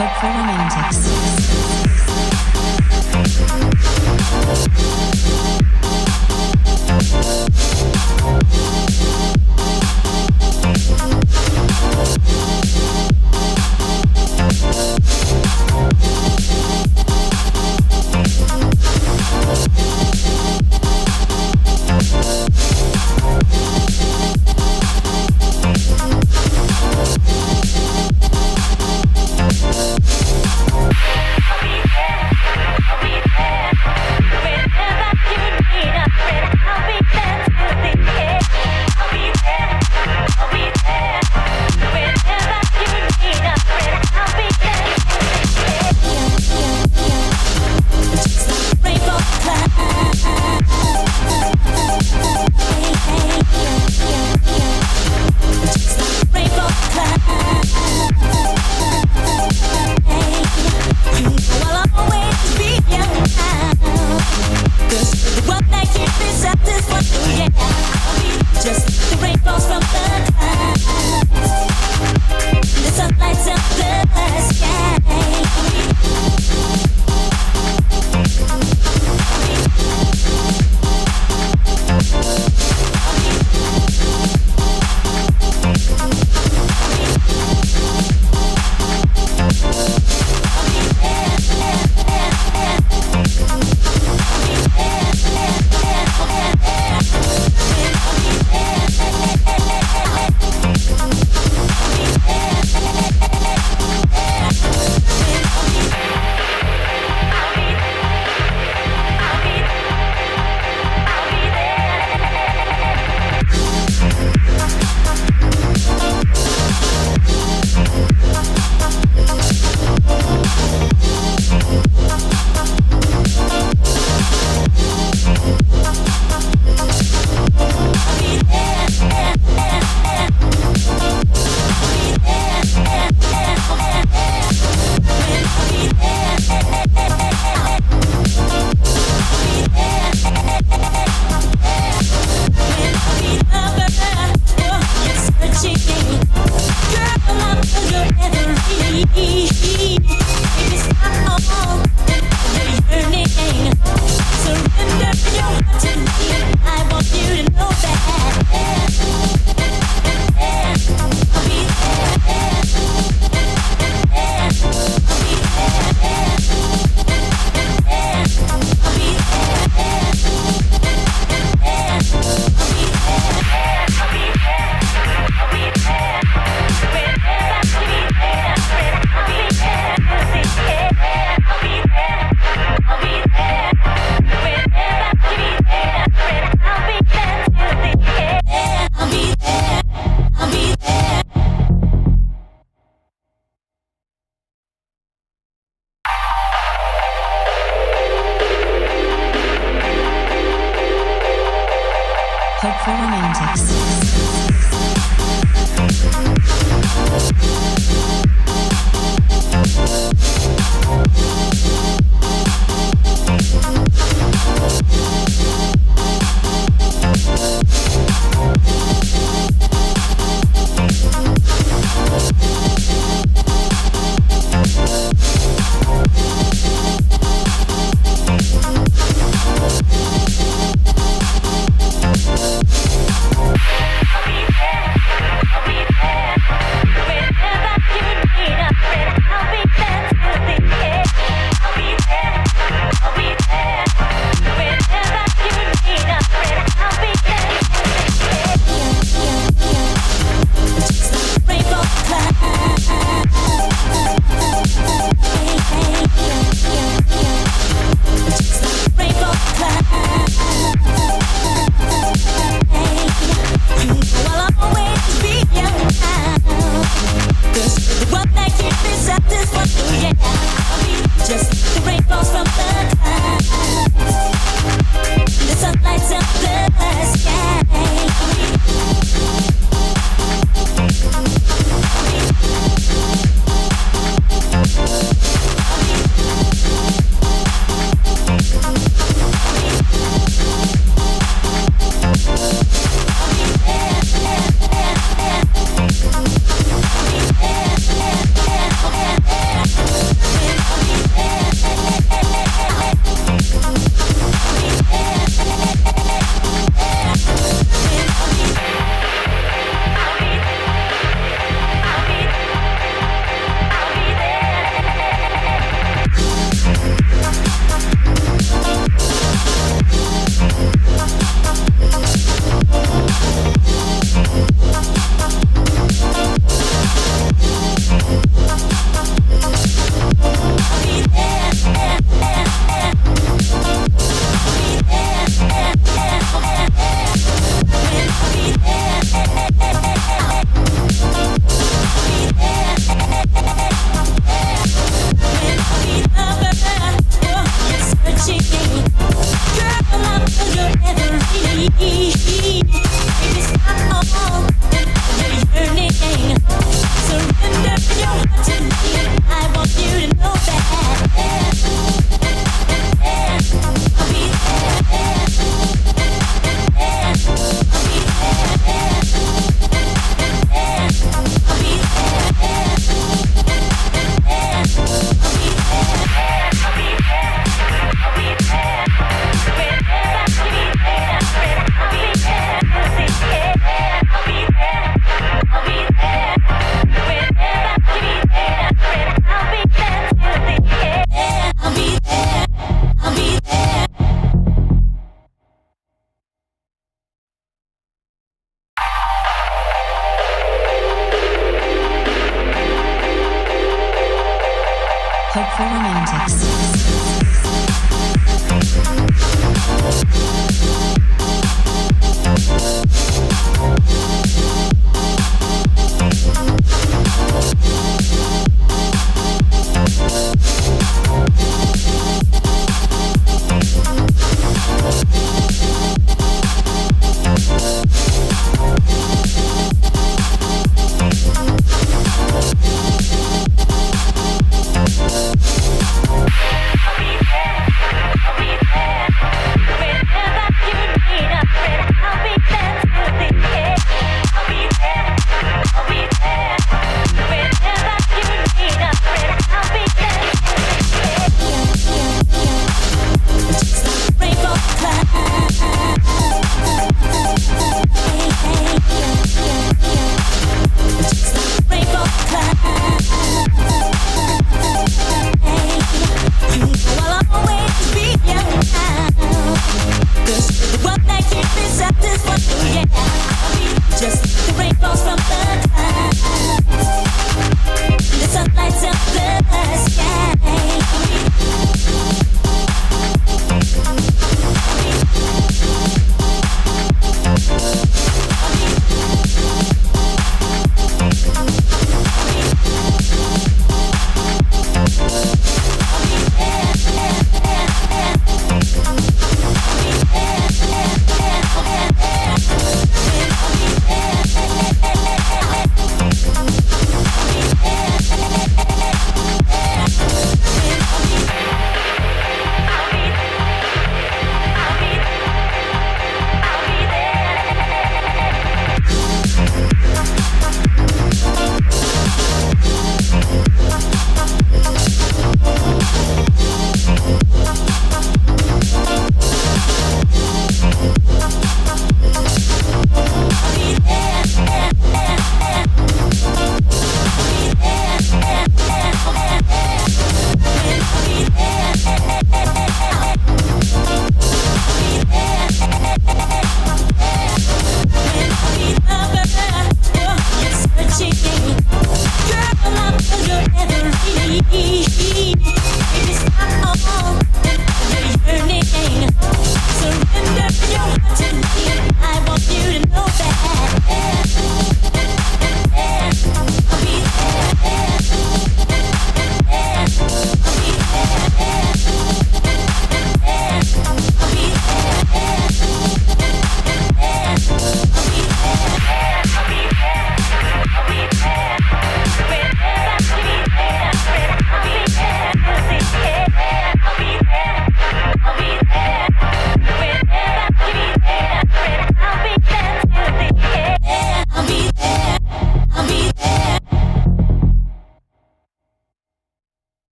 Hopeful Romantics. for romantics. Whenever you need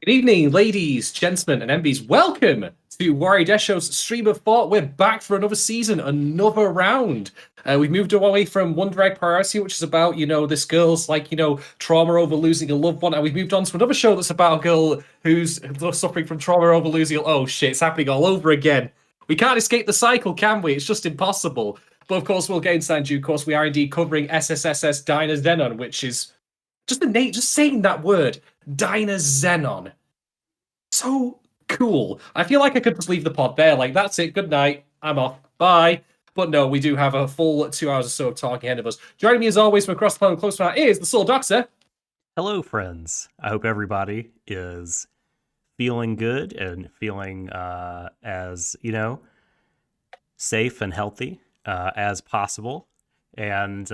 Good evening, ladies, gentlemen, and MBs. Welcome to Warui Deshou's Stream of Thought. We're back for another season, another round. We've moved away from Wonder Egg Priority, which is about, this girl's, trauma over losing a loved one. And we've moved on to another show that's about a girl who's suffering from trauma over losing... Oh, shit, it's happening all over again. We can't escape the cycle, can we? It's just impossible. But, of course, we'll get into that in due course. We are indeed covering SSSS Dynazenon, which is... Just the name, just saying that word, Dynazenon. So cool. I feel like I could just leave the pod there. Like, that's it. Good night. I'm off. Bye. But no, we do have a full 2 hours or so of talking ahead of us. Joining me as always from across the pond close to our is the Soul Doctor. Hello, friends. I hope everybody is feeling good and feeling as, safe and healthy as possible. And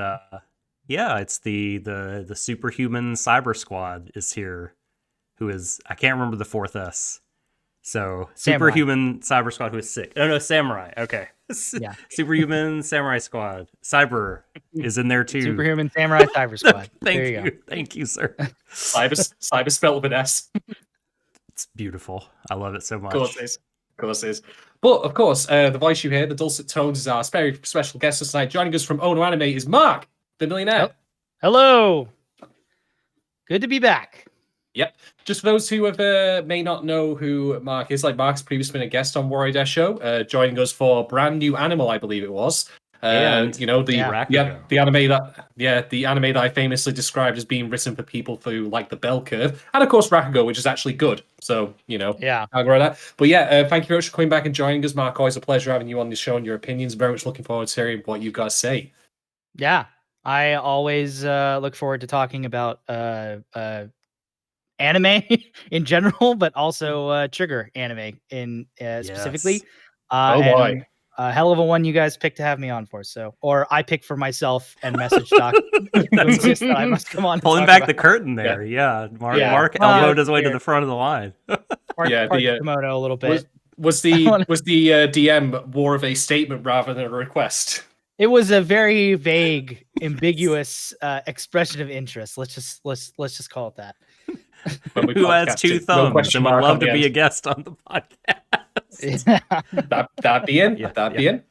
yeah, it's the superhuman cyber squad is here, who is, I can't remember the fourth S. So Samurai. superhuman cyber squad who is sick. Oh no, samurai. Okay. Yeah. Superhuman samurai squad. Cyber is in there too. Superhuman Samurai Cyber Squad. There you go. Thank you, sir. Cyber spelled with an S. It's beautiful. I love it so much. Of course it is. But, of course, the voice you hear, the dulcet tones, is our very special guest this night. Joining us from Ono Anime is Marc, the millionaire. Hello. Good to be back. Yep. Just for those who may not know who Marc is, Marc's previously been a guest on Warui Deshou, joining us for Brand New Animal, I believe it was. The anime that I famously described as being written for people through the bell curve, and of course Rakugo, which is actually good. So Yeah. I'll go that. But yeah, thank you very much for coming back and joining us, Marc. Always a pleasure having you on the show and your opinions. Very much looking forward to hearing what you guys say. Yeah. I always look forward to talking about anime in general, but also trigger anime in specifically. Boy. A hell of a one you guys picked to have me on for. Or I picked for myself and messaged Doc to insist that I must come on. Pulling back the curtain there. Yeah. Marc elbowed his way to the front of the line. Kimono a little bit. Was the DM more of a statement rather than a request? It was a very vague, ambiguous expression of interest. Let's just call it that. Who has two thumbs and would love to be a guest on the podcast? That'd be in. Yeah, that'd be in.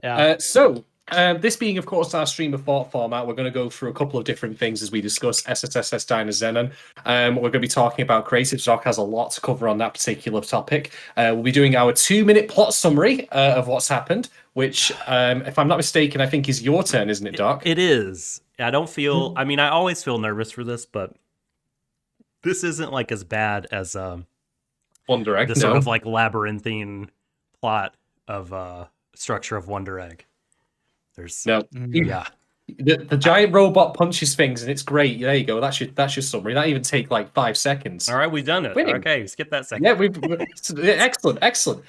Yeah. So, this being, of course, our stream of thought format, we're going to go through a couple of different things as we discuss SSSS Dynazenon. We're going to be talking about creative. Doc has a lot to cover on that particular topic. We'll be doing our 2-minute plot summary of what's happened, which, if I'm not mistaken, I think is your turn, isn't it, Doc? It is. I don't feel... I mean, I always feel nervous for this, but this isn't as bad as Wonder Egg. the sort of labyrinthine plot of structure of Wonder Egg. There's yeah. The giant robot punches things and it's great. There you go. That's your summary. That even take 5 seconds. All right, we've done it. Winning. Okay, skip that second. Yeah, excellent.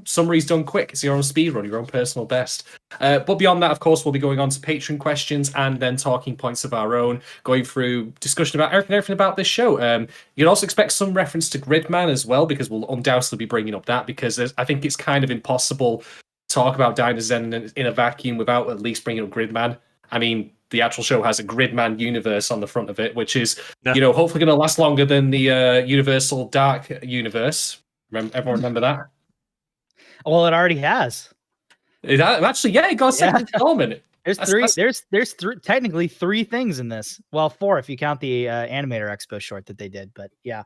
Summary's done quick. It's your own speed run, your own personal best. But beyond that, of course, we'll be going on to Patreon questions and then talking points of our own, going through discussion about everything about this show. You can also expect some reference to Gridman as well, because we'll undoubtedly be bringing up that, because I think it's kind of impossible to talk about Dynazenon in a vacuum without at least bringing up Gridman. I mean, the actual show has a Gridman universe on the front of it, which is, hopefully going to last longer than the Universal Dark universe. Everyone remember that? Well, it already has. It got a second installment. There's technically 3 things in this. Well, 4 if you count the Animator Expo short that they did. But yeah.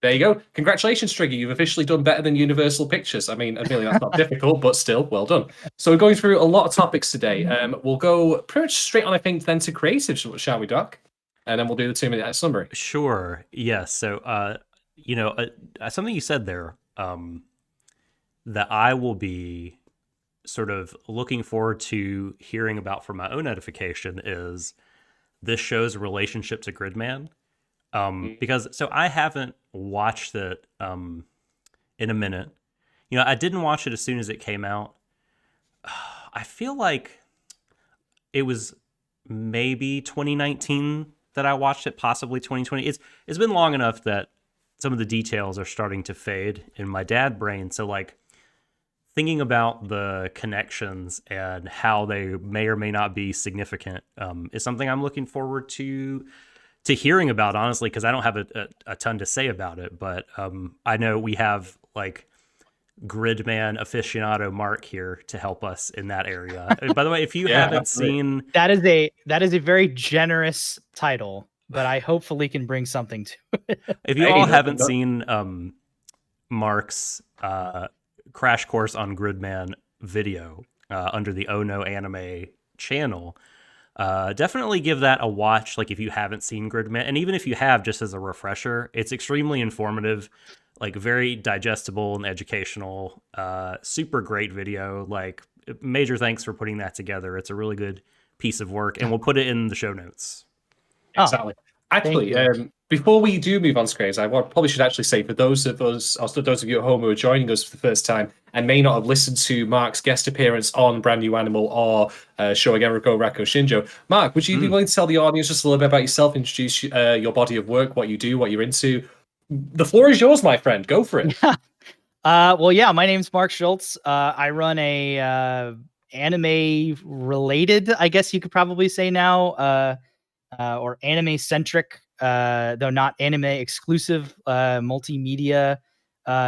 There you go. Congratulations, Trigger. You've officially done better than Universal Pictures. I mean, admittedly, that's not difficult, but still, well done. So we're going through a lot of topics today. We'll go pretty much straight on, I think, then to creative, shall we, Doc? And then we'll do the 2-minute summary. Sure. Yes. So, something you said there that I will be sort of looking forward to hearing about for my own edification is this show's relationship to Gridman. Because I haven't watched it in a minute. I didn't watch it as soon as it came out. I feel like it was maybe 2019 that I watched it, possibly 2020. It's been long enough that some of the details are starting to fade in my dad brain. So thinking about the connections and how they may or may not be significant is something I'm looking forward to to hearing about, honestly, because I don't have a ton to say about it, but I know we have like Gridman aficionado Marc here to help us in that area. By the way, if you haven't absolutely. seen, That is a very generous title, but I hopefully can bring something to it. if you Hey, all no- haven't no- seen Marc's crash course on Gridman video under the Oh No Anime channel, definitely give that a watch. Like if you haven't seen Gridman, and even if you have, just as a refresher, it's extremely informative, like very digestible and educational. Super great video. Like major thanks for putting that together. It's a really good piece of work, and we'll put it in the show notes. Exactly. Actually, before we do move on, Scraves, probably should actually say for those of us, or those of you at home who are joining us for the first time and may not have listened to Marc's guest appearance on Brand New Animal or Showa Rako Shinjo, Marc, would you be willing to tell the audience just a little bit about yourself, introduce your body of work, what you do, what you're into? The floor is yours, my friend. Go for it. Well, yeah, my name's Marc Schultz. I run a anime related, I guess you could probably say now, or anime centric, though not anime exclusive, multimedia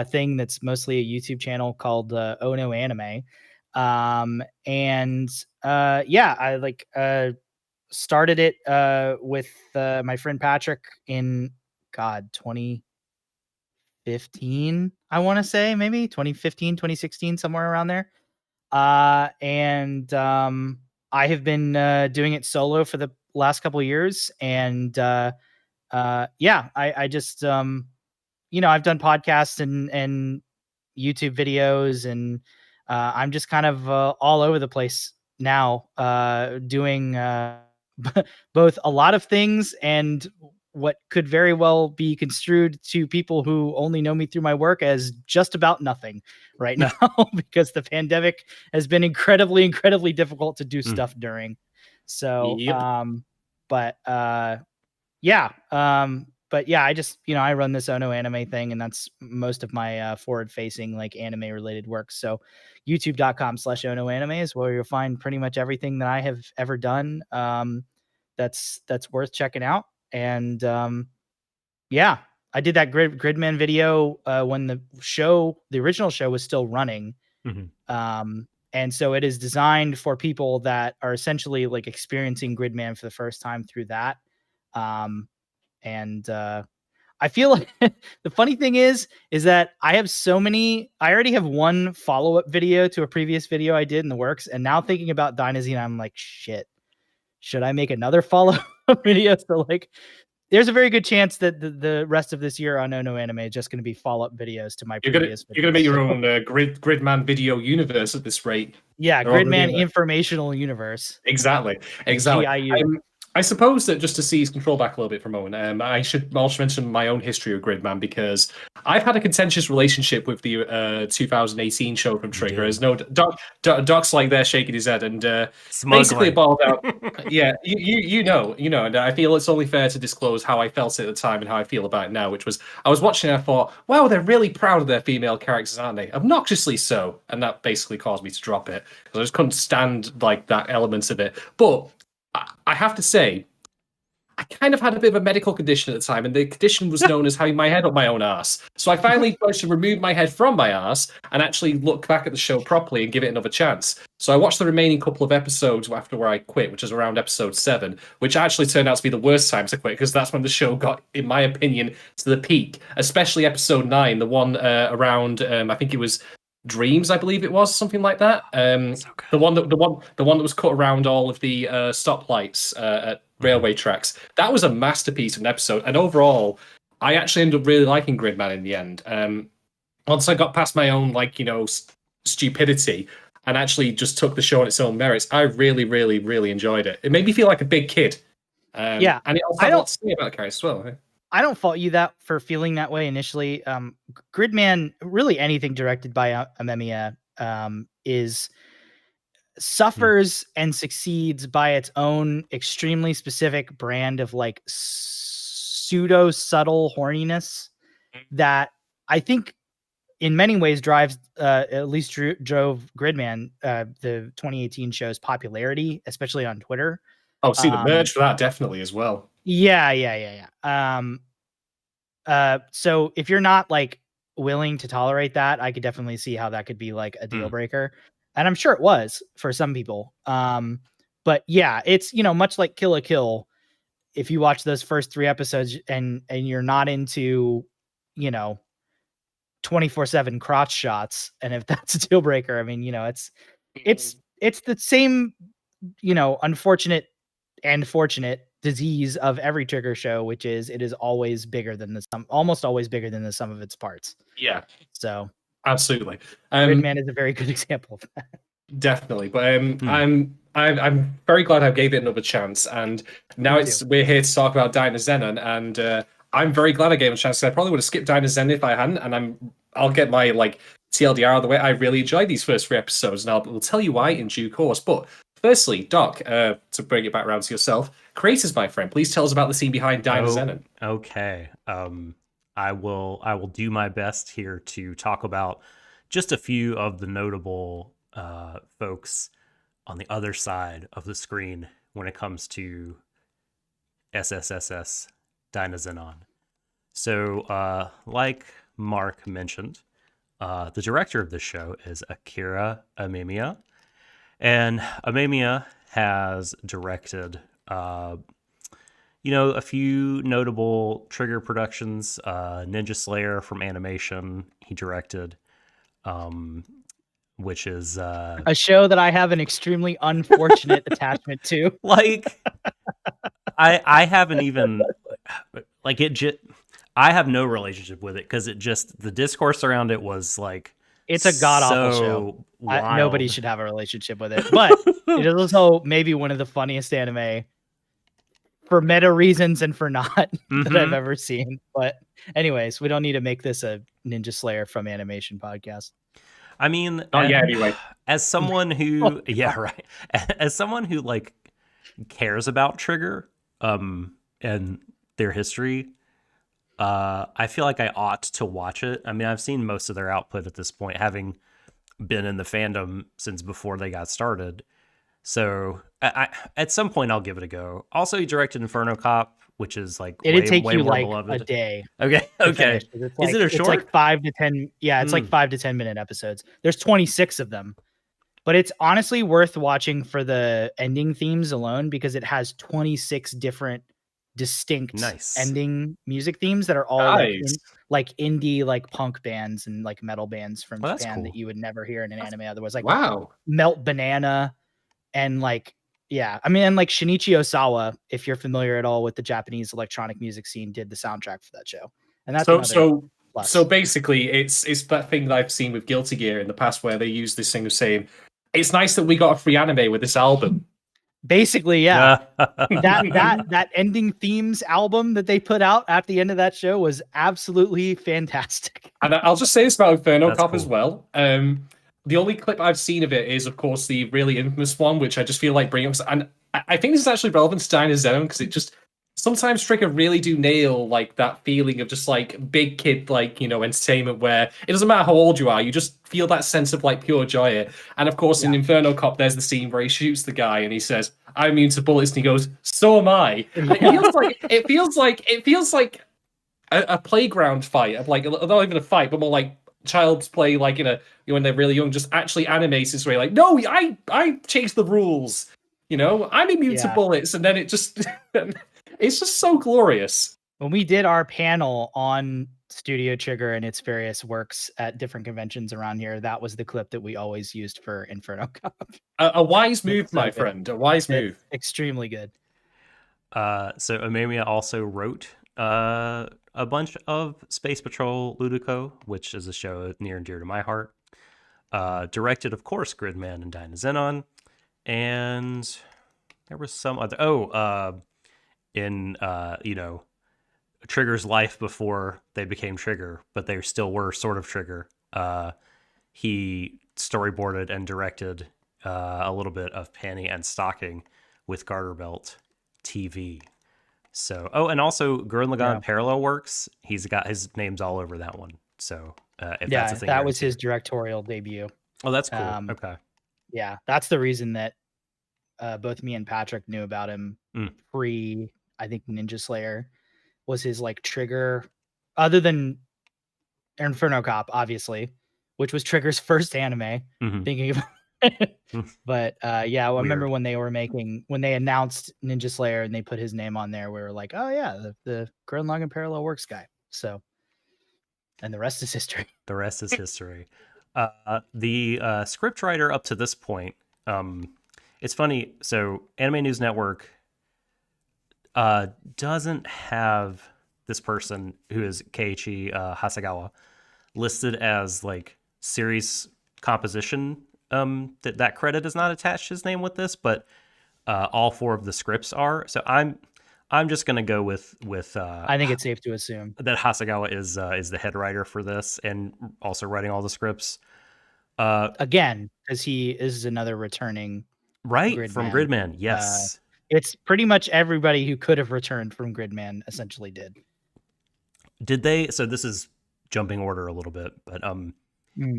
thing that's mostly a YouTube channel called Oh No Anime. Yeah, I started it with my friend Patrick in 2015, I want to say, maybe 2015, 2016, somewhere around there. I have been doing it solo for the last couple of years, and yeah, I just I've done podcasts and YouTube videos, and I'm just kind of all over the place now, doing both a lot of things and what could very well be construed to people who only know me through my work as just about nothing right now, because the pandemic has been incredibly difficult to do stuff during. So, Yep. yeah. But yeah, I just, I run this Ono Anime thing, and that's most of my forward facing like anime related work. So youtube.com/Ono Anime is where you'll find pretty much everything that I have ever done. That's worth checking out. And yeah, I did that Gridman video when the original show was still running. Mm-hmm. And so it is designed for people that are essentially like experiencing Gridman for the first time through that. I feel like the funny thing is that I already have one follow-up video to a previous video I did in the works. And now thinking about Dynazenon, I'm like, shit, should I make another follow-up video? So like, there's a very good chance that the rest of this year on No Anime is just going to be follow-up videos to my previous videos. You're gonna make your own Gridman video universe at this rate. Yeah, Gridman informational universe. Exactly. I suppose that just to seize control back a little bit for a moment, I should also mention my own history of Gridman, because I've had a contentious relationship with the 2018 show from Trigger. As no Doc's like there shaking his head, and basically it boiled out. Yeah, you know, and I feel it's only fair to disclose how I felt at the time and how I feel about it now, which was I was watching and I thought, wow, they're really proud of their female characters, aren't they? Obnoxiously so, and that basically caused me to drop it because I just couldn't stand like that element of it. But I have to say, I kind of had a bit of a medical condition at the time, and the condition was known as having my head up my own arse. So I finally managed to remove my head from my arse and actually look back at the show properly and give it another chance. So I watched the remaining couple of episodes after where I quit, which is around episode 7, which actually turned out to be the worst time to quit, because that's when the show got, in my opinion, to the peak. Especially episode 9, the one around, I think it was Dreams, I believe it was, something like that. The one that was cut around all of the stoplights at railway tracks. That was a masterpiece of an episode, and overall, I actually ended up really liking Gridman in the end. Once I got past my own stupidity and actually just took the show on its own merits, I really, really, really enjoyed it. It made me feel like a big kid. Yeah, and it also had a lot to say about the character as well. I don't fault you for feeling that way initially. Gridman, really anything directed by Amemiya, suffers and succeeds by its own extremely specific brand of like pseudo subtle horniness that I think in many ways drives at least drove Gridman, the 2018 show's popularity, especially on Twitter. Oh, see the merge for that definitely as well. Yeah. So if you're not like willing to tolerate that, I could definitely see how that could be like a deal breaker. And I'm sure it was for some people. But yeah, it's, much like Kill la Kill. If you watch those first 3 episodes and you're not into, 24/7 crotch shots, and if that's a deal breaker, I mean, it's the same, unfortunate and fortunate disease of every trigger show, which is it is always bigger than the sum, almost always bigger than the sum of its parts. Yeah, So absolutely. Gridman is a very good example of that. Definitely, but I'm very glad I gave it another chance, and now Me too. we're here to talk about Dynazenon, and I'm very glad I gave it a chance. I probably would have skipped Dynazenon if I hadn't, and I'll get my TLDR out of the way. I really enjoyed these first 3 episodes, and I'll tell you why in due course. But firstly, Doc, to bring it back around to yourself, creators, my friend, please tell us about the scene behind Dynazenon. Okay. I will do my best here to talk about just a few of the notable folks on the other side of the screen when it comes to SSSS Dynazenon. So, like Marc mentioned, the director of this show is Akira Amemiya, and Amemiya has directed a few notable Trigger productions. Ninja Slayer from Animation, he directed, which is A show that I have an extremely unfortunate attachment to. I haven't even I have no relationship with it because the discourse around it was it's a god awful show. Nobody should have a relationship with it, but it is also maybe one of the funniest anime for meta reasons and for not that I've ever seen. But anyways, we don't need to make this a Ninja Slayer from Animation podcast. I mean, anyway. As someone who, right. As someone who cares about Trigger, and their history, I feel like I ought to watch it. I mean, I've seen most of their output at this point, having been in the fandom since before they got started. So I at some point I'll give it a go. Also, he directed Inferno Cop, which is it'd take way you more like beloved. a day. Okay. Is it a short? It's 5 to 10. Yeah, it's 5 to 10 minute episodes. There's 26 of them, but it's honestly worth watching for the ending themes alone because it has 26 different distinct ending music themes that are all like indie punk bands and metal bands from Japan that you would never hear in an anime otherwise. Wow. Melt Banana. And I mean, and Shinichi Osawa, if you're familiar at all with the Japanese electronic music scene, did the soundtrack for that show. And that's so basically it's that thing that I've seen with Guilty Gear in the past where they use this thing of saying, it's nice that we got a free anime with this album. Basically, yeah. that ending themes album that they put out at the end of that show was absolutely fantastic. And I'll just say this about Inferno Cop as well. The only clip I've seen of it is, of course, the really infamous one, which I just feel like bringing up. And I think this is actually relevant to Dynazenon because it just sometimes Trigger really do nail that feeling of just big kid entertainment where it doesn't matter how old you are, you just feel that sense of pure joy. And of course, in Inferno Cop, there's the scene where he shoots the guy and he says, "I'm immune to bullets," and he goes, "So am I." It feels like a playground fight, not even a fight, but more child's play, when they're really young, just actually animated where no, I chase the rules, I'm immune to bullets, and then it just it's just so glorious. When we did our panel on Studio Trigger and its various works at different conventions around here, that was the clip that we always used for Inferno Cop. A wise move, my friend. A wise move. Extremely good. So Amemiya also wrote a bunch of Space Patrol Ludico, which is a show near and dear to my heart. Directed, of course, Gridman and Dynazenon, and there was some other. In Trigger's life before they became Trigger, but they still were sort of Trigger. He storyboarded and directed a little bit of Panty and Stocking with Garter Belt TV. So, and also Gurren Lagann Parallel Works. He's got his name's all over that one. So, if that's a thing, that was his directorial debut. Oh, that's cool. Okay. Yeah, that's the reason that both me and Patrick knew about him pre I think Ninja Slayer was his like trigger, other than Inferno Cop, obviously, which was Trigger's first anime. Mhm. Thinking of, but yeah, I remember Weird. when they announced Ninja Slayer and they put his name on there. We were like, oh yeah, the Gurren Lagann Parallel Works guy. So, and the rest is history. The rest is history. The scriptwriter up to this point, it's funny. So, Anime News Network doesn't have this person who is Keiichi Hasegawa listed as like series composition. That credit is not attached to his name with this, but all 4 of the scripts are. So I'm just gonna go with I think it's safe to assume that Hasegawa is the head writer for this and also writing all the scripts. Again, because he is another returning right from Gridman. Yes, it's pretty much everybody who could have returned from Gridman essentially did. Did they? So this is jumping order a little bit, but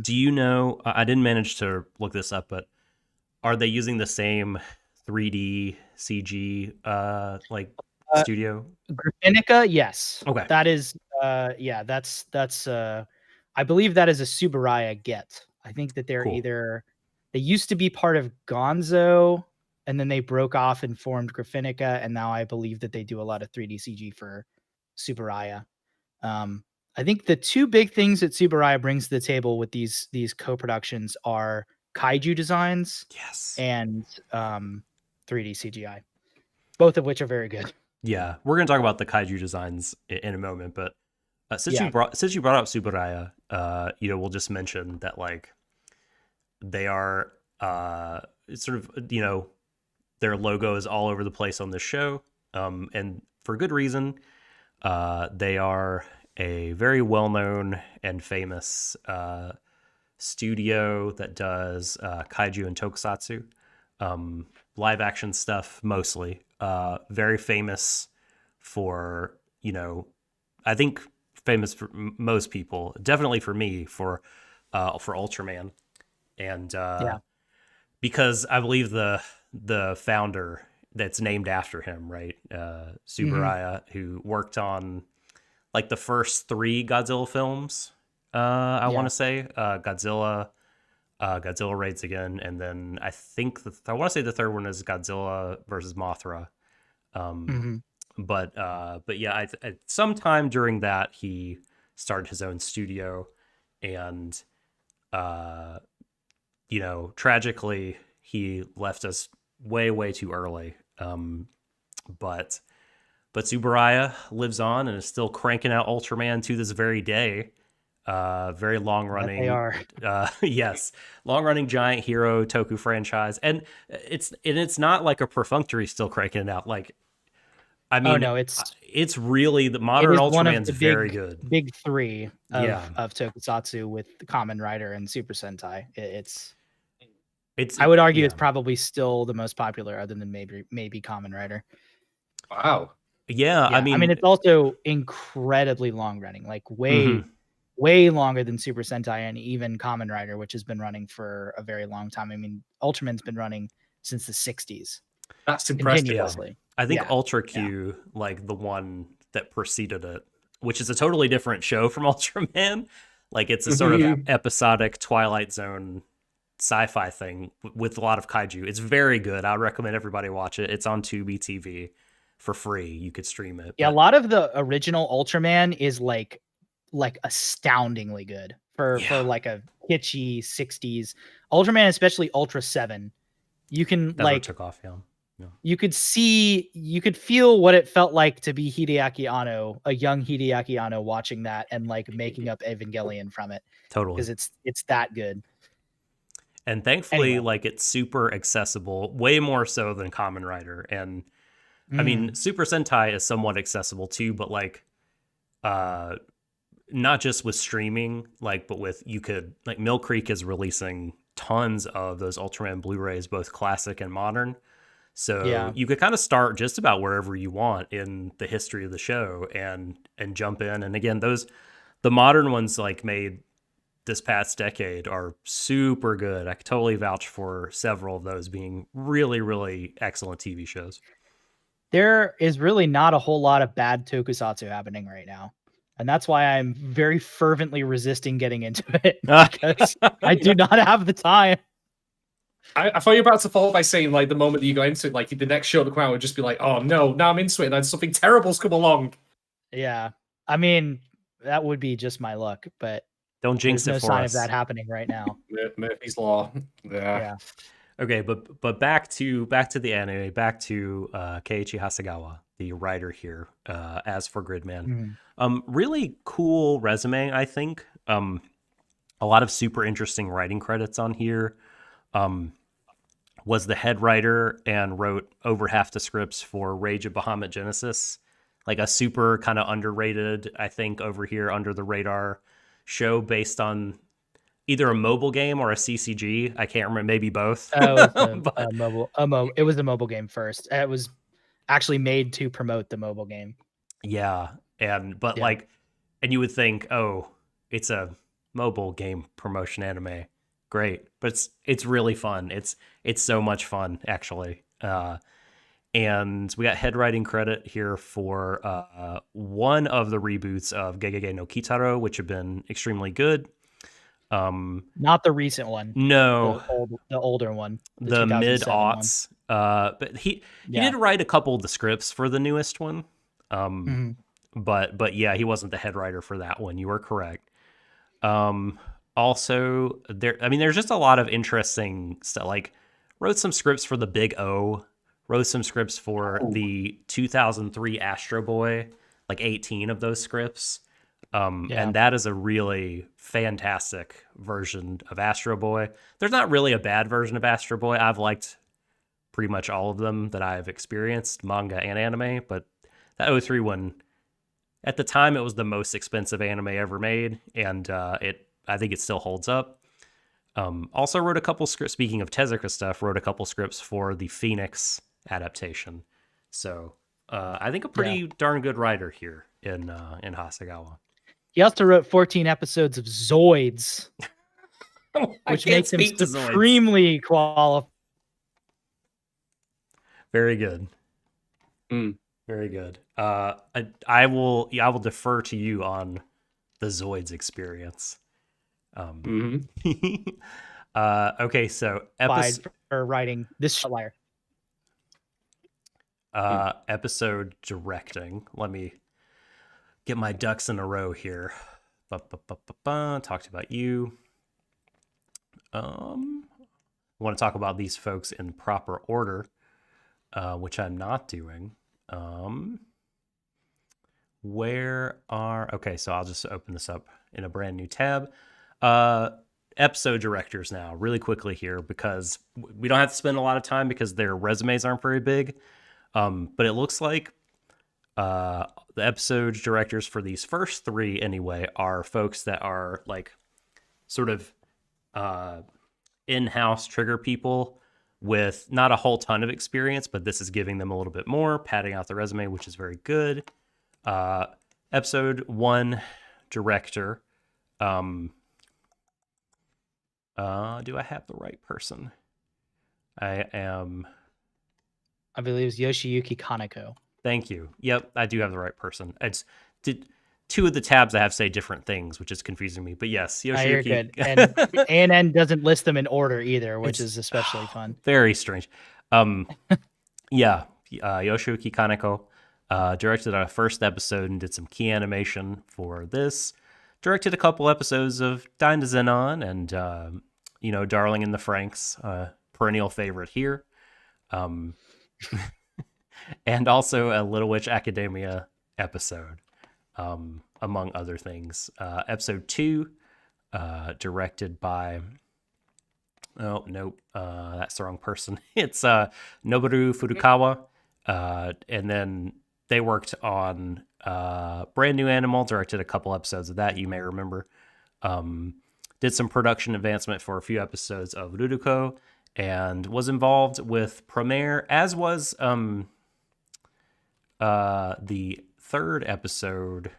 do you know? I didn't manage to look this up, but are they using the same 3D CG studio? Graphinica, yes. Okay. That is yeah, that's I believe that is a Subaraya get. I think that they're Cool. they used to be part of Gonzo and then they broke off and formed Graphinica, and now I believe that they do a lot of 3D CG for Subaraya. I think the 2 big things that Subaraya brings to the table with these co-productions are kaiju designs, yes, and 3D CGI, both of which are very good. Yeah, we're gonna talk about the kaiju designs in a moment, but since you brought up Subaraya, we'll just mention that like they are sort of their logo is all over the place on this show, and for good reason. They are a very well-known and famous studio that does kaiju and tokusatsu, live action stuff mostly. Very famous for, I think famous for most people, definitely for me, for Ultraman. And because I believe the founder that's named after him, right? Subaraya, who worked on like the first 3 Godzilla films, I want to say Godzilla Raids Again, and then I think I want to say the third one is Godzilla versus Mothra. But yeah, sometime during that he started his own studio, and tragically he left us way too early. But Subaraya lives on and is still cranking out Ultraman to this very day. Very long running. They are. Yes, long running giant hero Toku franchise, and it's not like a perfunctory still cranking it out. Like, I mean, it's really the modern Ultraman's very good. Big 3 of Tokusatsu with Kamen Rider and Super Sentai. I would argue it's probably still the most popular, other than maybe Kamen Rider. Wow. Yeah, I mean, it's also incredibly long running, like way longer than Super Sentai and even Kamen Rider, which has been running for a very long time. I mean, Ultraman's been running since the 60s. That's impressive. Yeah. I think Ultra Q, like the one that preceded it, which is a totally different show from Ultraman. Like it's a sort of episodic Twilight Zone sci-fi thing with a lot of kaiju. It's very good. I would recommend everybody watch it. It's on Tubi TV for free. You could stream it. Yeah, a lot of the original Ultraman is like astoundingly good for like a kitschy 60s Ultraman, especially Ultra 7. You can that took off, You could feel what it felt like to be Hideaki Anno, a young Hideaki Anno, watching that and like making up Evangelion from it. Totally, because it's that good. And thankfully, like it's super accessible, way more so than Kamen Rider. And I mean, Super Sentai is somewhat accessible too, but like, not just with streaming, but with Mill Creek is releasing tons of those Ultraman Blu-rays, both classic and modern. So you could kind of start just about wherever you want in the history of the show and jump in. And again, the modern ones made this past decade are super good. I could totally vouch for several of those being really, really excellent TV shows. there is really not a whole lot of bad tokusatsu happening right now. And that's why I'm very fervently resisting getting into it, because I do not have the time. I thought you were about to follow by saying, like, the moment that you go into it, like, the next show to come out would just be like, oh no, now I'm into it, and then something terrible's come along. Yeah. I mean, that would be just my luck, but Don't jinx there's it no for sign us. of that happening right now. Murphy's Law. Yeah. Okay, but back to the anime, back to Keiichi Hasegawa, the writer here, as for Gridman. Really cool resume, I think. A lot of super interesting writing credits on here. Was the head writer and wrote over half the scripts for Rage of Bahamut Genesis, like a super kind of underrated, I think, over here under the radar show based on either a mobile game or a CCG. I can't remember, maybe both. It was a mobile game first. It was actually made to promote the mobile game. Yeah, and you would think, oh, it's a mobile game promotion anime, great, but it's really fun. It's so much fun, actually. And we got head writing credit here for one of the reboots of Gegege no Kitaro, which have been extremely good. Not the recent one. No, the older one. The mid-aughts. But he did write a couple of the scripts for the newest one. But yeah, he wasn't the head writer for that one. You are correct. Also, there's just a lot of interesting stuff. Like, wrote some scripts for the Big O. Wrote some scripts for the 2003 Astro Boy. Like 18 of those scripts. And that is a really fantastic version of Astro Boy. There's not really a bad version of Astro Boy. I've liked pretty much all of them that I've experienced, manga and anime, but that 03 one, at the time, it was the most expensive anime ever made, and I think it still holds up. Also wrote a couple scripts, speaking of Tezuka stuff, wrote a couple scripts for the Phoenix adaptation. So I think a pretty darn good writer here in Hasegawa. He also wrote 14 episodes of Zoids, which makes him supremely qualified. Very good. Very good. I will defer to you on the Zoids experience. Okay, so for writing this liar. Episode directing. Let me get my ducks in a row here. Talked about you. Want to talk about these folks in proper order, which I'm not doing. Okay, so I'll just open this up in a brand new tab. Episode directors now, really quickly here, because we don't have to spend a lot of time because their resumes aren't very big. But it looks like the episode directors for these first three, anyway, are folks that are like sort of in-house trigger people with not a whole ton of experience, but this is giving them a little bit more, padding out the resume, which is very good. Episode 1 director. Do I have the right person? I believe it's Yoshiyuki Kaneko. Thank you. Yep, I do have the right person. Two of the tabs I have say different things, which is confusing me. But yes, Yoshiyuki. You're good. And ANN doesn't list them in order either, which is especially fun. Very strange. Yoshiyuki Kaneko directed our first episode and did some key animation for this. Directed a couple episodes of Dynazenon and Darling in the Franxx, perennial favorite here. And also a Little Witch Academia episode, among other things. Episode 2, directed by... Oh, nope, that's the wrong person. It's Noboru Furukawa. And then they worked on Brand New Animal, directed a couple episodes of that, you may remember. Did some production advancement for a few episodes of Ruruko, and was involved with Premiere, as was the third episode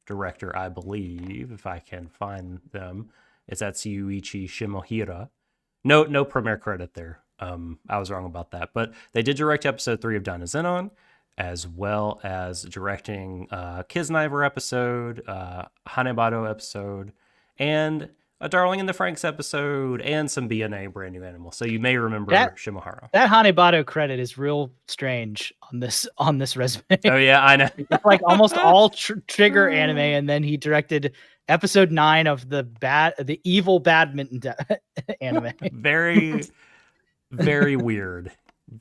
director, I believe, if I can find them. It's Atsuichi Shimohira. No Premiere credit there. I was wrong about that. But they did direct episode 3 of Dynazenon. as well as directing Kisniver episode, Hanebado episode, and a Darling in the Franxx episode, and some BNA Brand New Animal. So you may remember Shimohara. That Hanebado credit is real strange on this resume. Oh yeah, I know. It's like almost all Trigger anime, and then he directed episode 9 of the evil badminton anime. Very, very weird.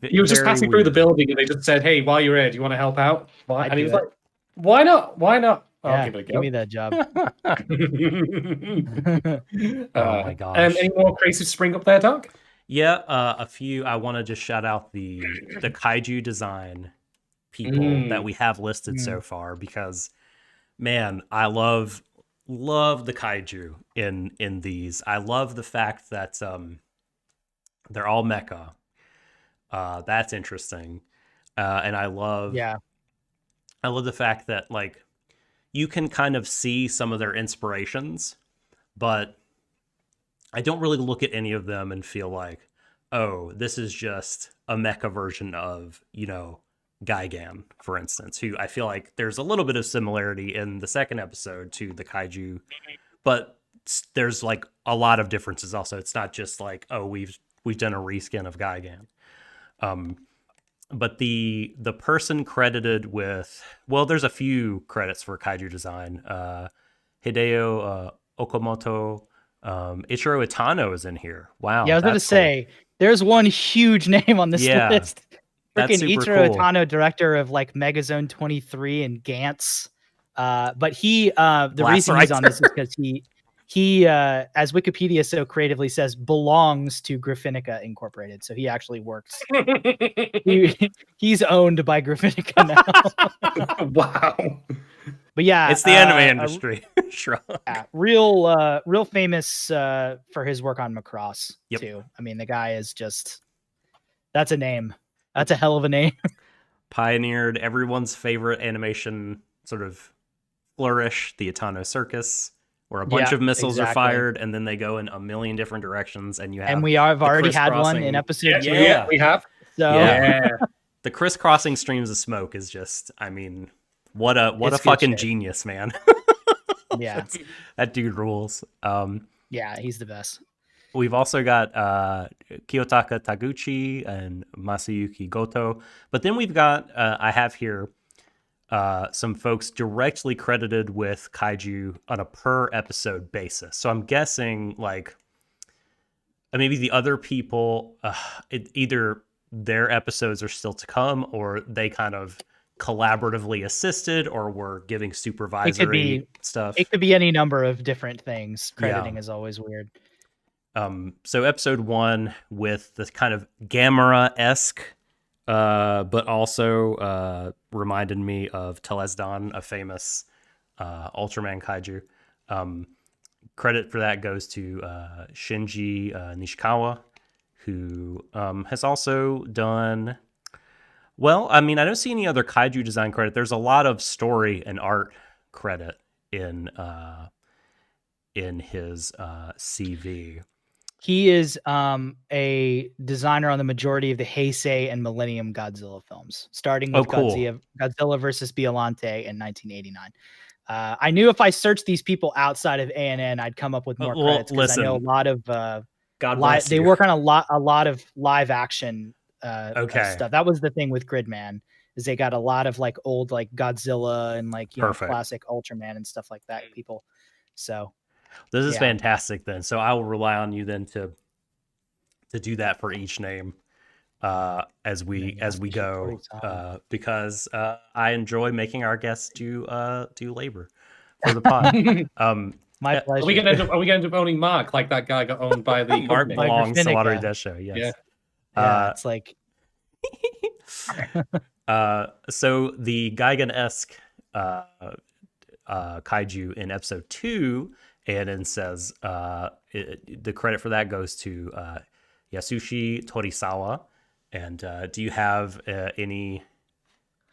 He was just passing through the building, and they just said, "Hey, while you're here, do you want to help out?" And he was like, "Why not? Why not? I'll give it a go. Give me that job." Oh my gosh! Any more crazy to spring up there, Doc? Yeah, a few. I want to just shout out the kaiju design people that we have listed so far, because, man, I love the kaiju in these. I love the fact that they're all mecha. That's interesting, and I love the fact that, like, you can kind of see some of their inspirations, but I don't really look at any of them and feel like, oh, this is just a mecha version of, Gigan, for instance, who I feel like there's a little bit of similarity in the second episode to the kaiju, but there's like a lot of differences also. It's not just like, oh, we've done a reskin of Gigan. But the person credited with, well, there's a few credits for kaiju design. Hideo Okamoto, Ichiro Itano is in here. Wow. Yeah, I was going to say, there's one huge name on this list. Freaking Ichiro Itano, director of like Megazone 23 and Gantz. But the reason he's on this is because he as Wikipedia so creatively says, belongs to Graphinica Incorporated. So he actually works. He's owned by Graphinica now. Wow. But yeah, it's the anime industry. Sure. Yeah, real famous for his work on Macross too. I mean, the guy is just, that's a name. That's a hell of a name. Pioneered everyone's favorite animation sort of flourish, the Itano Circus, where a bunch of missiles are fired and then they go in a million different directions, and you have. And we have already had one in episode. Yeah, we have. So the crisscrossing streams of smoke is just, I mean, what a fucking genius, man. Yeah, that dude rules. Yeah, he's the best. We've also got Kiyotaka Taguchi and Masayuki Goto, but then we've got I have here some folks directly credited with kaiju on a per episode basis. So I'm guessing like maybe the other people, either their episodes are still to come, or they kind of collaboratively assisted, or were giving supervisory stuff. It could be any number of different things. Crediting is always weird. So episode 1 with this kind of Gamera-esque, but also reminded me of Dynazenon, a famous Ultraman kaiju. Credit for that goes to Shinji Nishikawa, who has also done... Well, I mean, I don't see any other kaiju design credit. There's a lot of story and art credit in his CV. He is a designer on the majority of the Heisei and Millennium Godzilla films, starting with Godzilla versus Biollante in 1989. I knew if I searched these people outside of ANN, I'd come up with more credits, because I know a lot of they work on a lot of live action stuff. That was the thing with Gridman, is they got a lot of like old like Godzilla and like classic Ultraman and stuff like that people. So this is fantastic then. So I will rely on you then to do that for each name as we go, because I enjoy making our guests do labor for the pod. My pleasure. Are we gonna end up owning Marc like that guy got owned by the Marc belongs to Warui Deshou? Yes. Yeah, it's like so the Gigan-esque kaiju in episode 2, and then says the credit for that goes to Yasushi Torisawa. And do you have any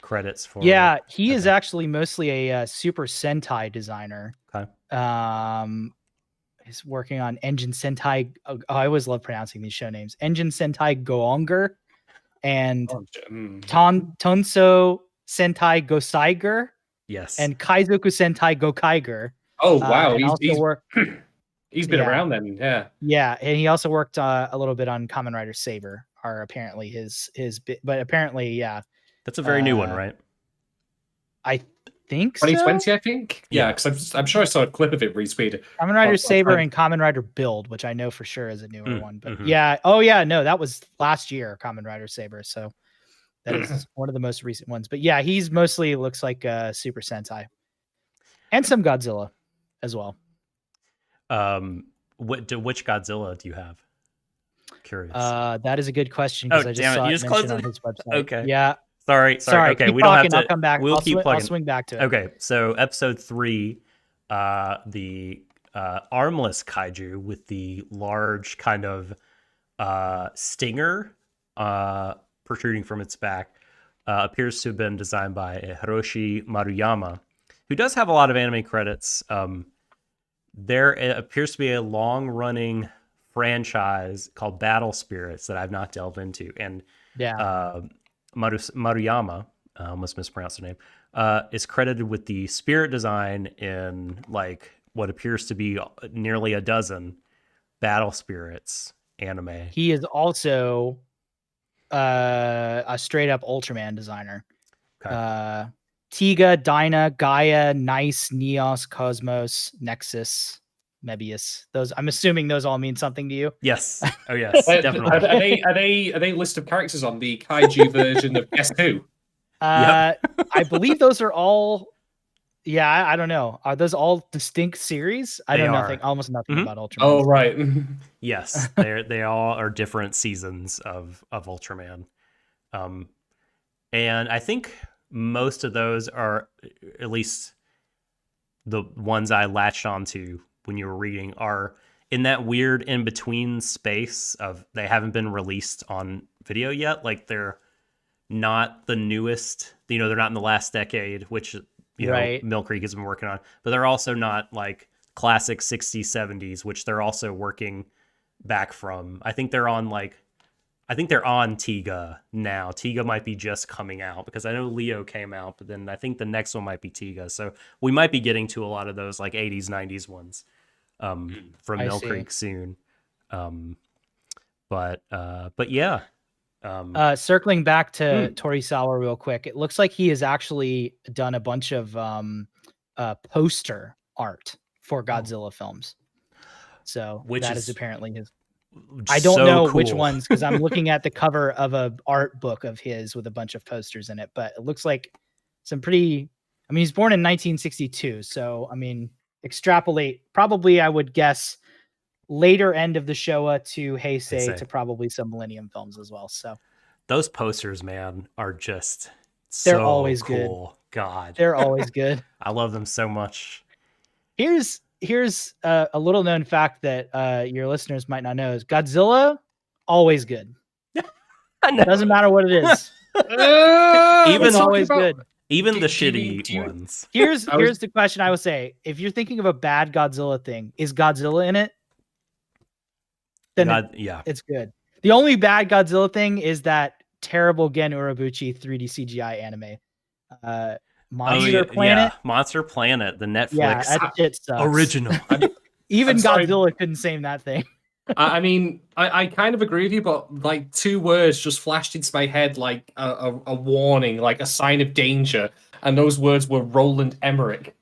credits for? Yeah, he is actually mostly a Super Sentai designer. Okay. He's working on Engine Sentai. I always love pronouncing these show names. Engine Sentai Goonger and Tonso Sentai Goseiger Yes. and Kaizoku Sentai Gokaiger. Oh wow, and also worked. He's been Yeah. around then, yeah. Yeah, and he also worked a little bit on Kamen Rider Saber, are apparently but apparently, yeah, That's a very new one, right? I think 2020, so. I think. Yeah. Yeah, because I'm sure I saw a clip of it retweeted. Kamen Rider on Saber Twitter. and Kamen Rider Build, which I know for sure is a newer one. But mhm. yeah, oh yeah, no, that was last year, Kamen Rider Saber. So that is one of the most recent ones. But yeah, he's mostly looks like Super Sentai and some Godzilla as well. Which Godzilla do you have? Curious. That is a good question because I just saw it mentioned on his website. Okay. Yeah. Sorry. Okay, we keep don't talking. have to. I'll come back. We'll keep plugging. I'll swing back to it. Okay, so episode 3, the armless kaiju with the large kind of stinger protruding from its back appears to have been designed by Hiroshi Maruyama, who does have a lot of anime credits. There appears to be a long-running franchise called Battle Spirits that I've not delved into, and Maruyama, almost mispronounced the name, is credited with the spirit design in like what appears to be nearly a dozen Battle Spirits anime. He is also a straight up Ultraman designer. Okay. Tiga, Dyna, Gaia, Nice, Neos, Cosmos, Nexus, Mebius. Those, I'm assuming those all mean something to you. Yes. Oh yes, definitely. Are they list of characters on the kaiju version of Guess Who? I believe those are all. Yeah, I don't know. Are those all distinct series? I know nothing, almost nothing about Ultraman. Oh right. Yes, they all are different seasons of Ultraman, and I think most of those are, at least the ones I latched onto when you were reading, are in that weird in between space of they haven't been released on video yet. Like they're not the newest, they're not in the last decade, which Mill Creek has been working on, but they're also not like classic 60s, 70s, which they're also working back from. I think they're on Tiga now. Tiga might be just coming out because I know Leo came out, but then I think the next one might be Tiga. So we might be getting to a lot of those like 80s, 90s ones from Mill Creek soon. But yeah. Circling back to Torisawa real quick, it looks like he has actually done a bunch of poster art for Godzilla films. So that is apparently his. I don't know which ones because I'm looking at the cover of a art book of his with a bunch of posters in it, but it looks like some pretty. I mean, he's born in 1962, so I mean, extrapolate. Probably, I would guess later end of the Showa to Heisei to probably some Millennium films as well. So those posters, man, are just they're always cool. Good. God, they're always good. I love them so much. Here's a little known fact that your listeners might not know is Godzilla always good. Doesn't matter what it is. Even always good. Even the shitty ones. Here's the question I would say. If you're thinking of a bad Godzilla thing, is Godzilla in it? Then it's good. The only bad Godzilla thing is that terrible Gen Urobuchi 3D CGI anime. Monster Planet. Yeah. Monster Planet, the Netflix that shit sucks. Original. Even Godzilla couldn't save that thing. I mean, I kind of agree with you, but like 2 words just flashed into my head like a warning, like a sign of danger. And those words were Roland Emmerich.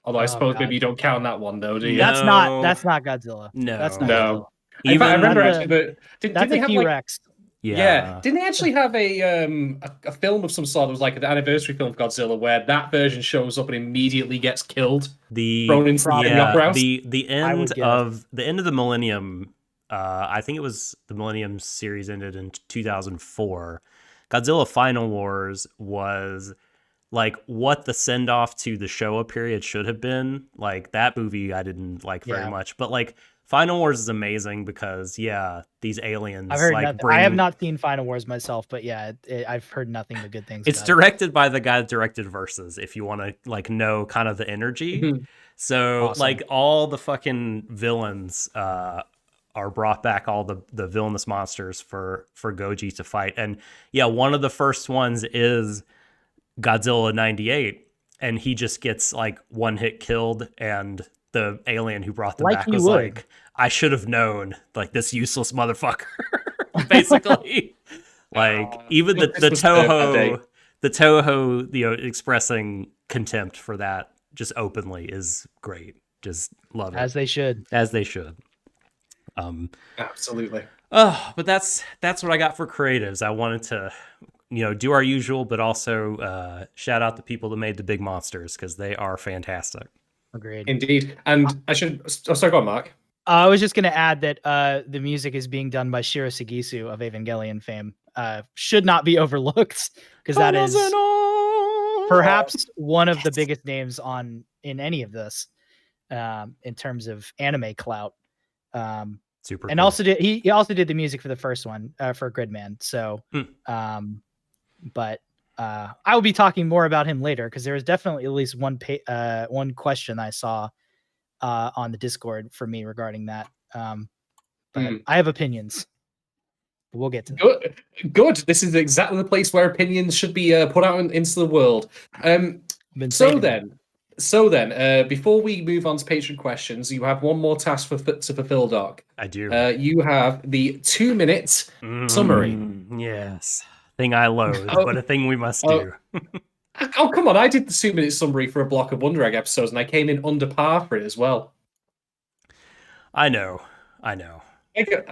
Although I suppose maybe you don't count that one though, do you? That's not Godzilla. No. That's not Godzilla. I remember actually that's a T-Rex. Yeah. Didn't they actually have a film of some sort that was like an anniversary film of Godzilla where that version shows up and immediately gets killed? Thrown into the end of the Millennium. I think it was the Millennium series ended in 2004. Godzilla Final Wars was like what the send off to the Showa period should have been. Like that movie I didn't like very much, but like Final Wars is amazing because these aliens. I've heard nothing. I have not seen Final Wars myself, but I've heard nothing but good things. It's directed by the guy that directed Versus. If you want to like know kind of the energy, so awesome. Like all the fucking villains are brought back, all the villainous monsters for Goji to fight, and one of the first ones is Godzilla 98, and he just gets like one hit killed, and the alien who brought them Like back you was would. like, I should have known, like, this useless motherfucker. Basically. Like, even the This was the bad day. Toho, expressing contempt for that just openly is great. Just love it. As they should. As they should. Absolutely. Oh, but that's what I got for creatives. I wanted to, do our usual, but also shout out the people that made the big monsters, because they are fantastic. Agreed. Indeed. And I should... Oh, sorry, go on, Mark. I was just going to add that the music is being done by Shiro Sagisu of Evangelion fame. Should not be overlooked, because that is perhaps one of the biggest names in any of this, in terms of anime clout. Super. And cool. also he also did the music for the first one, for Gridman. So, but I will be talking more about him later, because there was definitely at least one question I saw on the Discord for me regarding that. But I have opinions. But we'll get to that. Good. This is exactly the place where opinions should be put out into the world. So then, before we move on to Patreon questions, you have one more task to fulfill, Doc. I do. You have the 2-minute summary. Yes. Thing I loathe, but a thing we must do. Oh, come on. I did the 2-minute summary for a block of Wonder Egg episodes, and I came in under par for it as well. I know.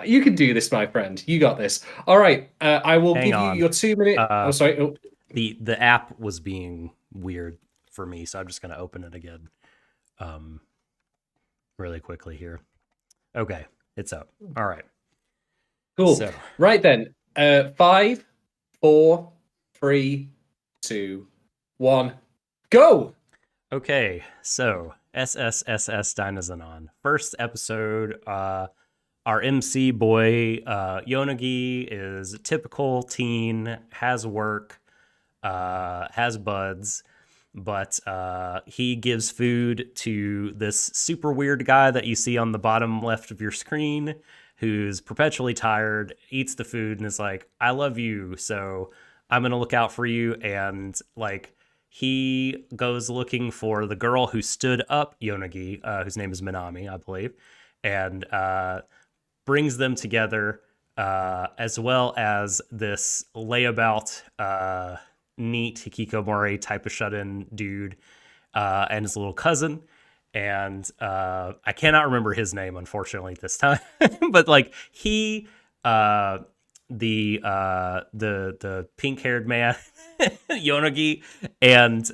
You can do this, my friend. You got this. All right. I will give on. you your 2-minute... sorry. Oh. The app was being weird for me, so I'm just going to open it again really quickly here. Okay. It's up. All right. Cool. So. Right then. 5, 4, 3, 2, 1, go! Okay, so SSSS Dynazenon. First episode, our MC boy, Yonagi, is a typical teen, has work, has buds, but he gives food to this super weird guy that you see on the bottom left of your screen, who's perpetually tired, eats the food, and is like, I love you, so I'm going to look out for you. And like, he goes looking for the girl who stood up Yonagi, whose name is Minami, I believe, and brings them together, as well as this layabout, neat hikikomori type of shut-in dude, and his little cousin. And I cannot remember his name, unfortunately, this time. But like, he, the pink-haired man, Yonagi, and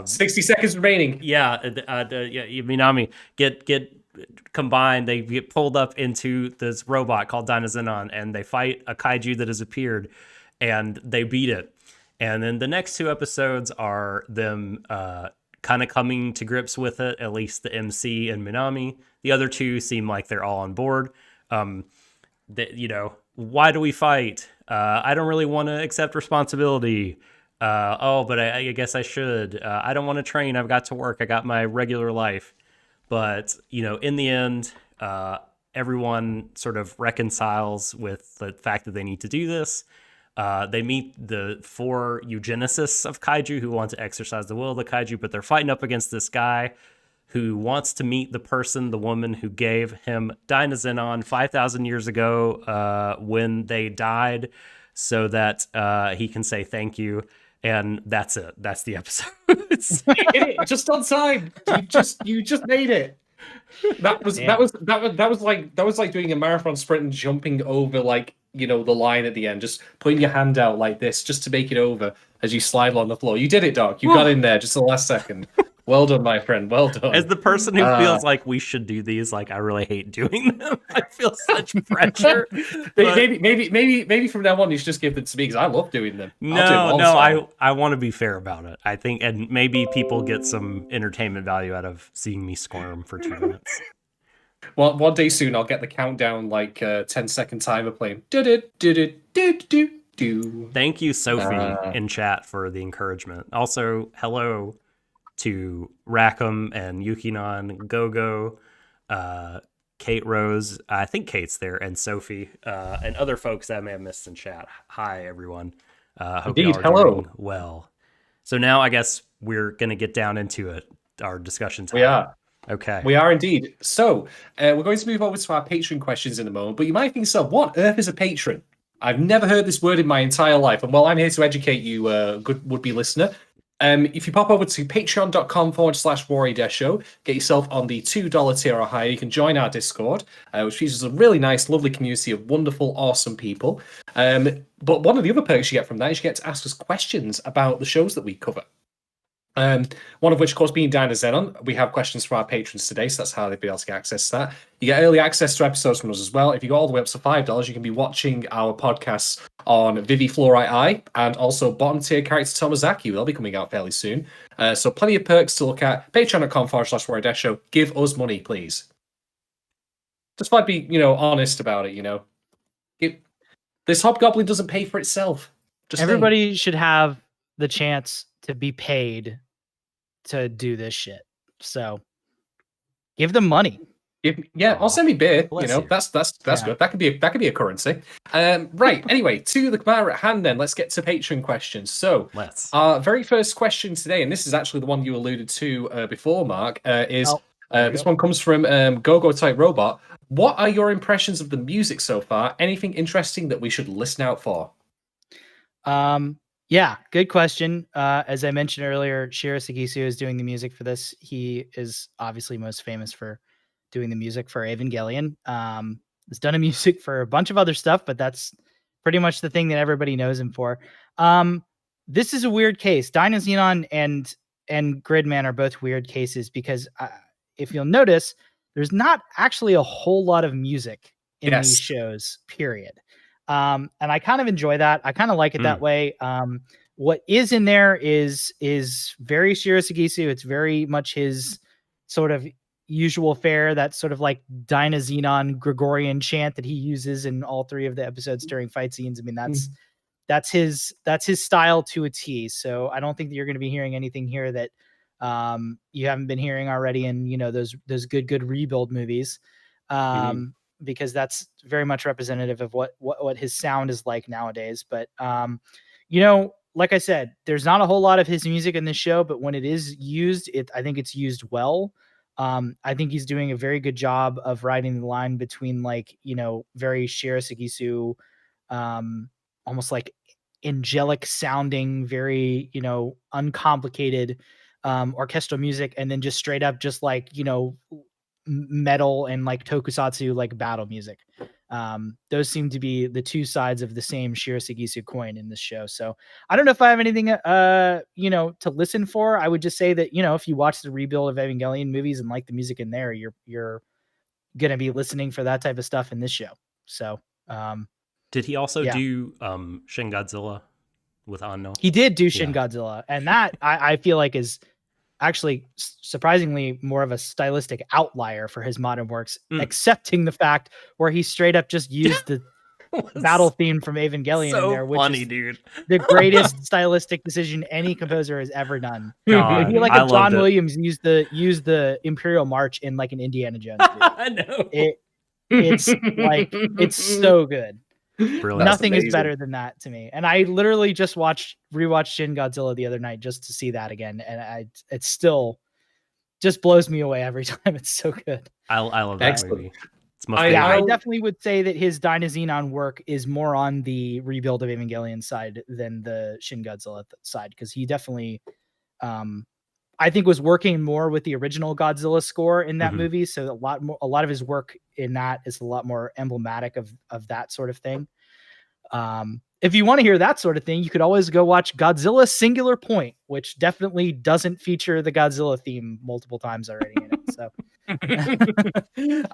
60 seconds remaining. Yeah, Minami get combined. They get pulled up into this robot called Dynazenon, and they fight a kaiju that has appeared, and they beat it. And then the next 2 episodes are them kind of coming to grips with it, at least the MC and Minami. The other 2 seem like they're all on board. Why do we fight? I don't really want to accept responsibility. But I guess I should. I don't want to train. I've got to work. I got my regular life. But, in the end, everyone sort of reconciles with the fact that they need to do this. They meet the 4 eugenicists of kaiju who want to exercise the will of the kaiju, but they're fighting up against this guy who wants to meet the woman who gave him Dynazenon 5,000 years ago when they died, so that he can say thank you. And that's it. That's the episode. You hit it just on time. You just made it. That was like doing a marathon sprint and jumping over the line at the end, just putting your hand out like this just to make it over as you slide along the floor. You did it, Doc. You got in there just the last second. Well done, my friend. Well done. As the person who feels like we should do these, like, I really hate doing them. I feel such pressure. Maybe from now on you should just give them to me, because I love doing them. I want to be fair about it. I think, and maybe people get some entertainment value out of seeing me squirm for 2 minutes. Well, one day soon I'll get the countdown 10-second timer playing. Thank you, Sophie, in chat for the encouragement. Also, hello to Rackham and Yukinon, Gogo, Kate Rose, I think Kate's there, and Sophie, and other folks that I may have missed in chat. Hi, everyone. Hope you all are doing well. So now I guess we're going to get down into it, our discussion time. We are. Okay. We are indeed. So we're going to move over to our patron questions in a moment, but you might think, so what earth is a patron? I've never heard this word in my entire life, and well, I'm here to educate you, good would-be listener. If you pop over to patreon.com/Warui Deshou, get yourself on the $2 tier or higher, you can join our Discord, which features a really nice, lovely community of wonderful, awesome people. But one of the other perks you get from that is you get to ask us questions about the shows that we cover. One of which, of course, being Dynazenon. We have questions for our patrons today, so that's how they'll be able to get access to that. You get early access to episodes from us as well. If you go all the way up to $5, you can be watching our podcasts on Vivi Fluorite Eye and also bottom tier character Tomazaki. They'll be coming out fairly soon. So plenty of perks to look at. Patreon.com/Warui Deshou. Give us money, please. Just like be, honest about it. This hobgoblin doesn't pay for itself. Just Everybody should have the chance to be paid to do this shit. So give them money. I'll send me beer. Bless you. That's good. That could be a currency. Right. Anyway, to the matter at hand, then let's get to Patreon questions. So, our very first question today, and this is actually the one you alluded to before, Mark, is this one comes from Gogo Type Robot. What are your impressions of the music so far? Anything interesting that we should listen out for? Yeah, good question. As I mentioned earlier, Shiro Sagisu is doing the music for this. He is obviously most famous for doing the music for Evangelion. He's done a music for a bunch of other stuff, but that's pretty much the thing that everybody knows him for. This is a weird case. Dynazenon and Gridman are both weird cases because if you'll notice, there's not actually a whole lot of music in these shows, period. And I kind of enjoy that. I kind of like it that way. What is in there is very Shiro Sagisu. It's very much his sort of usual fare, that sort of like Dynazenon Gregorian chant that he uses in all three of the episodes during fight scenes. I mean, that's his style to a T. So I don't think that you're going to be hearing anything here that you haven't been hearing already in, those good rebuild movies. Because that's very much representative of what his sound is like nowadays. But, like I said, there's not a whole lot of his music in this show, but when it is used, I think it's used well. I think he's doing a very good job of riding the line between very Shiro Sagisu, almost like angelic sounding, very, uncomplicated, orchestral music. And then just straight up, just like, metal and like tokusatsu, like battle music. Those seem to be the two sides of the same Shiro Sagisu coin in this show. So I don't know if I have anything to listen for. I would just say that if you watch the rebuild of Evangelion movies and like the music in there, you're gonna be listening for that type of stuff in this show. So did he also do Shin Godzilla with Anno? He did do Shin Godzilla, and that I feel like is actually surprisingly more of a stylistic outlier for his modern works, accepting the fact where he straight up just used the battle theme from Evangelion in there, which funny, is dude. the greatest stylistic decision any composer has ever done. God, I feel like if John Williams used the Imperial March in like an Indiana Jones movie. I know. It's like, it's so good. Brilliant. Nothing is better than that to me. And I literally just rewatched Shin Godzilla the other night just to see that again, and it still just blows me away every time. It's so good. I love that movie. It's my favorite. I definitely would say that his Dynazenon work is more on the rebuild of Evangelion side than the Shin Godzilla side, because he definitely I think was working more with the original Godzilla score in that movie. So a lot of his work in that is a lot more emblematic of that sort of thing. If you want to hear that sort of thing, you could always go watch Godzilla Singular Point, which definitely doesn't feature the Godzilla theme multiple times already in it. So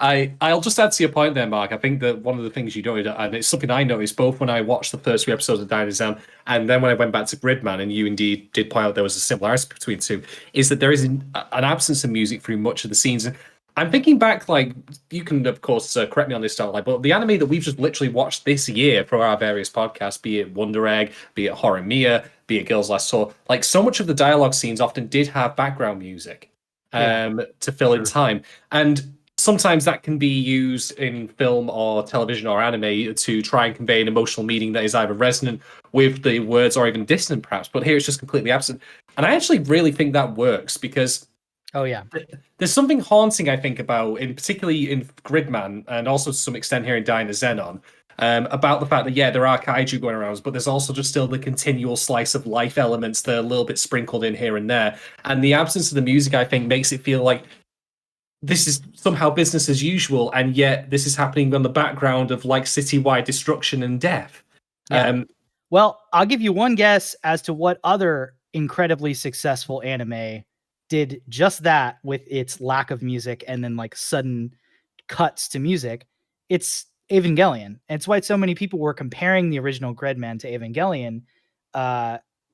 I'll just add to your point there, Mark. I think that one of the things you noted, and it's something I noticed both when I watched the first few episodes of Dynazenon and then when I went back to Gridman, and you indeed did point out there was a similarity between the two, is that there is an absence of music through much of the scenes. I'm thinking back, like, you can, of course, correct me on this, Starlight, but the anime that we've just literally watched this year for our various podcasts, be it Wonder Egg, be it Horimiya, be it Girls Last Tour, like, so much of the dialogue scenes often did have background music to fill in time. And sometimes that can be used in film or television or anime to try and convey an emotional meaning that is either resonant with the words or even dissonant, perhaps. But here it's just completely absent. And I actually really think that works because Oh yeah. there's something haunting, I think, about, in particularly in Gridman and also to some extent here in Dynazenon, about the fact that, yeah, there are kaiju going around, but there's also just still the continual slice of life elements that are a little bit sprinkled in here and there. And the absence of the music, I think, makes it feel like this is somehow business as usual, and yet this is happening on the background of like citywide destruction and death. Yeah. Well, I'll give you one guess as to what other incredibly successful anime did just that with its lack of music and then like sudden cuts to music. It's Evangelion. And it's why so many people were comparing the original Gridman to Evangelion.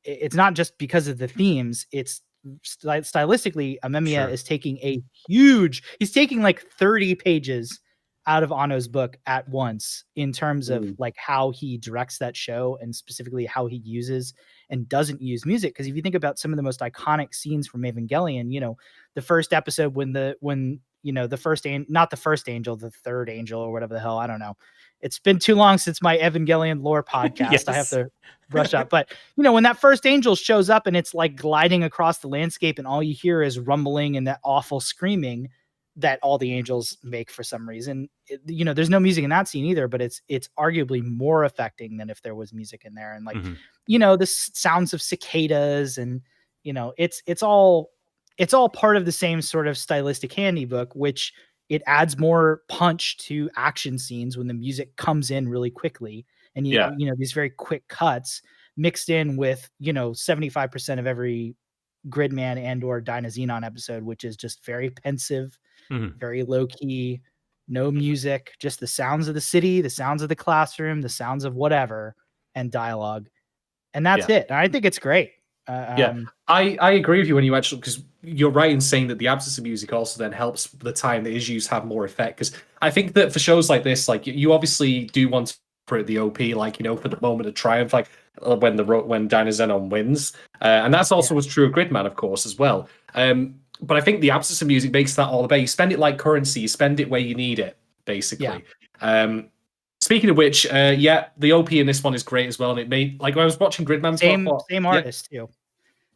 It's not just because of the themes, it's stylistically, Amemiya is taking he's taking like 30 pages out of Anno's book at once in terms of like how he directs that show and specifically how he uses and doesn't use music. Because if you think about some of the most iconic scenes from Evangelion, you know, the first episode when you know, not the first angel, the third angel or whatever the hell, I don't know. It's been too long since my Evangelion lore podcast. Yes. I have to brush up. But, you know, when that first angel shows up and it's like gliding across the landscape and all you hear is rumbling and that awful screaming that all the angels make for some reason, you know, there's no music in that scene either, but it's arguably more affecting than if there was music in there. And like, you know, the sounds of cicadas and, you know, it's all part of the same sort of stylistic handibook, which it adds more punch to action scenes when the music comes in really quickly. And you know, these very quick cuts mixed in with, you know, 75% of every Gridman and or Dynazenon episode, which is just very pensive, very low key, no music, just the sounds of the city, the sounds of the classroom, the sounds of whatever, and dialogue. And that's it. And I think it's great. I agree with you when you actually, because you're right in saying that the absence of music also then helps the time that is used have more effect. Because I think that for shows like this, like you obviously do want for the OP, like, you know, for the moment of triumph, like when Dynazenon wins, and that's also what's true of Gridman, of course, as well. But I think the absence of music makes that all the better. You spend it like currency, you spend it where you need it, basically. Speaking of which, the OP in this one is great as well, and it made, like when I was watching Gridman, same artist too.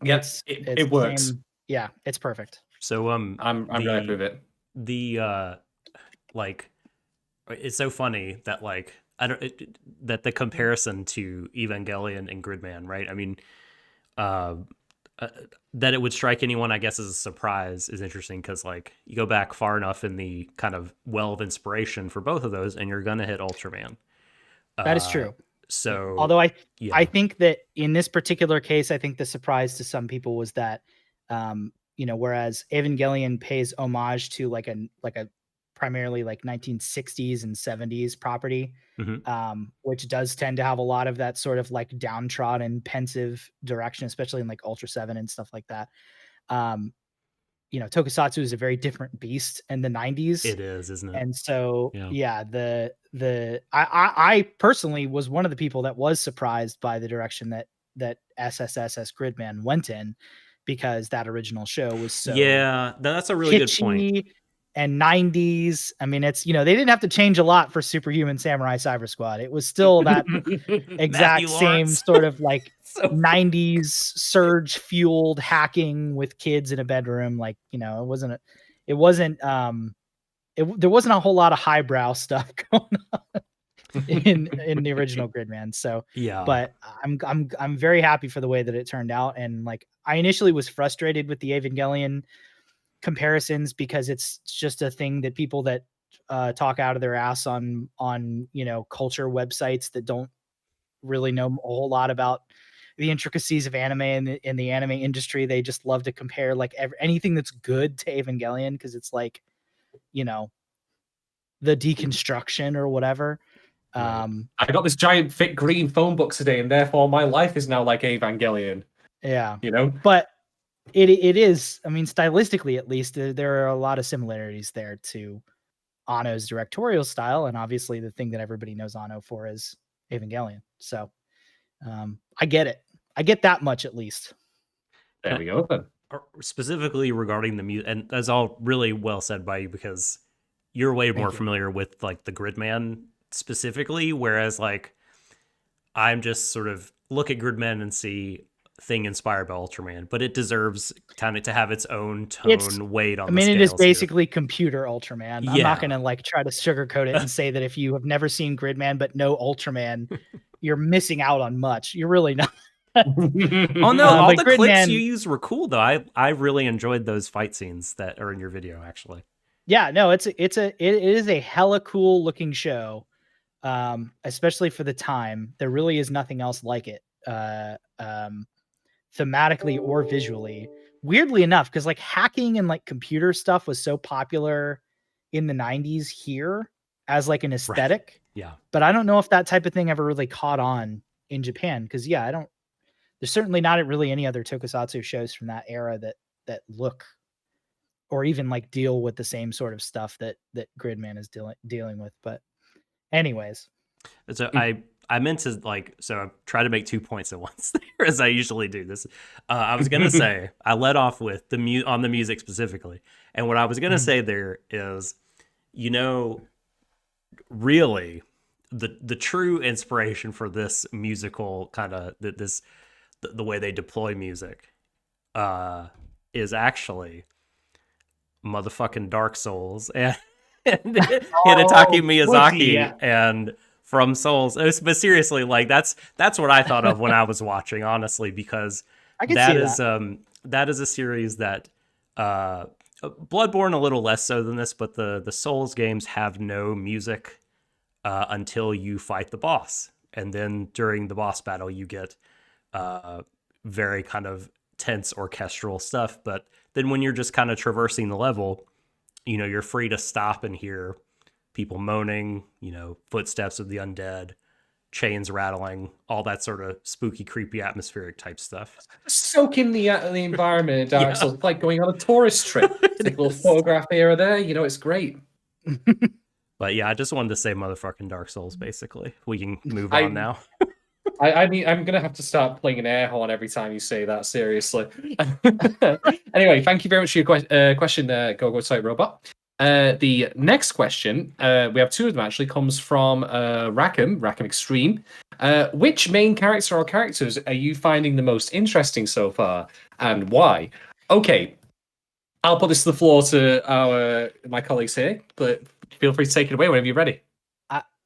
Yes, it works. It's perfect. So I'm really happy with it. The like, it's so funny that like that the comparison to Evangelion and Gridman, right? I mean, that it would strike anyone, I guess, as a surprise is interesting because like you go back far enough in the kind of well of inspiration for both of those, and you're gonna hit Ultraman. That is true. So, although I think that in this particular case, I think the surprise to some people was that, you know, whereas Evangelion pays homage to like a primarily like 1960s and 70s property, which does tend to have a lot of that sort of like downtrodden, pensive direction, especially in like Ultra 7 and stuff like that. You know, Tokusatsu is a very different beast in the 90s. It is, isn't it? And so, I personally was one of the people that was surprised by the direction that SSSS Gridman went in, because that original show was so that's a really good point. And 90s. I mean, it's, you know, they didn't have to change a lot for Superhuman Samurai Cyber Squad. It was still that exact same sort of like 90s surge fueled hacking with kids in a bedroom. Like, you know, there wasn't a whole lot of highbrow stuff going on in the original Gridman. So, but I'm very happy for the way that it turned out. And like, I initially was frustrated with the Evangelion comparisons because it's just a thing that people that talk out of their ass on you know, culture websites that don't really know a whole lot about the intricacies of anime and in the anime industry, they just love to compare like anything that's good to Evangelion because it's like, you know, the deconstruction or whatever. I got this giant thick green phone book today, and therefore my life is now like Evangelion. Yeah, you know, but it is, I mean, stylistically at least, there are a lot of similarities there to Anno's directorial style, and obviously the thing that everybody knows Anno for is Evangelion. So I get it. I get that much at least. There we go then. Specifically regarding the music, and that's all really well said by you, because you're way more you. familiar with like the Gridman specifically, whereas like I'm just sort of look at Gridman and see thing inspired by Ultraman, but it deserves kind of to have its own tone weight on the scales. It is here. basically computer Ultraman. I'm Yeah. not going to like try to sugarcoat it and say that if you have never seen Gridman but no Ultraman, you're missing out on much. You're really not. Oh no, all the clips Gridman, you used were cool though. I really enjoyed those fight scenes that are in your video actually. Yeah, no, it is a hella cool looking show. Especially for the time. There really is nothing else like it. Thematically or visually. Weirdly enough, because like hacking and like computer stuff was so popular in the 90s here as like an aesthetic. Right. Yeah. But I don't know if that type of thing ever really caught on in Japan. Because there's certainly not really any other tokusatsu shows from that era that look or even like deal with the same sort of stuff that Gridman is dealing with. But anyways. So I meant to like, so I try to make 2 points at once there as I usually do this. I was going to say, I led off with on the music specifically. And what I was going to say there is, really the true inspiration for this musical kind of the way they deploy music is actually motherfucking Dark Souls and Hidetaki Miyazaki and From Souls. But seriously, like that's what I thought of when I was watching, honestly, because that is a series that Bloodborne a little less so than this, but the Souls games have no music until you fight the boss. And then during the boss battle you get very kind of tense orchestral stuff, but then when you're just kind of traversing the level, you're free to stop and hear people moaning, footsteps of the undead, chains rattling, all that sort of spooky, creepy, atmospheric type stuff. Soak in the environment, Dark Souls. It's like going on a tourist trip. It's like a little photograph era there. It's great. But yeah, I just wanted to say motherfucking Dark Souls, basically. We can move on now. I mean, I'm going to have to start playing an air horn every time you say that, seriously. Anyway, thank you very much for your question there, Go Type Robot. The next question, we have two of them actually, comes from Rackham Extreme. Which main character or characters are you finding the most interesting so far, and why? Okay, I'll put this to the floor to my colleagues here, but feel free to take it away whenever you're ready.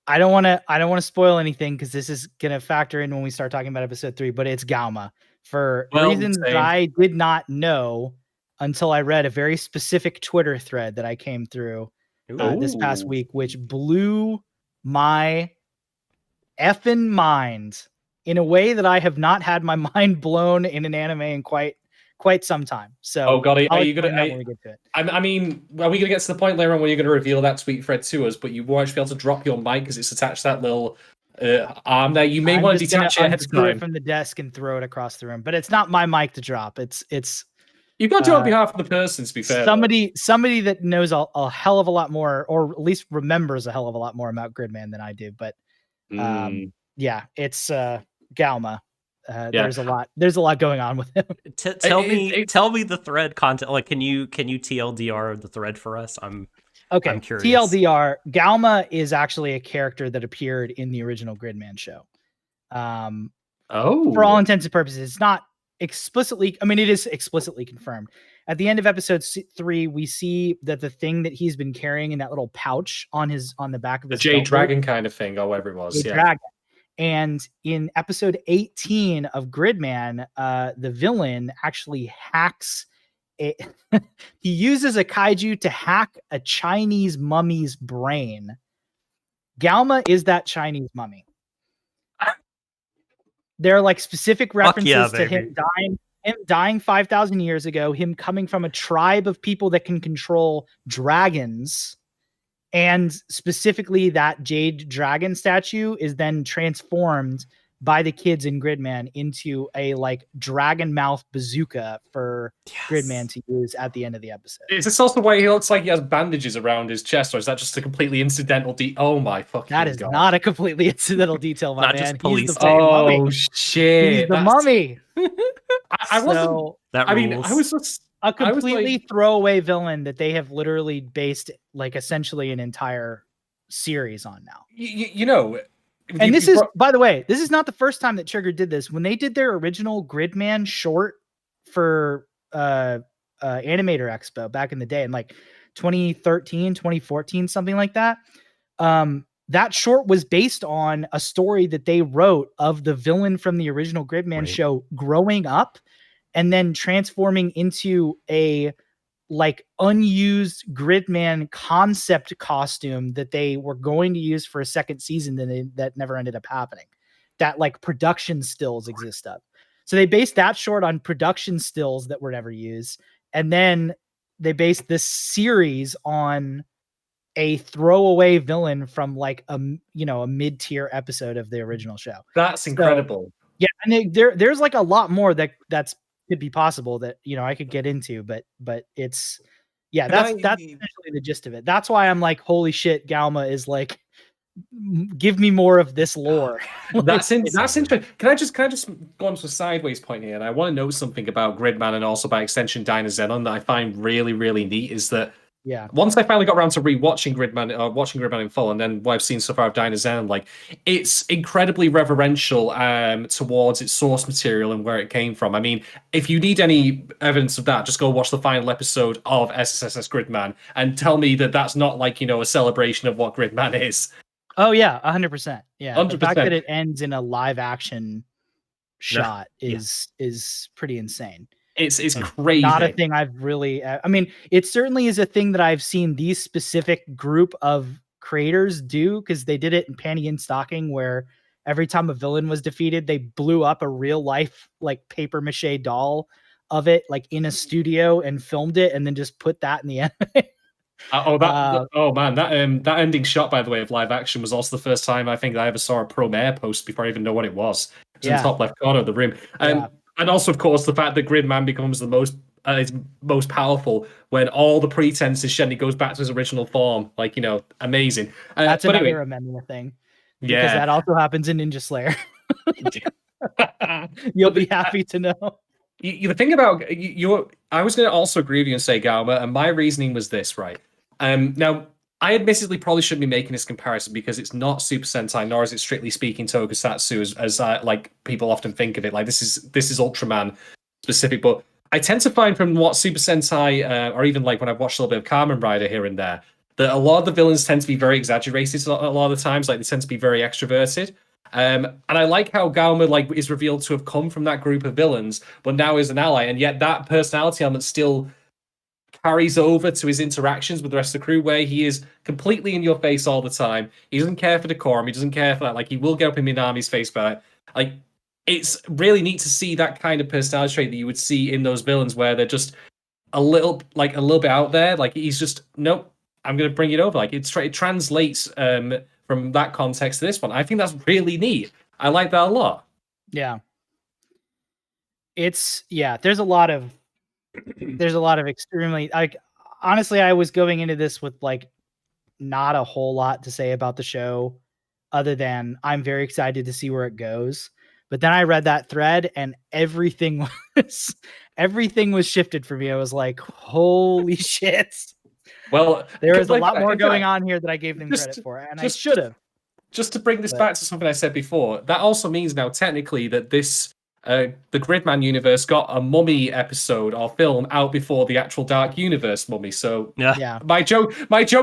I don't want to spoil anything because this is going to factor in when we start talking about episode 3, but it's Gauma for reasons that I did not know until I read a very specific Twitter thread that I came through this past week, which blew my effing mind in a way that I have not had my mind blown in an anime in quite some time. So, God, are you gonna? When we get to it. I mean, are we gonna get to the point later on where you're gonna reveal that tweet thread to us? But you won't be able to drop your mic because it's attached to that little arm there. You may want to detach it ahead of time from the desk and throw it across the room. But it's not my mic to drop. It's. You've got to do it on behalf of the person. To be fair, somebody that knows a hell of a lot more, or at least remembers a hell of a lot more about Gridman than I do. But yeah, it's Gauma. There's a lot going on with him. Tell me the thread content. Like, can you TLDR the thread for us? I'm curious. TLDR, Gauma is actually a character that appeared in the original Gridman show. For all intents and purposes, it's not explicitly. I mean, it is explicitly confirmed. At the end of episode 3, we see that the thing that he's been carrying in that little pouch on the back of his Jade Dragon kind of thing, or whatever it was. Dragon. And in episode 18 of Gridman, the villain actually hacks he uses a kaiju to hack a Chinese mummy's brain. Gauma is that Chinese mummy. There are like specific references to him dying 5,000 years ago, him coming from a tribe of people that can control dragons. And specifically, that Jade Dragon statue is then transformed by the kids in Gridman into a like dragon mouth bazooka for Gridman to use at the end of the episode. Is this also why he looks like he has bandages around his chest, or is that just a completely incidental Oh my fucking God. That is not a completely incidental detail, my not man. Just police. Oh shit! He's the mummy. I wasn't. That rules. I mean, a I was completely like, throwaway villain that they have literally based like essentially an entire series on now. you know, And this you is, brought- by the way, this is not the first time that Trigger did this. When they did their original Gridman short for Animator Expo back in the day in like 2013, 2014, something like that. That short was based on a story that they wrote of the villain from the original Gridman Right. show growing up and then transforming into a like unused Gridman concept costume that they were going to use for a second season that never ended up happening. That like production stills exist of. So they based that short on production stills that were never used. And then they based this series on a throwaway villain from like a mid-tier episode of the original show. that's incredible. So, yeah, and there's like a lot more that's could be possible that I could get into, but it's that's essentially the gist of it. That's why I'm like, holy shit, Galma is like, give me more of this lore. That's interesting. Can I just go on to a sideways point here? And I want to know something about Gridman and also by extension Dynazenon that I find really, really neat is that once I finally got around to rewatching Gridman, watching Gridman in full, and then what I've seen so far of Dynazenon, like it's incredibly reverential towards its source material and where it came from. I mean, if you need any evidence of that, just go watch the final episode of SSSS Gridman and tell me that that's not like a celebration of what Gridman is. Oh yeah, 100%. Yeah, 100%. The fact that it ends in a live action shot is pretty insane. It's crazy. Not a thing I've really. I mean, it certainly is a thing that I've seen these specific group of creators do because they did it in Panty and Stocking, where every time a villain was defeated, they blew up a real life like paper mache doll of it, like in a studio, and filmed it, and then just put that in the anime. Oh man, that ending shot, by the way, of live action was also the first time I think I ever saw a Promare post before I even know what it was. It was in the top left corner of the room. And also, of course, the fact that Gridman becomes the most powerful when all the pretense is shed and he goes back to his original form. Like, amazing. That's another amendment thing. Yeah. Because that also happens in Ninja Slayer. You'll be happy to know. The thing about I was going to also agree with you and say Galma, and my reasoning was this, right? Now, I admittedly probably shouldn't be making this comparison because it's not Super Sentai, nor is it strictly speaking Tokusatsu as like people often think of it. Like this is Ultraman specific, but I tend to find from what Super Sentai, or even like when I've watched a little bit of Kamen Rider here and there, that a lot of the villains tend to be very exaggerated a lot of the times. Like they tend to be very extroverted. And I like how Galma like is revealed to have come from that group of villains, but now is an ally, and yet that personality element still carries over to his interactions with the rest of the crew, where he is completely in your face all the time. He doesn't care for decorum. He doesn't care for that. Like he will get up in Minami's face, but like it's really neat to see that kind of personality trait that you would see in those villains, where they're just a little bit out there. Like he's just nope. I'm going to bring it over. Like it translates from that context to this one. I think that's really neat. I like that a lot. Yeah. There's a lot of extremely honestly, I was going into this with like not a whole lot to say about the show other than I'm very excited to see where it goes. But then I read that thread and everything was shifted for me. I was like, holy shit. Well, there is a lot more going on here that I gave them credit for, and I should have. Just to bring this back to something I said before, that also means now technically that this the Gridman universe got a Mummy episode or film out before the actual Dark Universe Mummy. So my joke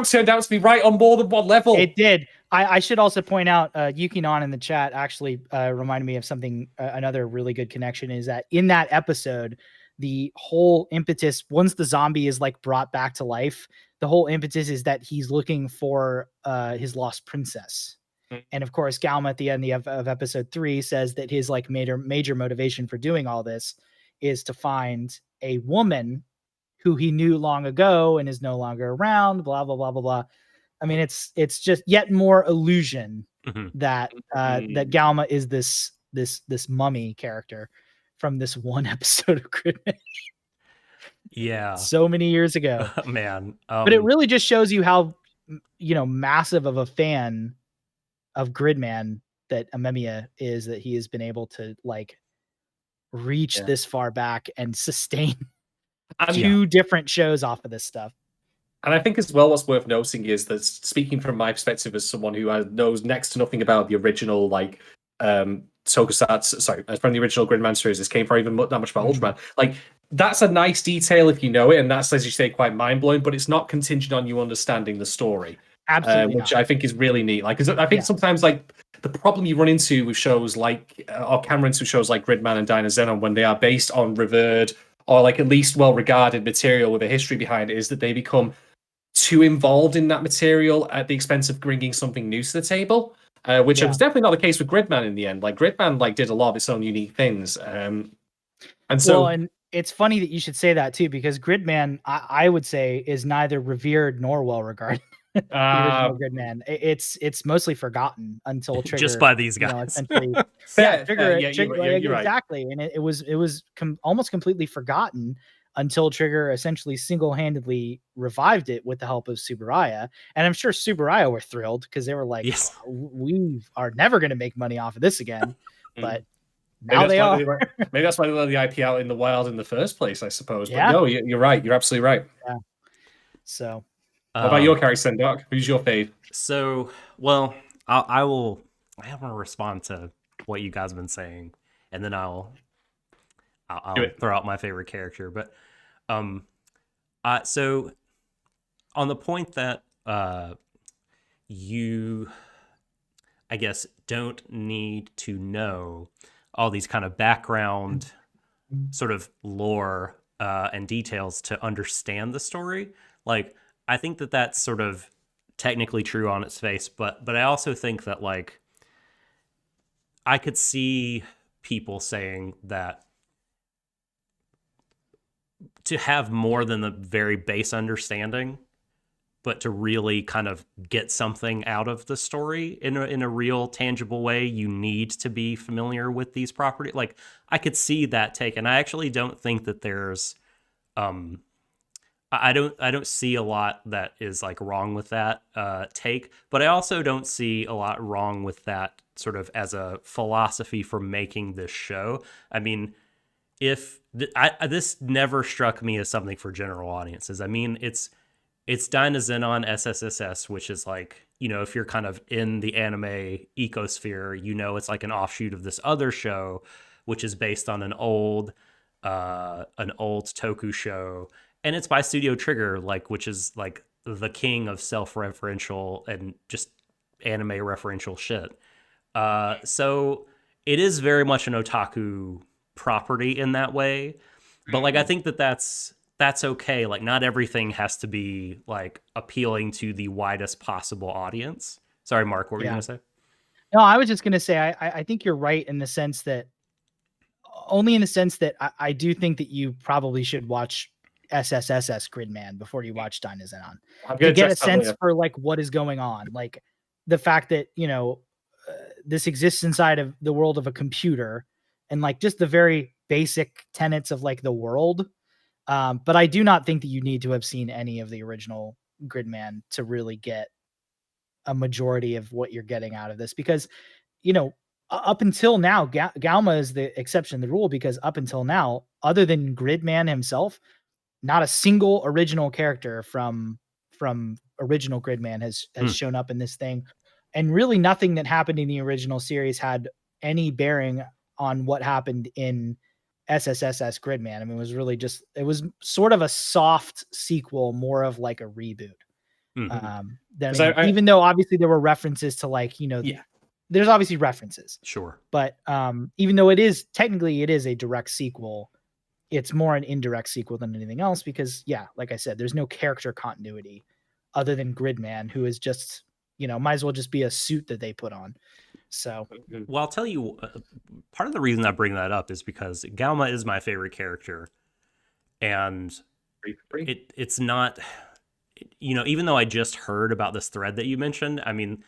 turned out to be right on more than one level. It did. I should also point out, Yukinon in the chat actually reminded me of something. Another really good connection is that in that episode, the whole impetus, once the zombie is like brought back to life, the whole impetus is that he's looking for his lost princess. And of course, Galma at the end of episode 3 says that his like major motivation for doing all this is to find a woman who he knew long ago and is no longer around, blah, blah, blah, blah, blah. I mean, it's just yet more illusion that Galma is this mummy character from this one episode of Gridman. Yeah. So many years ago. Man. But it really just shows you how, massive of a fan of Gridman that Amemiya is, that he has been able to like reach this far back and sustain And, two different shows off of this stuff. And I think as well, what's worth noting is that, speaking from my perspective as someone who knows next to nothing about the original, like, Tokusatsu, sorry, from the original Gridman series, this came from even not much about Ultraman. Like, that's a nice detail if you know it, and that's, as you say, quite mind-blowing, but it's not contingent on you understanding the story. Absolutely which not. I think is really neat. Like, 'cause I think sometimes, like, the problem you run into with shows like, or can run into shows like Gridman and Dynazenon when they are based on revered or, like, at least well-regarded material with a history behind it, is that they become too involved in that material at the expense of bringing something new to the table, which was definitely not the case with Gridman in the end. Like, Gridman, like, did a lot of its own unique things, and so. Well, and it's funny that you should say that too, because Gridman, I would say, is neither revered nor well regarded. The original Gridman, it's mostly forgotten until Trigger, just by these guys. Essentially, Trigger, you're exactly, right. And it was almost completely forgotten until Trigger essentially single-handedly revived it with the help of Subaraya. And I'm sure Subaraya were thrilled because they were like, yes, we are never going to make money off of this again. But now they are. Maybe that's why they let the IP out in the wild in the first place, I suppose. But no, you're right. You're absolutely right. Yeah. So, what about your character, Doc? Who's your fave? So, well, I want to respond to what you guys have been saying, and then I'll throw out my favorite character. But so on the point that you, I guess, don't need to know all these kind of background sort of lore and details to understand the story. Like, I think that that's sort of technically true on its face, but I also think that, like, I could see people saying that to have more than the very base understanding, but to really kind of get something out of the story in a real tangible way, you need to be familiar with these properties. Like, I could see that take, and I actually don't think that there's I don't see a lot that is, like, wrong with that take, but I also don't see a lot wrong with that sort of as a philosophy for making this show. I mean, if this never struck me as something for general audiences. I mean, it's Dynazenon SSSS, which is, like, you know, if you're kind of in the anime ecosphere, you know, it's like an offshoot of this other show, which is based on an old Toku show, and it's by Studio Trigger, like, which is, like, the king of self-referential and just anime referential shit. So it is very much an otaku property in that way, but, like, I think that that's okay. Like, not everything has to be, like, appealing to the widest possible audience. Sorry, Mark, what were you gonna say? No, I was just gonna say I think you're right in the sense that I do think that you probably should watch SSSS Gridman before you watch Dynazenon to get a sense for, like, what is going on. Like, the fact that, you know, this exists inside of the world of a computer, and, like, just the very basic tenets of, like, the world. But I do not think that you need to have seen any of the original Gridman to really get a majority of what you're getting out of this, because, you know, up until now, Galma is the exception to the rule, because up until now, other than Gridman himself, not a single original character from original Gridman has shown up in this thing, and really nothing that happened in the original series had any bearing on what happened in SSSS Gridman. I mean, it was sort of a soft sequel, more of like a reboot. Even though obviously there were references to, like, you know, there's obviously references, sure, but even though it is a direct sequel, it's more an indirect sequel than anything else, because, like I said, there's no character continuity other than Gridman, who is just, you know, might as well just be a suit that they put on. So, well, I'll tell you, part of the reason I bring that up is because Galma is my favorite character, and it's not, you know, even though I just heard about this thread that you mentioned, I mean,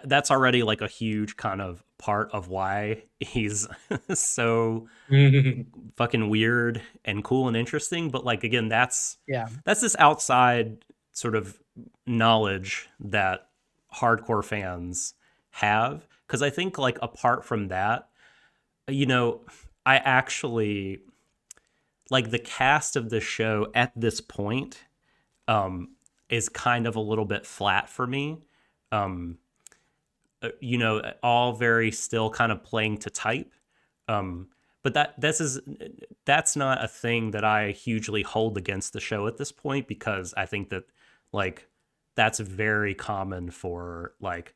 that's already, like, a huge kind of part of why he's so fucking weird and cool and interesting. But, like, again, that's this outside sort of knowledge that hardcore fans have, because I think, like, apart from that, you know, I actually, like the cast of the show at this point is kind of a little bit flat for me. You know, all very still kind of playing to type. But that's not a thing that I hugely hold against the show at this point, because I think that like that's very common for like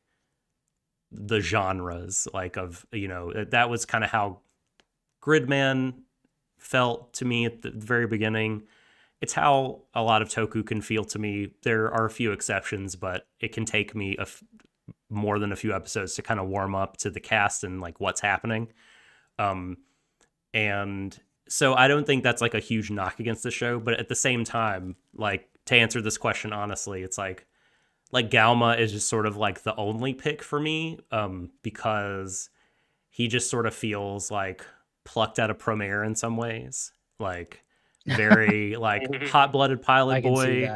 the genres, like of, you know, that was kind of how Gridman felt to me at the very beginning. It's how a lot of Toku can feel to me. There are a few exceptions, but it can take me more than a few episodes to kind of warm up to the cast and like what's happening. And so I don't think that's like a huge knock against the show, but at the same time, like to answer this question honestly, it's like Galma is just sort of like the only pick for me, because he just sort of feels like plucked out of Promare in some ways, like very like hot-blooded pilot boy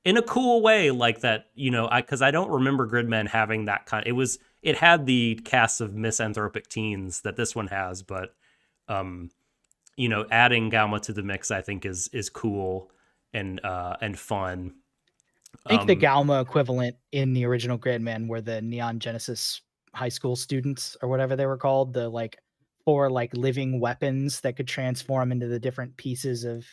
in a cool way, like that, you know, because I don't remember Gridman having that kind. It had the cast of misanthropic teens that this one has, but you know, adding Galma to the mix I think is cool and fun. I think the Galma equivalent in the original Gridman were the Neon Genesis high school students or whatever they were called, the like 4 like living weapons that could transform into the different pieces of.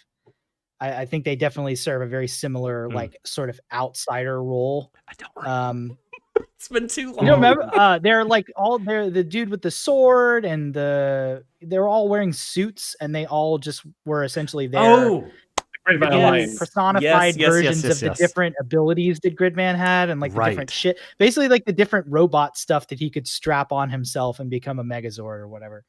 I think they definitely serve a very similar like sort of outsider role. I don't remember. It's been too long. You don't remember? They're like they're the dude with the sword and they're all wearing suits, and they all just were essentially there. Oh, personified versions of the different abilities that Gridman had, and like the different shit, basically like the different robot stuff that he could strap on himself and become a Megazord or whatever.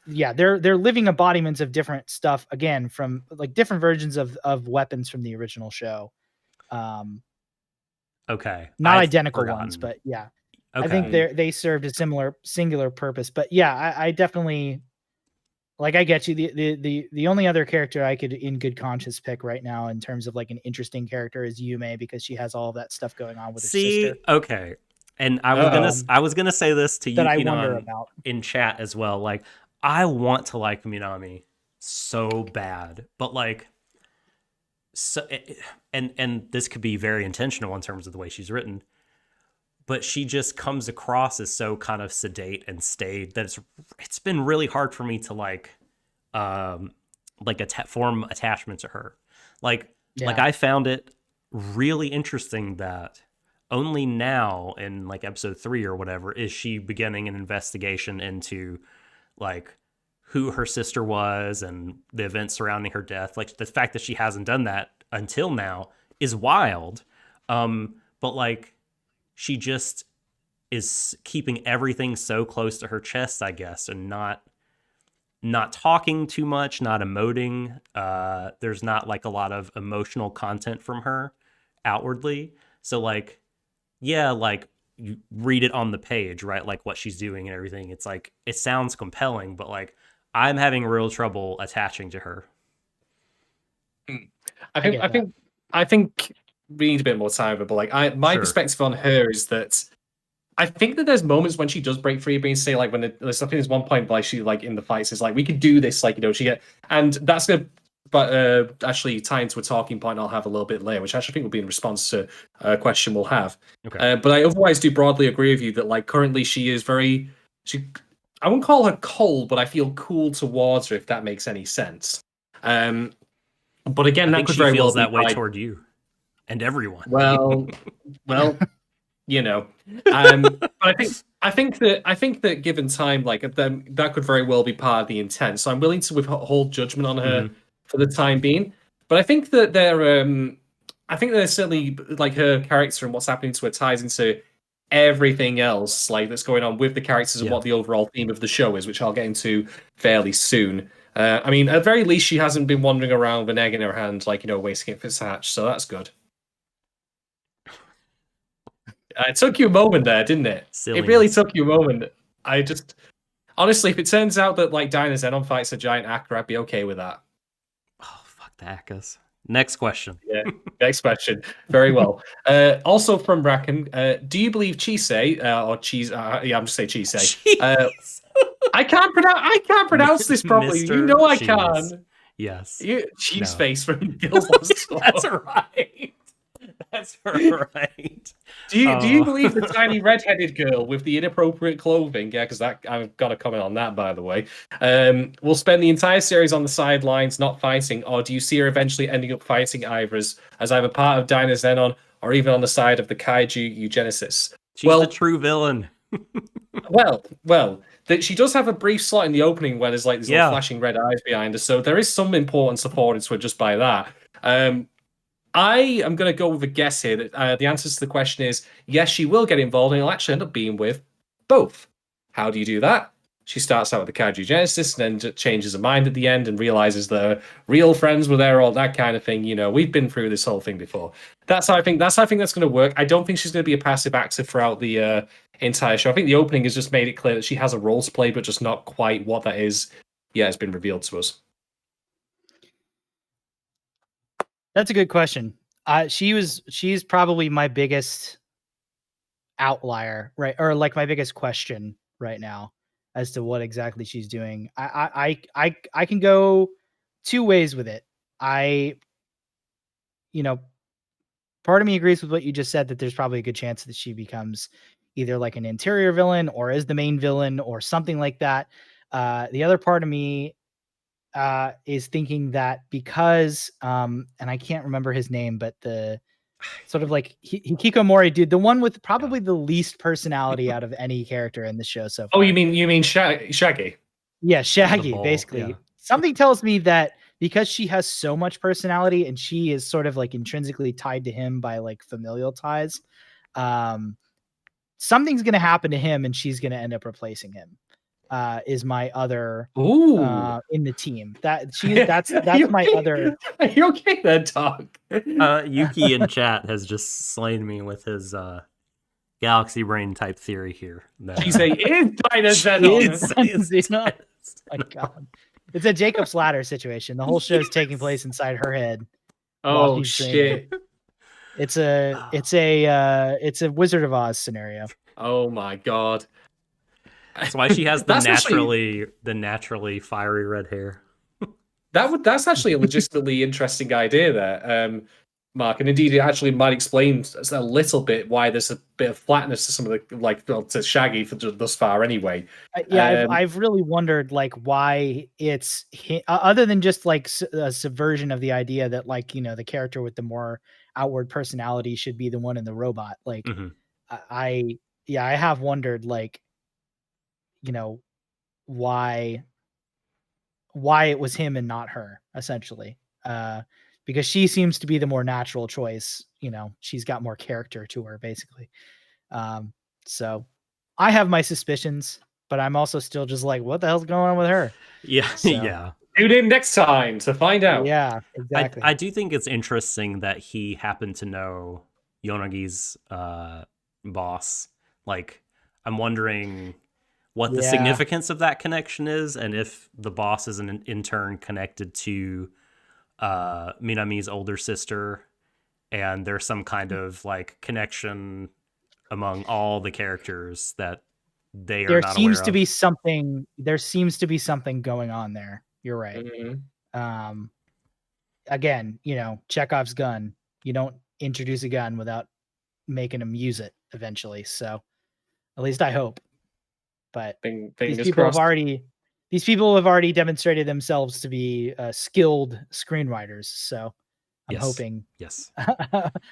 Yeah, they're living embodiments of different stuff, again, from like different versions of weapons from the original show. Okay, not identical ones, but yeah. Okay. I think they served a similar singular purpose. But yeah, I definitely, like, I get you. The only other character I could in good conscience pick right now in terms of like an interesting character is Yume, because she has all of that stuff going on with her sister. Okay. And I was gonna say this to you, that I wonder about in chat as well. Like, I want to like Minami so bad, but like, so and this could be very intentional in terms of the way she's written, but she just comes across as so kind of sedate and staid that it's been really hard for me to like form attachment to her. Like I found it really interesting that only now in like episode 3 or whatever is she beginning an investigation into like who her sister was and the events surrounding her death. Like the fact that she hasn't done that until now is wild. But like she just is keeping everything so close to her chest, I guess, and not talking too much, not emoting. There's not like a lot of emotional content from her outwardly. So like, yeah, like you read it on the page, right? Like what she's doing and everything. It's like, it sounds compelling, but like I'm having real trouble attaching to her. I think we need a bit more time, but like my perspective on her is that I think that there's moments when she does break free, being say like when there's something. There's one point like she like in the fights is like we could do this, like, you know, and that's gonna actually tie into a talking point I'll have a little bit later, which I actually think will be in response to a question we'll have. Okay. But I otherwise do broadly agree with you that like currently she is I wouldn't call her cold, but I feel cool towards her, if that makes any sense. But again, that could very well be that way toward you and everyone. Well, you know. But I think that given time, like that could very well be part of the intent. So I'm willing to withhold judgment on her for the time being. But I think that there's certainly like her character and what's happening to her ties into everything else like that's going on with the characters and what the overall theme of the show is, which I'll get into fairly soon. I mean, at the very least, she hasn't been wandering around with an egg in her hand, like, you know, wasting it for Satch, so that's good. It took you a moment there, didn't it? Silliness. It really took you a moment. Honestly, if it turns out that like Dynazenon fights a giant Akka, I'd be okay with that. Oh, fuck the Akkas. Next question. Yeah, next question. Very well. Also from Bracken, do you believe Chisei or Cheese? Yeah, I'm just saying Chisei. I can't pronounce this properly. You Mr. know I Cheese. can. Yes. Cheese No. face from Guild Wars. That's right. That's right. Do you believe the tiny redheaded girl with the inappropriate clothing? Yeah, because I've got a comment on that, by the way. Will spend the entire series on the sidelines, not fighting, or do you see her eventually ending up fighting either as either part of Dynazenon or even on the side of the kaiju eugenicists? She's the true villain. She does have a brief slot in the opening where there's like these little flashing red eyes behind her, so there is some importance afforded to her just by that. I am going to go with a guess here that the answer to the question is yes, she will get involved, and it'll actually end up being with both. How do you do that? She starts out with the Kaiju Genesis, and then changes her mind at the end and realizes the real friends were there, all that kind of thing. You know, we've been through this whole thing before. That's how I think that's going to work. I don't think she's going to be a passive actor throughout the entire show. I think the opening has just made it clear that she has a role to play, but just not quite what that is. Yeah, it's been revealed to us. That's a good question. She's probably my biggest outlier, right? Or like my biggest question right now as to what exactly she's doing. I can go two ways with it. Part of me agrees with what you just said, that there's probably a good chance that she becomes either like an interior villain or is the main villain or something like that. The other part of me is thinking that because and I can't remember his name, but the sort of like Hikikomori dude, the one with probably the least personality out of any character in the show so far. Oh, you mean Shaggy? Yeah, Shaggy, ball, basically. yeah. Something tells me that because she has so much personality and she is sort of like intrinsically tied to him by like familial ties, something's going to happen to him and she's going to end up replacing him. Is my other in the team. That's my other. Are you okay there, Doc? Yuki in chat has just slain me with his galaxy brain type theory here. She's a Dynazenon. My God. It's a Jacob's Ladder situation. The whole show is taking place inside her head. Oh shit! It's a Wizard of Oz scenario. Oh my God! That's why she has the naturally fiery red hair. That's actually a legitimately interesting idea there, Mark, and indeed it actually might explain a little bit why there's a bit of flatness to some of the to Shaggy for thus far anyway. I've really wondered like why it's other than just like a subversion of the idea that like, you know, the character with the more outward personality should be the one in the robot. Like I have wondered like, you know, why it was him and not her, essentially. Because she seems to be the more natural choice. You know, she's got more character to her, basically. So I have my suspicions, but I'm also still just like, what the hell's going on with her? Yeah, so, yeah. Tune in next time to find out. Yeah, exactly. I do think it's interesting that he happened to know Yonagi's boss. Like, I'm wondering what the significance of that connection is, and if the boss is in turn connected to Minami's older sister, and there's some kind of like connection among all the characters that they are not aware of. There seems to be something going on there. You're right. Mm-hmm. Again, you know, Chekhov's gun. You don't introduce a gun without making them use it eventually. So at least I hope. But these people have already demonstrated themselves to be skilled screenwriters. So I'm hoping. Yes.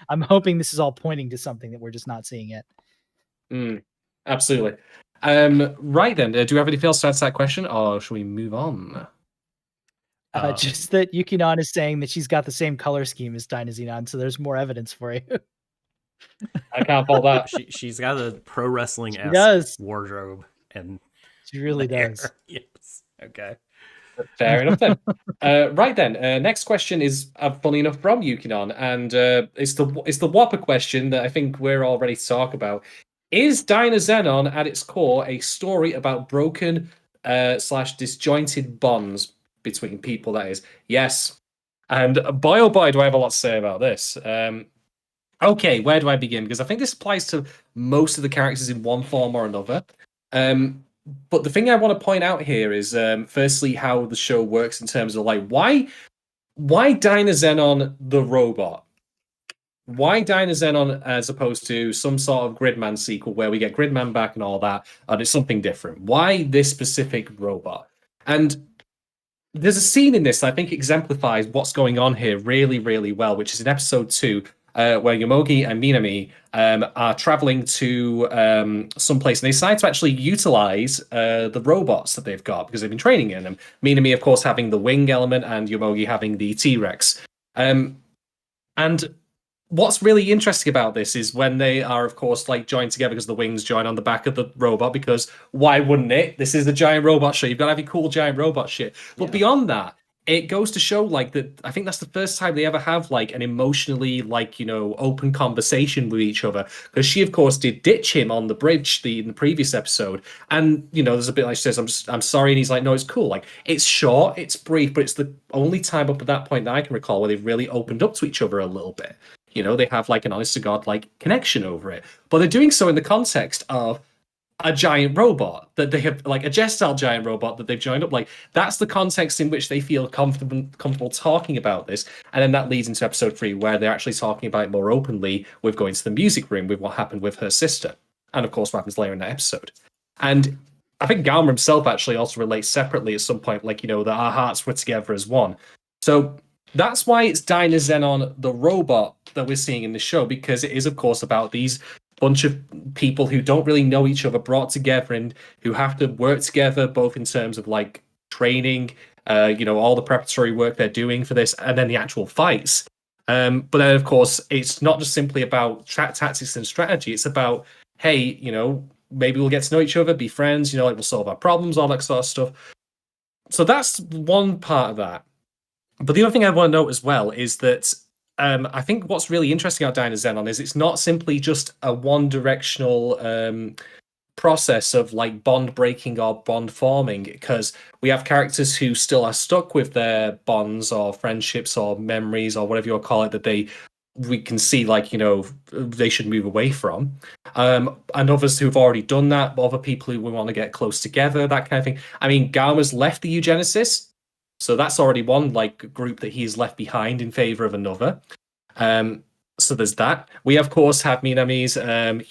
I'm hoping this is all pointing to something that we're just not seeing yet. Absolutely. Right then, do you have anything else to answer that question, or should we move on? Just that Yukinon is saying that she's got the same color scheme as Dynazenon, so there's more evidence for you. I can't fault that. She's got a pro wrestling wardrobe, and she really does. Yes. Okay. Fair enough then. Right then. Next question is funny enough from Yukinon, and it's the Whopper question that I think we're all ready to talk about. Is Dynazenon at its core a story about broken / disjointed bonds between people? That is, yes. And boy, oh boy, do I have a lot to say about this. Okay, where do I begin? Because I think this applies to most of the characters in one form or another. But the thing I want to point out here is, firstly, how the show works in terms of like why Dynazenon the robot? Why Dynazenon as opposed to some sort of Gridman sequel where we get Gridman back and all that, and it's something different? Why this specific robot? And there's a scene in this that I think exemplifies what's going on here really, really well, which is in episode 2, where Yomogi and Minami are traveling to some place, and they decide to actually utilize the robots that they've got because they've been training in them. Minami, of course, having the wing element, and Yomogi having the T-Rex. And what's really interesting about this is when they are, of course, like joined together because the wings join on the back of the robot, because why wouldn't it? This is a giant robot show. You've got to have your cool giant robot shit. But beyond that, it goes to show like that. I think that's the first time they ever have like an emotionally like, you know, open conversation with each other, because she of course did ditch him on the bridge in the previous episode, and you know there's a bit like she says I'm sorry, and he's like, no, it's cool. Like, it's short, it's brief, but it's the only time up at that point that I can recall where they've really opened up to each other a little bit. You know, they have like an honest to God like connection over it, but they're doing so in the context of a giant robot that they have, like a Gestalt giant robot that they've joined up. Like, that's the context in which they feel comfortable talking about this. And then that leads into episode 3, where they're actually talking about it more openly with going to the music room with what happened with her sister, and of course what happens later in that episode. And I think Galma himself actually also relates separately at some point, like, you know, that our hearts were together as one. So that's why it's Dynazenon the robot that we're seeing in the show, because it is of course about these bunch of people who don't really know each other brought together and who have to work together, both in terms of like training, you know, all the preparatory work they're doing for this, and then the actual fights. But then of course it's not just simply about tactics and strategy. It's about, hey, you know, maybe we'll get to know each other, be friends, you know, like we'll solve our problems, all that sort of stuff. So that's one part of that. But the other thing I want to note as well is that I think what's really interesting about Dynazenon is it's not simply just a one-directional process of like bond breaking or bond forming, because we have characters who still are stuck with their bonds or friendships or memories or whatever you want to call it, that we can see like, you know, they should move away from, and others who've already done that, other people who we want to get close together, that kind of thing. I mean, Gama's left the eugenicist, so that's already one like group that he's left behind in favor of another. So there's that. We of course have Minami's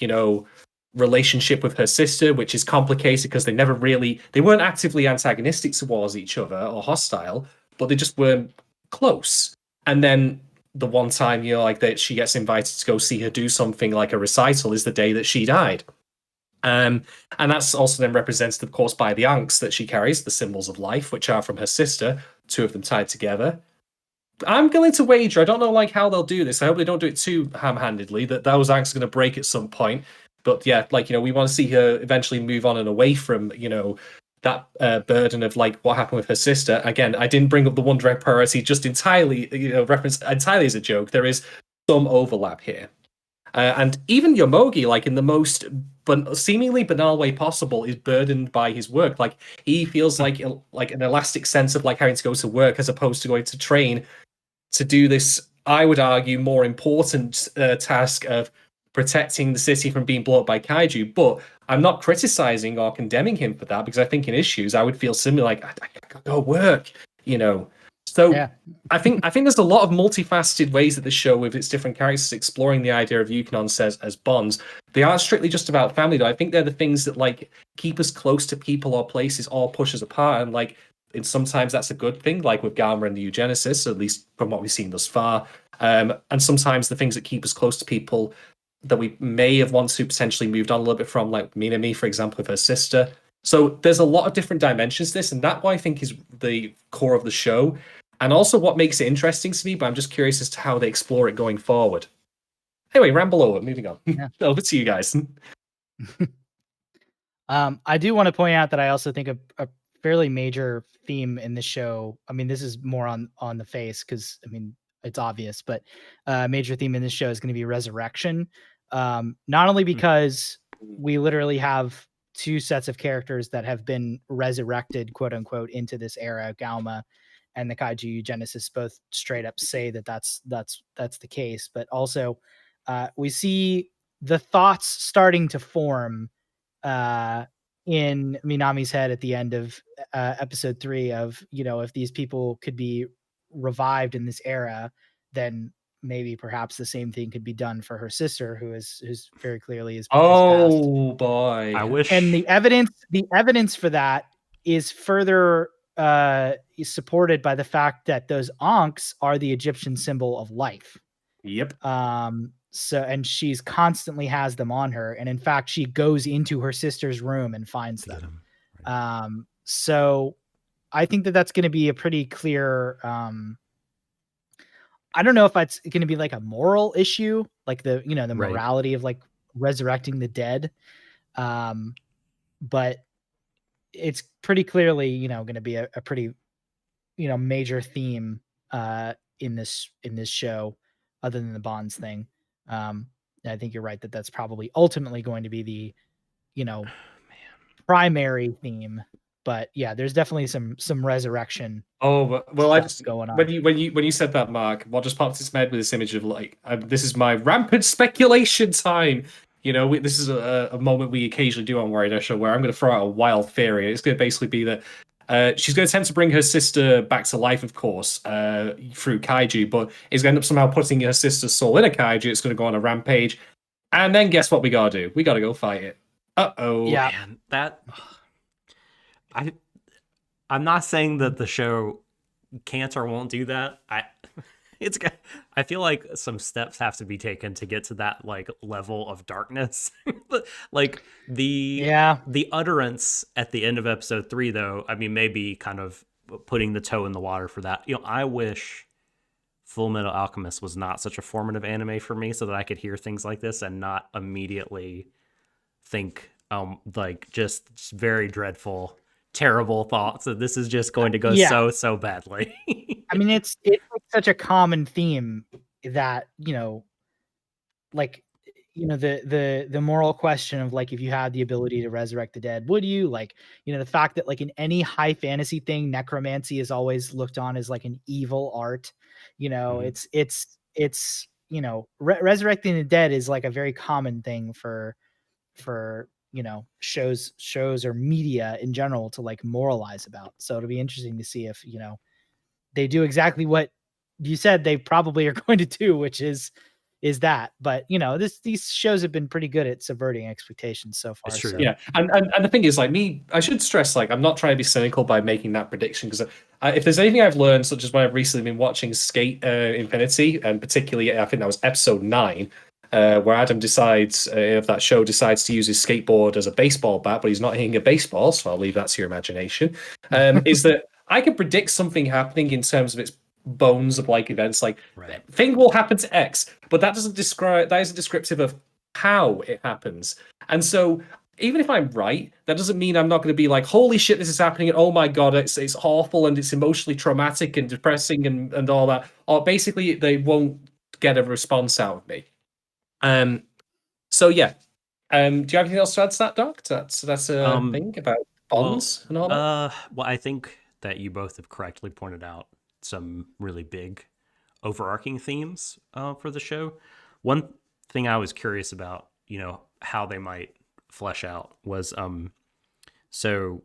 you know, relationship with her sister, which is complicated because they weren't actively antagonistic towards each other or hostile, but they just weren't close. And then the one time, you know, like that she gets invited to go see her do something like a recital is the day that she died. And that's also then represented, of course, by the Ankhs that she carries, the symbols of life, which are from her sister, 2 of them tied together. I'm going to wager, I don't know like how they'll do this. I hope they don't do it too ham-handedly, that those Ankhs are going to break at some point. But yeah, like, you know, we want to see her eventually move on and away from, you know, that burden of like what happened with her sister. Again, I didn't bring up the One Direct priority just entirely, you know, reference entirely as a joke. There is some overlap here. And even Yomogi, like in the most seemingly banal way possible, is burdened by his work. Like, he feels like an elastic sense of like having to go to work as opposed to going to train to do this, I would argue, more important task of protecting the city from being blown up by kaiju. But I'm not criticizing or condemning him for that, because I think in issues I would feel similar, like I gotta go work, you know. So yeah. I think there's a lot of multifaceted ways that the show, with its different characters, exploring the idea of Yukonon says as bonds. They aren't strictly just about family, though. I think they're the things that like keep us close to people or places, or push us apart. And like, and sometimes that's a good thing, like with Gamma and the eugenicist, at least from what we've seen thus far. And sometimes the things that keep us close to people that we may have once to potentially moved on a little bit from, like Minami, for example, with her sister. So there's a lot of different dimensions to this, and that what I think is the core of the show, and also what makes it interesting to me. But I'm just curious as to how they explore it going forward. Anyway, ramble over. Moving on. Yeah. Over to you guys. I do want to point out that I also think a fairly major theme in the show, I mean, this is more on the face because, I mean, it's obvious, but a major theme in this show is going to be resurrection. Not only because we literally have 2 sets of characters that have been resurrected, quote unquote, into this era. Galma and the kaiju eugenicists both straight up say that that's the case, but also we see the thoughts starting to form in Minami's head at the end of episode 3 of, if these people could be revived in this era, then maybe perhaps the same thing could be done for her sister, who's very clearly is passed. Oh boy. I wish. And the evidence for that is further supported by the fact that those ankhs are the Egyptian symbol of life. Yep. So, and she's constantly has them on her, and in fact, she goes into her sister's room and finds them. Right. So, I think that's going to be a pretty clear. I don't know if it's going to be like a moral issue, like the morality of like resurrecting the dead, but it's pretty clearly going to be a pretty major theme in this show, other than the Bonds thing. I think you're right that that's probably ultimately going to be the primary theme, but yeah, there's definitely some resurrection. Oh well, I just going on. when you said that, Mark, what just popped into my head with this image of like, this is my rampant speculation time. This is a moment we occasionally do on Warui Deshou where I'm going to throw out a wild theory. It's going to basically be that she's going to attempt to bring her sister back to life, of course, through kaiju, but is going to end up somehow putting her sister's soul in a kaiju. It's going to go on a rampage, and then guess what we got to do? We got to go fight it. Yeah, man, that I'm not saying that the show can't or won't do that. I feel like some steps have to be taken to get to that like level of darkness. Like the utterance at the end of episode 3, though, I mean, maybe kind of putting the toe in the water for that. I wish Full Metal Alchemist was not such a formative anime for me, so that I could hear things like this and not immediately think like just very dreadful, terrible thoughts that this is just going to go so badly. I mean, it's like such a common theme that the moral question of like, if you had the ability to resurrect the dead, would you? Like, the fact that like in any high fantasy thing, necromancy is always looked on as like an evil art. It's resurrecting the dead is like a very common thing for shows or media in general to like moralize about. So it'll be interesting to see if they do exactly what you said they probably are going to do, which is that. But these shows have been pretty good at subverting expectations so far. It's true. So. Yeah, and the thing is, like, I should stress, like, I'm not trying to be cynical by making that prediction, because if there's anything I've learned, such as when I've recently been watching Skate Infinity, and particularly I think that was episode 9, where Adam decides, if that show decides to use his skateboard as a baseball bat, but he's not hitting a baseball, so I'll leave that to your imagination, is that I can predict something happening in terms of its bones of like events, like thing will happen to X, but that isn't descriptive of how it happens. And so even if I'm right, that doesn't mean I'm not going to be like, holy shit, this is happening, and oh my god, it's awful and it's emotionally traumatic and depressing and all that. Or basically they won't get a response out of me. So yeah. Do you have anything else to add to that, Doc? That's a thing about bonds and all that? Well, I think that you both have correctly pointed out some really big overarching themes for the show. One thing I was curious about, how they might flesh out was, so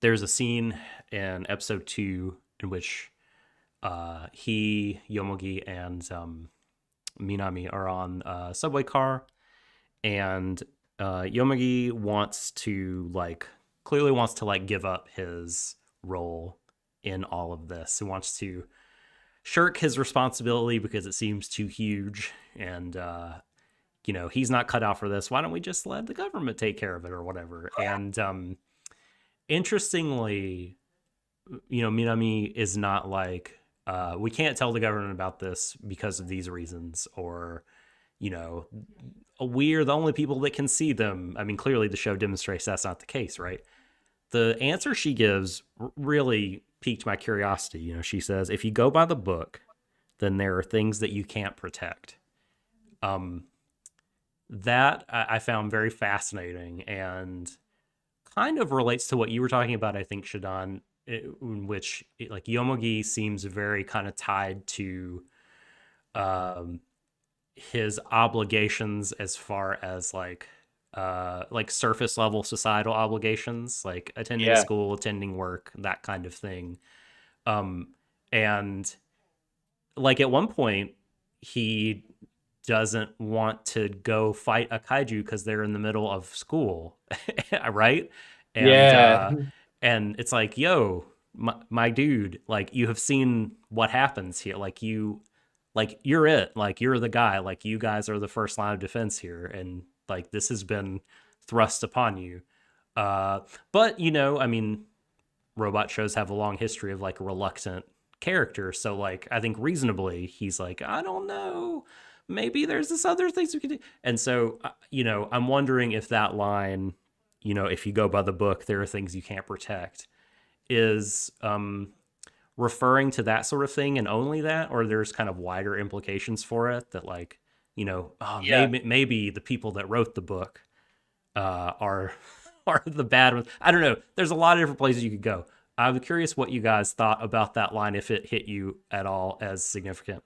there's a scene in episode 2 in which Yomogi, and Minami are on a subway car, and Yomogi clearly wants to give up his role in all of this. He wants to shirk his responsibility because it seems too huge, and he's not cut out for this. Why don't we just let the government take care of it or whatever? And interestingly, Minami is not like, we can't tell the government about this because of these reasons, or we're the only people that can see them. I mean, clearly the show demonstrates that's not the case, right? The answer she gives really piqued my curiosity. She says, if you go by the book, then there are things that you can't protect. That I found very fascinating, and kind of relates to what you were talking about, I think, Shadon, in which Yomogi seems very kind of tied to his obligations as far as like surface level societal obligations, like attending school, attending work, that kind of thing. And like at one point he doesn't want to go fight a kaiju because they're in the middle of school, right? And and it's like, yo, my dude, like you have seen what happens here, like you're it, like you're the guy, like you guys are the first line of defense here, and like this has been thrust upon you. But you know, I mean, robot shows have a long history of like reluctant characters, so like I think reasonably he's like, I don't know, maybe there's this other things we could do. And so you know, I'm wondering if that line, you know, if you go by the book, there are things you can't protect, is referring to that sort of thing and only that, or there's kind of wider implications for it that like, you know, maybe the people that wrote the book are the bad ones. I don't know. There's a lot of different places you could go. I'm curious what you guys thought about that line, if it hit you at all as significant.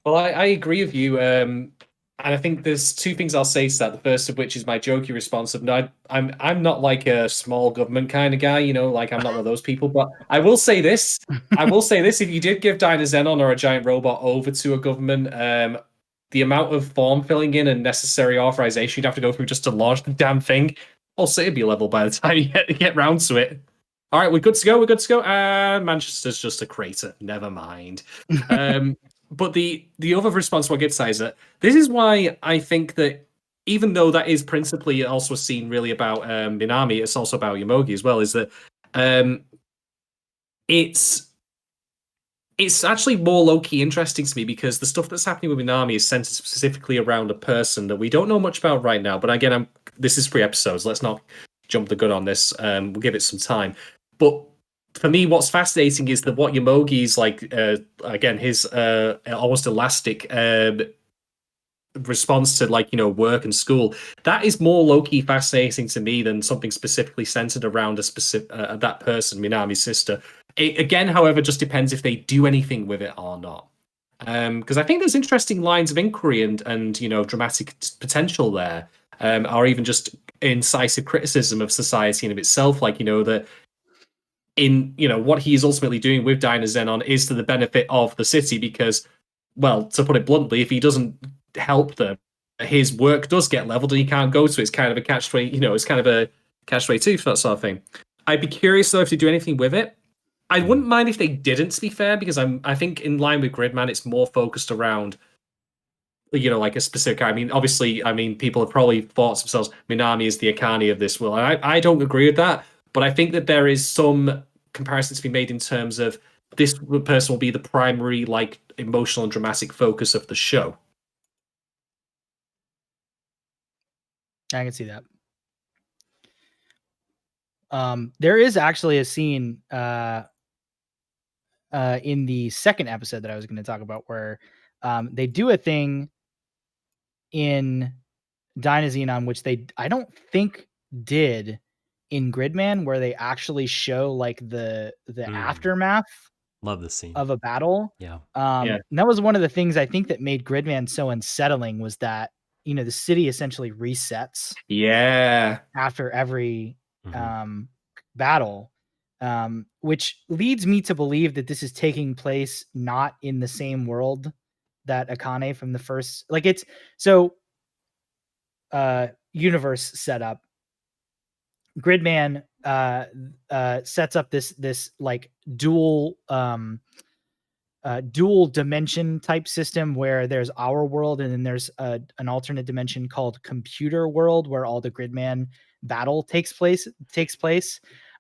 Well, I agree with you. And I think there's two things I'll say to that. The first of which is my jokey response of, no, I'm not like a small government kind of guy, you know, like I'm not one of those people. But I will say this. If you did give Dynazenon or a giant robot over to a government, the amount of form filling in and necessary authorization you'd have to go through just to launch the damn thing, I'll say it'd be level by the time you get round to it. All right, we're good to go. And Manchester's just a crater. Never mind. But the other response we'll get to is that this is why I think that even though that is principally also a scene really about Minami, it's also about Yomogi as well, is that it's actually more low-key interesting to me because the stuff that's happening with Minami is centered specifically around a person that we don't know much about right now. But again, this is 3 episodes. Let's not jump the gun on this. We'll give it some time. But for me, what's fascinating is that what Yomogi's like, again, his almost elastic response to like, you know, work and school, that is more low-key fascinating to me than something specifically centered around a specific that person, Minami's sister. It, again, however, just depends if they do anything with it or not. Because I think there's interesting lines of inquiry and you know, dramatic potential there, or even just incisive criticism of society in of itself, like, you know, that in, you know, what he's ultimately doing with Dynazenon is to the benefit of the city because, well, to put it bluntly, if he doesn't help them, his work does get leveled and he can't go to it. It's kind of a catch-22, you know, it's kind of a catch-22 for that sort of thing. I'd be curious, though, if they do anything with it. I wouldn't mind if they didn't, to be fair, because I think in line with Gridman, it's more focused around, you know, like a specific. I mean, obviously, people have probably thought to themselves, Minami is the Akane of this world. I don't agree with that, but I think that there is some comparison to be made in terms of this person will be the primary, like, emotional and dramatic focus of the show. I can see that. There is actually a scene in the second episode that I was going to talk about where they do a thing in Dynazenon, which I don't think did in Gridman, where they actually show like the aftermath. Love this scene of a battle. Yeah. And that was one of the things I think that made Gridman so unsettling, was that, you know, the city essentially resets. Yeah. After every battle, which leads me to believe that this is taking place not in the same world that Akane from the first, like, it's so universe setup. Gridman sets up this like dual dimension type system where there's our world and then there's an alternate dimension called computer world where all the Gridman battle takes place.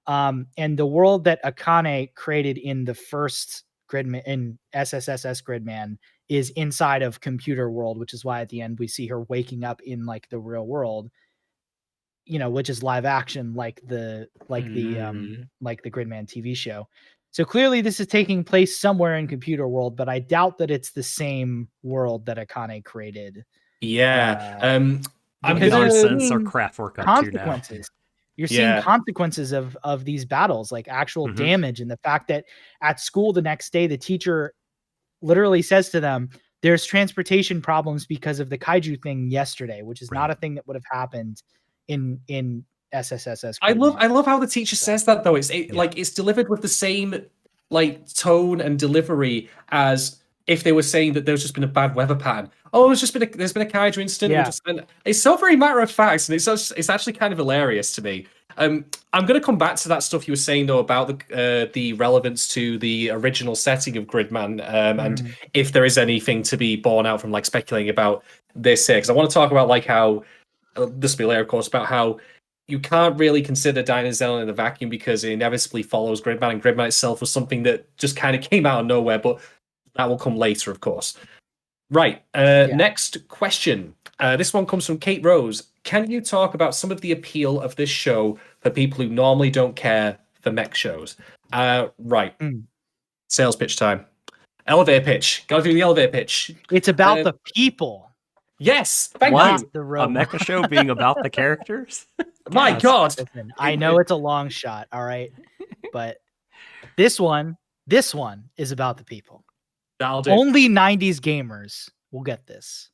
And the world that Akane created in the first Gridman, in SSSS Gridman, is inside of computer world, which is why at the end we see her waking up in like the real world, you know, which is live action, like the Gridman TV show. So clearly this is taking place somewhere in computer world, but I doubt that it's the same world that Akane created. Yeah. I'm gonna sense our craft work up to now. You're seeing consequences of these battles, like actual damage, and the fact that at school the next day the teacher literally says to them, there's transportation problems because of the kaiju thing yesterday, which is not a thing that would have happened in SSSS. I Gridman. love how the teacher says that though. Yeah. Like it's delivered with the same like tone and delivery as if they were saying that there's just been a bad weather pattern. Oh, there's been a kaiju incident. Yeah. And it's so very matter of fact, and it's actually kind of hilarious to me. I'm going to come back to that stuff you were saying though about the relevance to the original setting of Gridman, and if there is anything to be borne out from like speculating about this here, because I want to talk about like how this will be later, of course, about how you can't really consider Dynazenon in a vacuum because it inevitably follows Gridman, and Gridman itself was something that just kind of came out of nowhere, but that will come later, of course. Right. Next question. This one comes from Kate Rose. Can you talk about some of the appeal of this show for people who normally don't care for mech shows? Right. Sales pitch time. Elevator pitch. Gotta do the elevator pitch. It's about the people. Yes. Thank What? you. The A robot. mecha show being about the characters? My Yes. God. Listen, I know it's a long shot, all right, but this one is about the people. That'll do. Only 90s gamers will get this.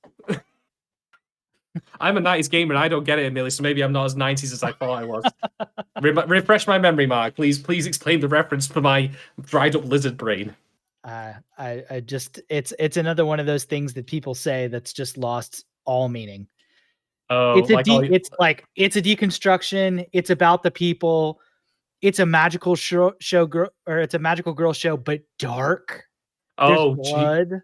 I'm a 90s gamer and I don't get it, Emily, so maybe I'm not as 90s as I thought I was. Refresh my memory, Mark. Please explain the reference for my dried up lizard brain. I just it's another one of those things that people say that's just lost all meaning. Oh, It's a it's a deconstruction. It's about the people. It's a magical it's a magical girl show, but dark. oh, There's gee. blood.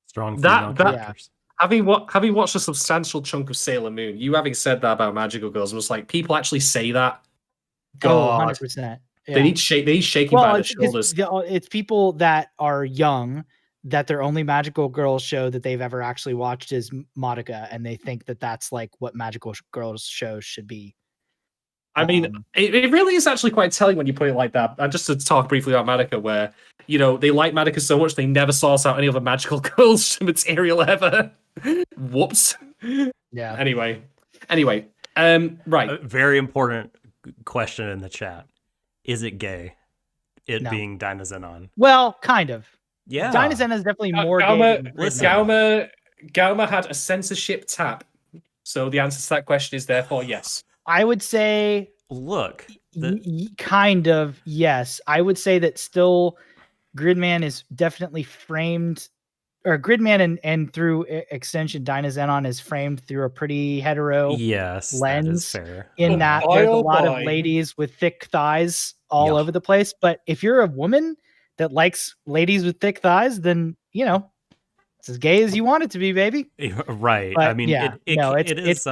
Strong That- female that- characters. Having watched a substantial chunk of Sailor Moon, you having said that about magical girls was like people actually say that. God, 100%. they need shaking by the shoulders. It's people that are young that their only magical girls show that they've ever actually watched is Madoka, and they think that that's like what magical girls shows should be. I mean, it really is actually quite telling when you put it like that. And just to talk briefly about Madoka, where they like Madoka so much they never source out any other magical girls material ever. Whoops. Yeah. Anyway, right. A very important question in the chat. Is it gay? It No. being Dynazenon. Well, kind of. Yeah. Dynazenon is definitely more gay than listen. Gridman. Gauma had a censorship tap, so the answer to that question is therefore yes. I would say Look. kind of yes. I would say that still Gridman is definitely framed, or Gridman and through extension Dynazenon is framed through a pretty hetero Yes. lens That is fair. in that boy, there's a oh lot boy. of ladies with thick thighs all Yeah. over the place. But if you're a woman that likes ladies with thick thighs, then it's as gay as you want it to be, baby. Right. But I mean, yeah, it's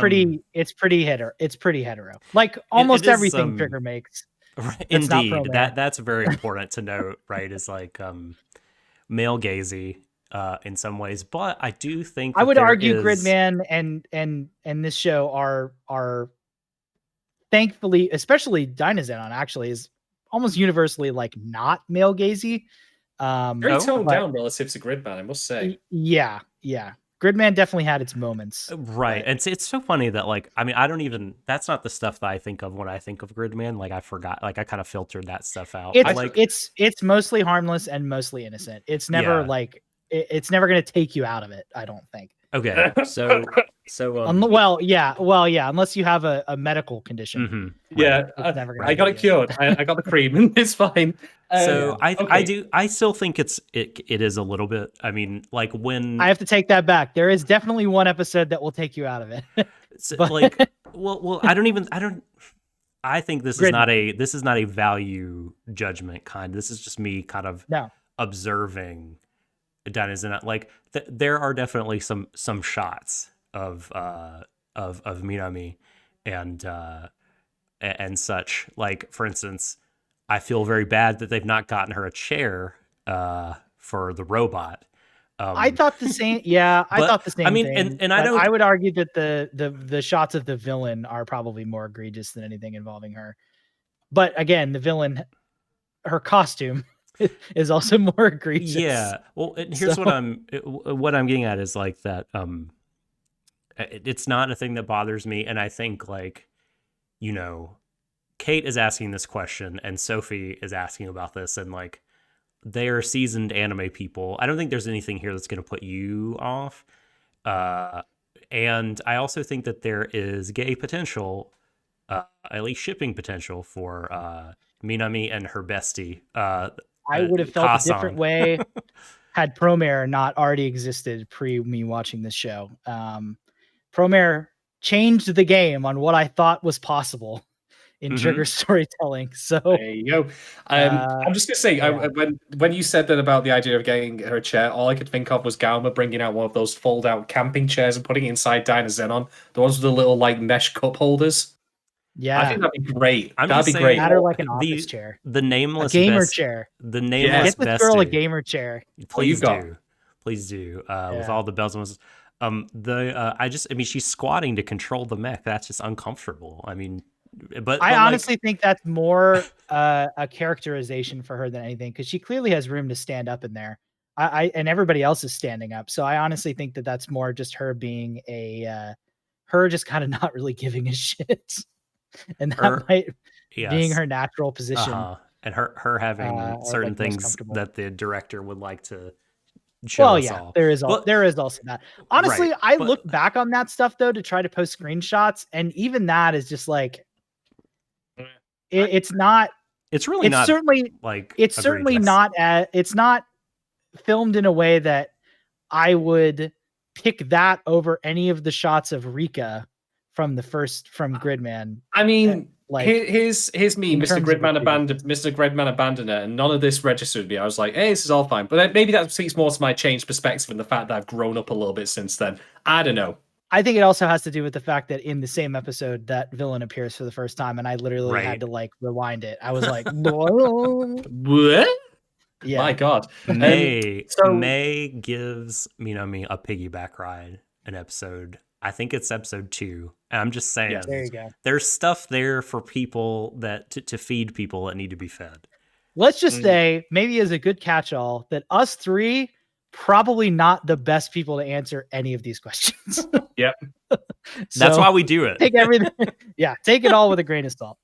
pretty hetero. Like almost is everything some- Trigger makes. Right, That's not indeed, pro-male. that's very important to note, right? Is like male gazy in some ways, but I do think I would that there argue is- Gridman and this show are thankfully, especially Dynazenon actually is almost universally like not male gazy. Very No, toned but- down relative to Gridman, I must say. Yeah. Gridman definitely had its moments. Right. And it's so funny that like I mean that's not the stuff that I think of when I think of Gridman. Like I forgot, like I kind of filtered that stuff out. It's like it's mostly harmless and mostly innocent. It's never Yeah. like it's never going to take you out of it, I don't think. okay, so Well, yeah, unless you have a medical condition. mhm, Yeah, right. It's never gonna I got it happen. cured. I got the cream. It's fine. So okay. I still think it is a little bit. I mean, like when I have to take that back. There is definitely one episode that will take you out of it. so, like well I think this Gridman. is not a value judgment kind. This is just me kind of No. observing Dynazenon. Like there are definitely some shots of Minami and such. Like for instance, I feel very bad that they've not gotten her a chair for the robot. I thought the same. Yeah, I but, thought the same. I mean, thing, and I but don't- I would argue that the shots of the villain are probably more egregious than anything involving her. But again, the villain, her costume is also more egregious. Yeah. Well, and here's So- what I'm getting at is like that. It's not a thing that bothers me, and I think like, Kate is asking this question, and Sophie is asking about this, and like, they are seasoned anime people. I don't think there's anything here that's going to put you off. And I also think that there is gay potential, at least shipping potential for Minami and her bestie. I would have felt a different Kasan. way had Promare not already existed pre me watching this show. Promare changed the game on what I thought was possible in trigger storytelling. So There you go. I'm just gonna say, yeah. when you said that about the idea of getting her a chair, all I could think of was Galma bringing out one of those fold-out camping chairs and putting it inside Dynazenon, the ones with the little like mesh cup holders. Yeah, I think that'd be great. I'm That'd just be saying, great. matter like an office chair, The a nameless gamer chair. The nameless Get this girl a bestie. gamer chair. Please got? do. Please do. With all the bells and whistles. I mean, she's squatting to control the mech. That's just uncomfortable. I mean, but I like, honestly think that's more a characterization for her than anything, because she clearly has room to stand up in there. And everybody else is standing up. So I honestly think that that's more just her being her just kind of not really giving a shit. And that might being her natural position. And her having certain like things that the director would like to show us all. There is also that. Honestly, Right, I look back on that stuff though to try to post screenshots, and even that is just like it's not. It's really not certainly like it's certainly not. It's not filmed in a way that I would pick that over any of the shots of Rika from Gridman. I mean, like here's me, Mr. Gridman Abandoner, and none of this registered me. I was like, hey, this is all fine. But maybe that speaks more to my changed perspective and the fact that I've grown up a little bit since then. I don't know. I think it also has to do with the fact that in the same episode that villain appears for the first time, and I literally had to like rewind it. I was like, what? Yeah. My God. May gives Minami a piggyback ride in episode. I think it's episode 2. And I'm just saying, there you go. There's stuff there for people that to feed people that need to be fed. Let's just say, maybe as a good catch-all, that us three probably not the best people to answer any of these questions. Yep. That's why we do it. Take everything. Take it all with a grain of salt.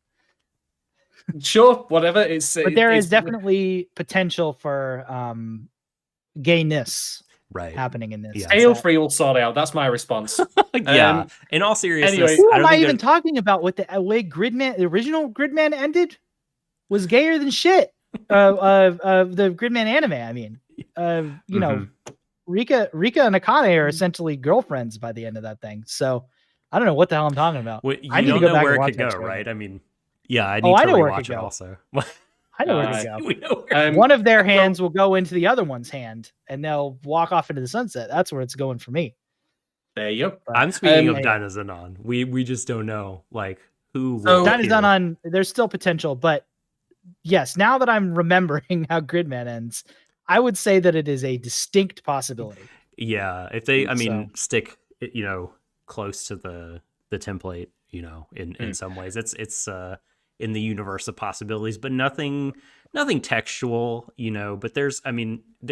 Sure, whatever. But there is definitely potential for gayness happening in this. Feel free, we'll sort it out. That's my response. Yeah. In all seriousness, anyway, who am I even talking about? With the way the original Gridman ended, was gayer than shit. The Gridman anime. I mean, you know, Rika and Akane are essentially girlfriends by the end of that thing. So I don't know what the hell I'm talking about. Well, I need to go back where and it watch could that go, right? show. I mean, yeah, I need to rewatch it also. I know where to go. We know where one of their hands will go into the other one's hand, and they'll walk off into the sunset. That's where it's going for me. There you go. I'm speaking of Dynazenon. We just don't know like who will Dynazenon. There's still potential, but yes, now that I'm remembering how Gridman ends, I would say that it is a distinct possibility. Yeah, if they, stick, close to the template, in some ways, it's in the universe of possibilities, but nothing textual, but there's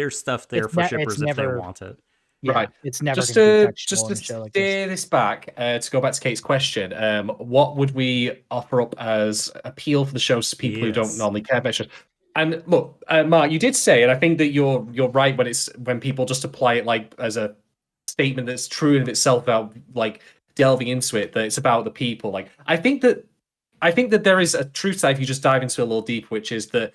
stuff there for shippers if they want it. Yeah, right. It's never just to steer like this back to go back to Kate's question. What would we offer up as appeal for the show to people who don't normally care about shows? And look, Mark, you did say, and I think that you're right when people just apply it like as a statement that's true in itself without like delving into it, that it's about the people. Like I think that there is a truth to that if you just dive into it a little deeper, which is that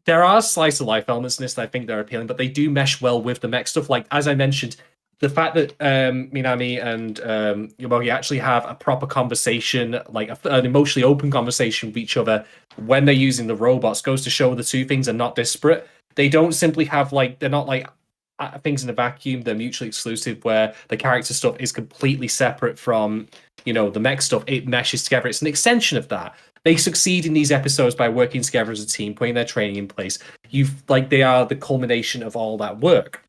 there are slice of life elements in this that I think they're appealing, but they do mesh well with the mech stuff. Like as I mentioned, the fact that Minami and Yomogi actually have a proper conversation, like an emotionally open conversation with each other when they're using the robots, goes to show the two things are not disparate. They don't simply have they're not like things in a vacuum. They're mutually exclusive, where the character stuff is completely separate from the mech stuff. It meshes together. It's an extension of that. They succeed in these episodes by working together as a team, putting their training in place. They are the culmination of all that work.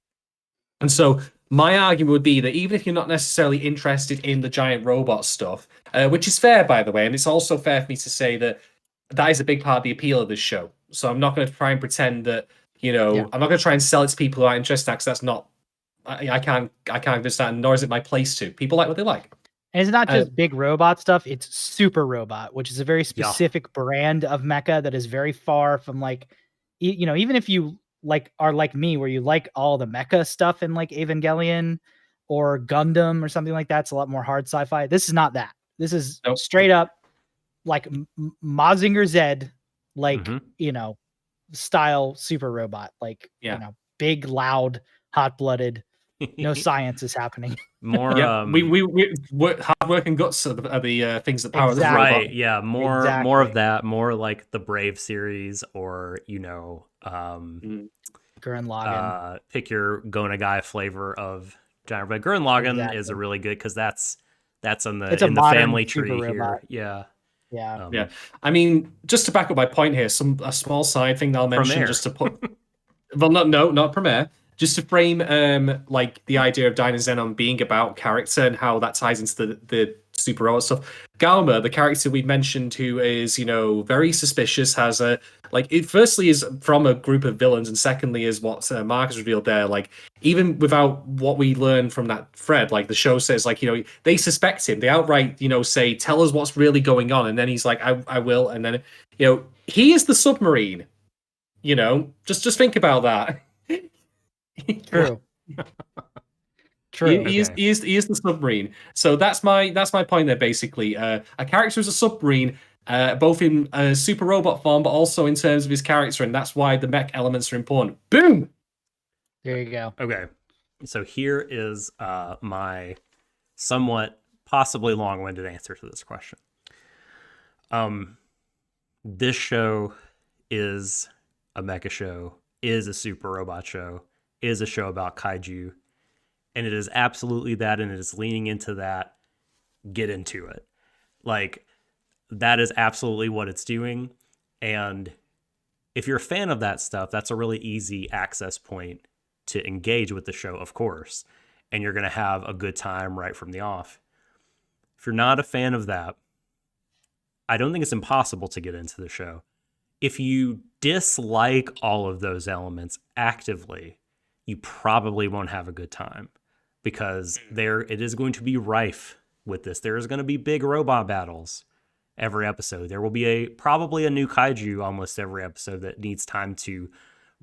And so my argument would be that even if you're not necessarily interested in the giant robot stuff, which is fair, by the way, and it's also fair for me to say that is a big part of the appeal of this show. So I'm not going to try and pretend that, I'm not going to try and sell it to people who are interested in that, because that's not, I can't understand, nor is it my place to. People like what they like. And it's not just big robot stuff, it's super robot, which is a very specific brand of mecha that is very far from even if you are like me, where you like all the mecha stuff in like Evangelion or Gundam or something like that. It's a lot more hard sci-fi. This is not that. This is Nope. straight up like Mazinger Z, like Mhm. style super robot, like big, loud, hot-blooded. No science is happening. More Yeah, hard work and guts are the things that power this Exactly. robot. right, yeah, more of that, more like the Brave series, or Gurren Lagann. pick your Gonagai flavor of giant. But Gurren Lagann is a really good, because that's in the family tree here. Yeah. Yeah. I mean, just to back up my point here, a small side thing that I'll mention Premiere. just to put. Well, not Premiere. Just to frame like the idea of Dynazenon being about character and how that ties into the super robot stuff. Galma, the character we mentioned, who is very suspicious, has it firstly is from a group of villains, and secondly is what Marc has revealed there. Like, even without what we learn from that thread, like the show says, like they suspect him. They outright say, "Tell us what's really going on," and then he's like, "I will," and then he is the submarine. Just think about that. True. True. He is the submarine. So that's my point there. Basically, a character is a submarine, both in super robot form, but also in terms of his character, and that's why the mech elements are important. Boom. There you go. Okay, so here is my somewhat possibly long-winded answer to this question. This show is a mecha show, is a super robot show, is a show about kaiju, and it is absolutely that, and it is leaning into that. Get into it. Like, that is absolutely what it's doing, and if you're a fan of that stuff, that's a really easy access point to engage with the show, of course, and you're going to have a good time right from the off. If you're not a fan of that, I don't think it's impossible to get into the show. If you dislike all of those elements actively, you probably won't have a good time, because it is going to be rife with this. There is going to be big robot battles every episode. There will be probably a new kaiju almost every episode that needs time to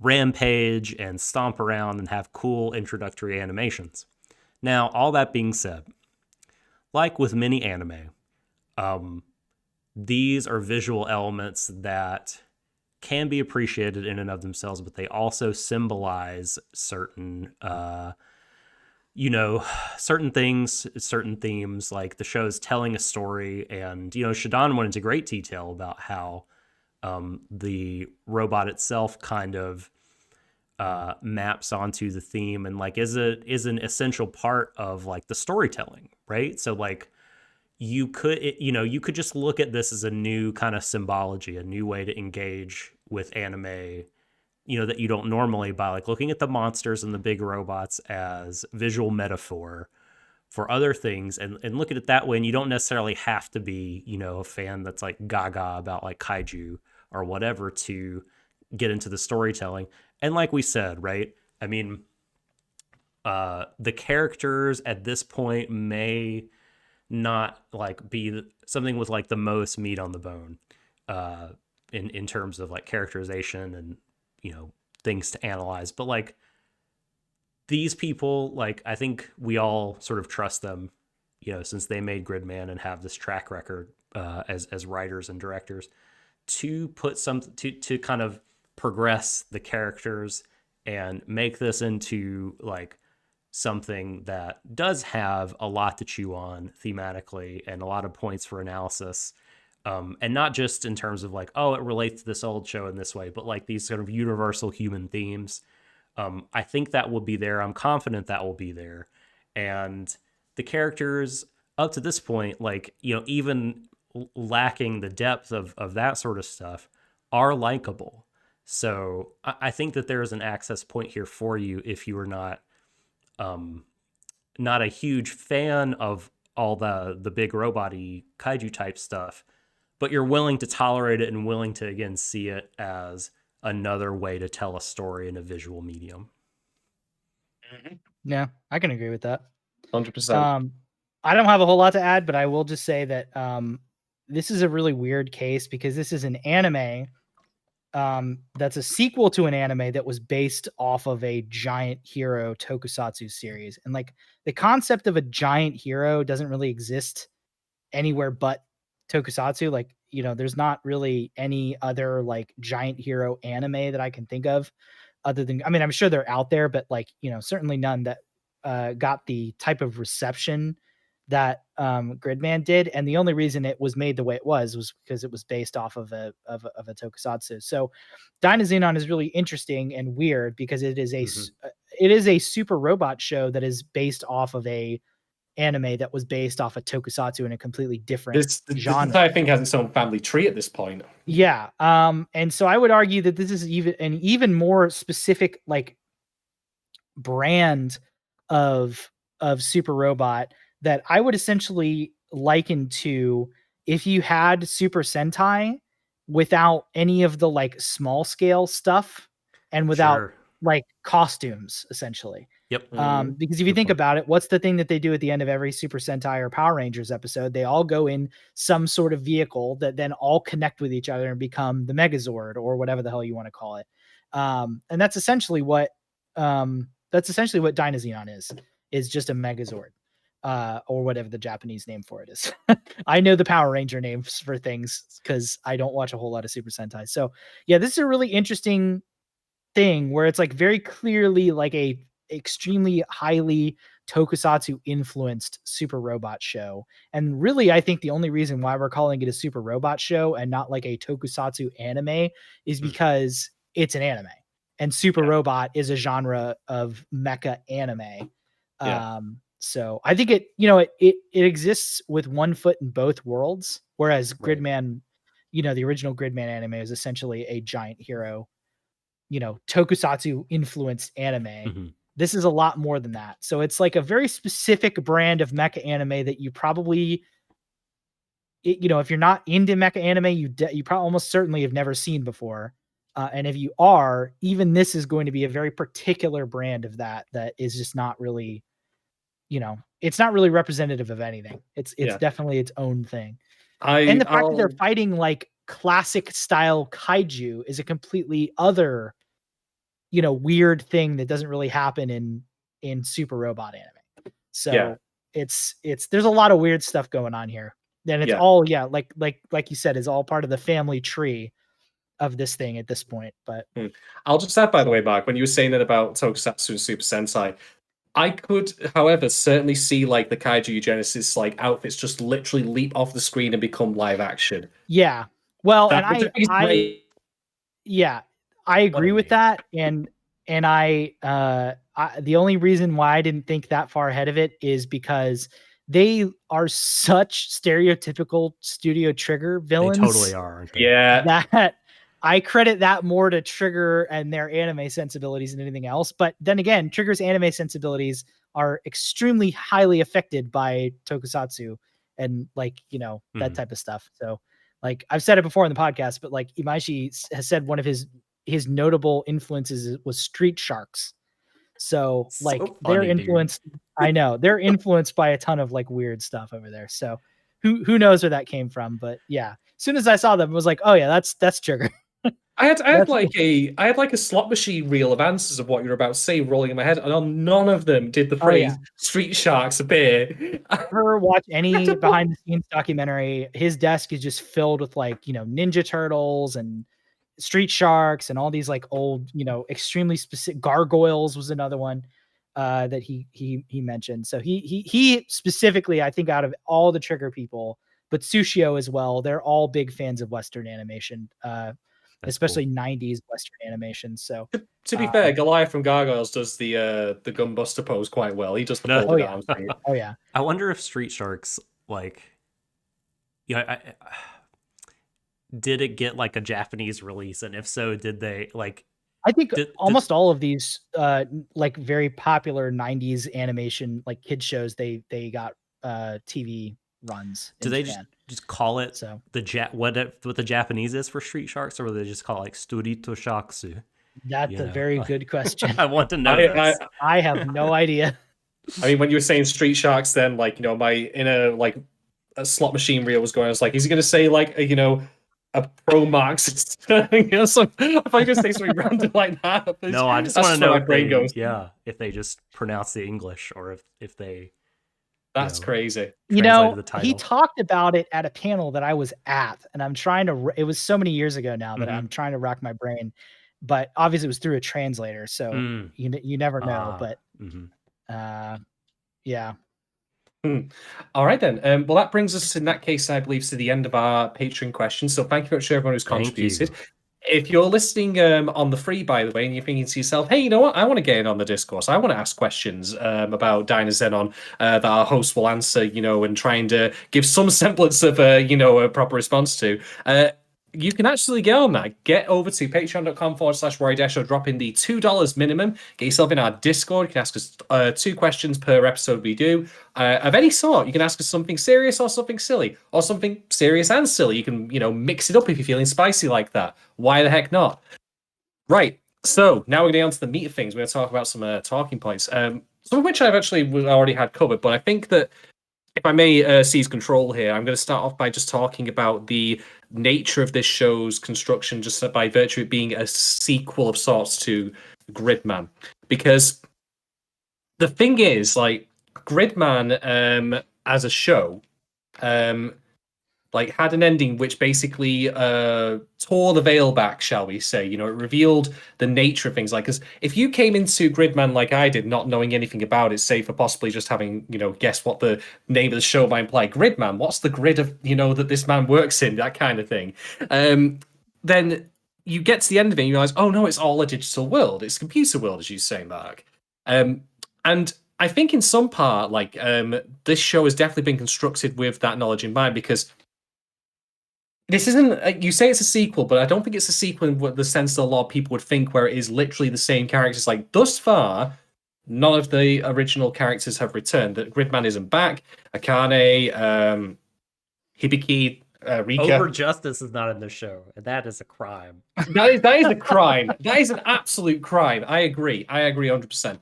rampage and stomp around and have cool introductory animations. Now, all that being said, like with many anime, these are visual elements that can be appreciated in and of themselves, but they also symbolize certain certain things, certain themes. Like, the show's telling a story, and Shadon went into great detail about how the robot itself kind of maps onto the theme, and like is an essential part of like the storytelling, right? So like, you could just look at this as a new kind of symbology, a new way to engage with anime, that you don't normally, by like looking at the monsters and the big robots as visual metaphor for other things, and look at it that way. And you don't necessarily have to be, a fan that's like gaga about like kaiju or whatever to get into the storytelling. And like we said, right? I mean, the characters at this point may not like be something with like the most meat on the bone in terms of like characterization and things to analyze, but like, these people, like, I think we all sort of trust them, since they made Gridman and have this track record as writers and directors, to put to kind of progress the characters and make this into like something that does have a lot to chew on thematically and a lot of points for analysis. And not just in terms of like, oh, it relates to this old show in this way, but like these sort of universal human themes. I think that will be there. I'm confident that will be there. And the characters up to this point, like, even lacking the depth of that sort of stuff, are likable. So I think that there is an access point here for you if you are not a huge fan of all the big robot-y kaiju type stuff, but you're willing to tolerate it and willing to, again, see it as another way to tell a story in a visual medium. Yeah, I can agree with that. 100%. I don't have a whole lot to add, but I will just say that this is a really weird case, because this is an anime that's a sequel to an anime that was based off of a giant hero tokusatsu series. And like the concept of a giant hero doesn't really exist anywhere but tokusatsu. Like, you know, there's not really any other like giant hero anime that I can think of other than, I mean, I'm sure they're out there, but like, you know, certainly none that got the type of reception that Gridman did. And the only reason it was made the way it was because it was based off of a tokusatsu. So Dynazenon is really interesting and weird because it is a super robot show that is based off of a anime that was based off a tokusatsu in a completely different genre. This, I think, has its own family tree at this point. Yeah. And so I would argue that this is even more specific like brand of super robot that I would essentially liken to if you had Super Sentai without any of the like small scale stuff and without like costumes, essentially. Yep. Because if you think about it, what's the thing that they do at the end of every Super Sentai or Power Rangers episode? They all go in some sort of vehicle that then all connect with each other and become the Megazord or whatever the hell you want to call it. And that's essentially what Dynazenon is just a Megazord. Or whatever the Japanese name for it is. I know the Power Ranger names for things because I don't watch a whole lot of Super Sentai. So yeah, this is a really interesting thing where it's like very clearly like a extremely highly tokusatsu influenced super robot show. And really, I think the only reason why we're calling it a super robot show and not like a tokusatsu anime is because it's an anime and super robot is a genre of mecha anime. So I think it exists with one foot in both worlds, whereas Gridman, the original Gridman anime is essentially a giant hero, tokusatsu influenced anime. This is a lot more than that. So it's like a very specific brand of mecha anime that you probably, if you're not into mecha anime, you probably almost certainly have never seen before. And if you are, even this is going to be a very particular brand of that is just not really, it's not really representative of anything. It's definitely its own thing. And the fact that they're fighting like classic style kaiju is a completely other, weird thing that doesn't really happen in super robot anime. So there's a lot of weird stuff going on here. And it's all, like you said, is all part of the family tree of this thing at this point. But I'll just add, by the way, Marc, when you were saying that about Tokusatsu and Super Sentai, I could, however, certainly see like the Kaiju Genesis like outfits just literally leap off the screen and become live action. Yeah. Well, and I agree with that. And I the only reason why I didn't think that far ahead of it is because they are such stereotypical Studio Trigger villains. They totally are, aren't they? Yeah. That I credit that more to Trigger and their anime sensibilities than anything else. But then again, Trigger's anime sensibilities are extremely highly affected by tokusatsu and like, that type of stuff. So like I've said it before in the podcast, but like Imaishi has said one of his notable influences was Street Sharks. So like they're influenced. Dude. I know they're influenced by a ton of like weird stuff over there. So who knows where that came from? But yeah, as soon as I saw them, I was like, oh yeah, that's Trigger. I had like a slot machine reel of answers of what you're about to say rolling in my head, and on none of them did the phrase Street Sharks appear. Never watch any behind the scenes documentary. His desk is just filled with like, Ninja Turtles and Street Sharks and all these like old, extremely specific Gargoyles was another one that he mentioned. So he specifically, I think out of all the Trigger people, but Sushio as well, they're all big fans of Western animation. Especially cool. 90s Western animation. So to be fair, Goliath from Gargoyles does the gunbuster pose quite well. He does the folded arms. Oh yeah. I wonder if Street Sharks did it get like a Japanese release, and if so, did they like? I think almost all of these like very popular 90s animation like kid shows they got TV runs. Do they just call it what the Japanese is for Street Sharks, or will they just call it like Sturito Sharksu? That's a very good question. I want to know. I have no idea. I mean, when you were saying Street Sharks, then like my inner like a slot machine reel was going. I was like, is he going to say like a pro-Marxist. You know, so if I just say something random like that, No, I just that's want to where know my brain goes. if they just pronounce the English or if they That's crazy. You translated know, the title. he talked about it at a panel that I was at, and I'm trying to. It was so many years ago now that I'm trying to rack my brain, but obviously it was through a translator, so you never know. But yeah. All right then. Well, that brings us in that case, I believe, to the end of our Patreon questions. So thank you very much to everyone who's contributed. If you're listening on the free, by the way, and you're thinking to yourself, hey, you know what? I want to get in on the discourse. I want to ask questions about Dynazenon that our host will answer, you know, and trying to give some semblance of, a proper response to. You can actually get on that. Get over to patreon.com/WarriDesho, drop in the $2 minimum. Get yourself in our Discord. You can ask us 2 questions per episode we do. Of any sort. You can ask us something serious or something silly, or something serious and silly. You can, mix it up if you're feeling spicy like that. Why the heck not? Right. So now we're getting on to the meat of things. We're going to talk about some talking points, some of which I've actually already had covered. But I think that if I may seize control here, I'm going to start off by just talking about the nature of this show's construction, just by virtue of it being a sequel of sorts to Gridman. Because the thing is, like, Gridman as a show had an ending which basically tore the veil back, shall we say. It revealed the nature of things. Like, because if you came into Gridman like I did, not knowing anything about it, save for possibly just having, guess what the name of the show might imply, Gridman, what's the grid of, that this man works in, that kind of thing. Then you get to the end of it and you realize, oh no, it's all a digital world. It's a computer world, as you say, Marc. And I think in some part, this show has definitely been constructed with that knowledge in mind, because this isn't, you say it's a sequel, but I don't think it's a sequel in the sense that a lot of people would think, where it is literally the same characters. Like, thus far, none of the original characters have returned. That Gridman isn't back. Akane, Hibiki, Rika. Over Justice is not in the show, and that is a crime. That is a crime. That is an absolute crime. I agree 100%.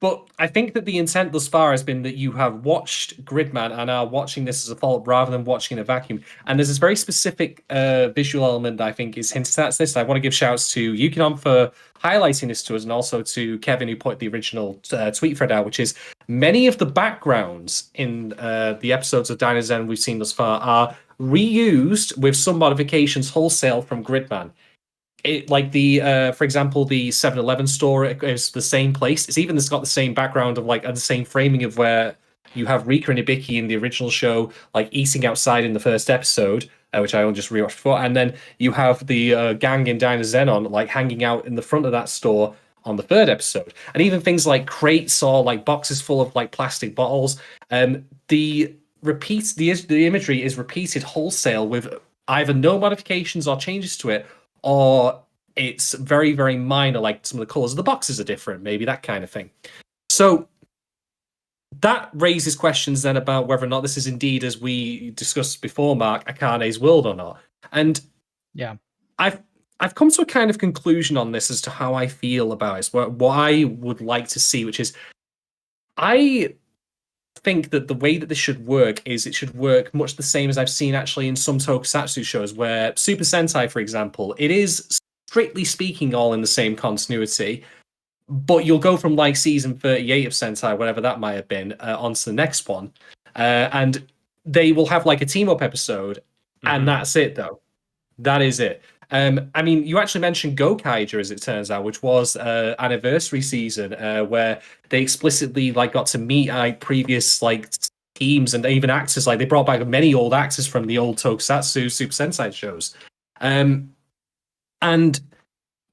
But I think that the intent thus far has been that you have watched Gridman and are watching this as a follow-up rather than watching in a vacuum. And there's this very specific visual element that I think is hinted at this. I want to give shouts to Yukinon for highlighting this to us, and also to Kevin, who put the original tweet thread out, which is many of the backgrounds in the episodes of Dynazenon we've seen thus far are reused with some modifications wholesale from Gridman. For example, the 7-Eleven store is the same place. It's got the same background of the same framing of where you have Rika and Ibiki in the original show, eating outside in the first episode, which I only just rewatched before, and then you have the gang in Dynazenon hanging out in the front of that store on the third episode, and even things like crates or boxes full of plastic bottles. The imagery is repeated wholesale with either no modifications or changes to it, or it's very, very minor, like some of the colors of the boxes are different, maybe that kind of thing. So that raises questions then about whether or not this is indeed, as we discussed before, Marc, Akane's world or not. And yeah, I've come to a kind of conclusion on this as to how I feel about it, what I would like to see, which is, I think that the way that this should work is it should work much the same as I've seen actually in some tokusatsu shows, where Super Sentai, for example, it is strictly speaking all in the same continuity, but you'll go from season 38 of Sentai, whatever that might have been, onto the next one, and they will have a team up episode, and that's it though. That is it. I mean, you actually mentioned Go Kaiju, as it turns out, which was anniversary season, where they explicitly got to meet previous teams and even actors. They brought back many old actors from the old Tokusatsu Super Sentai shows. And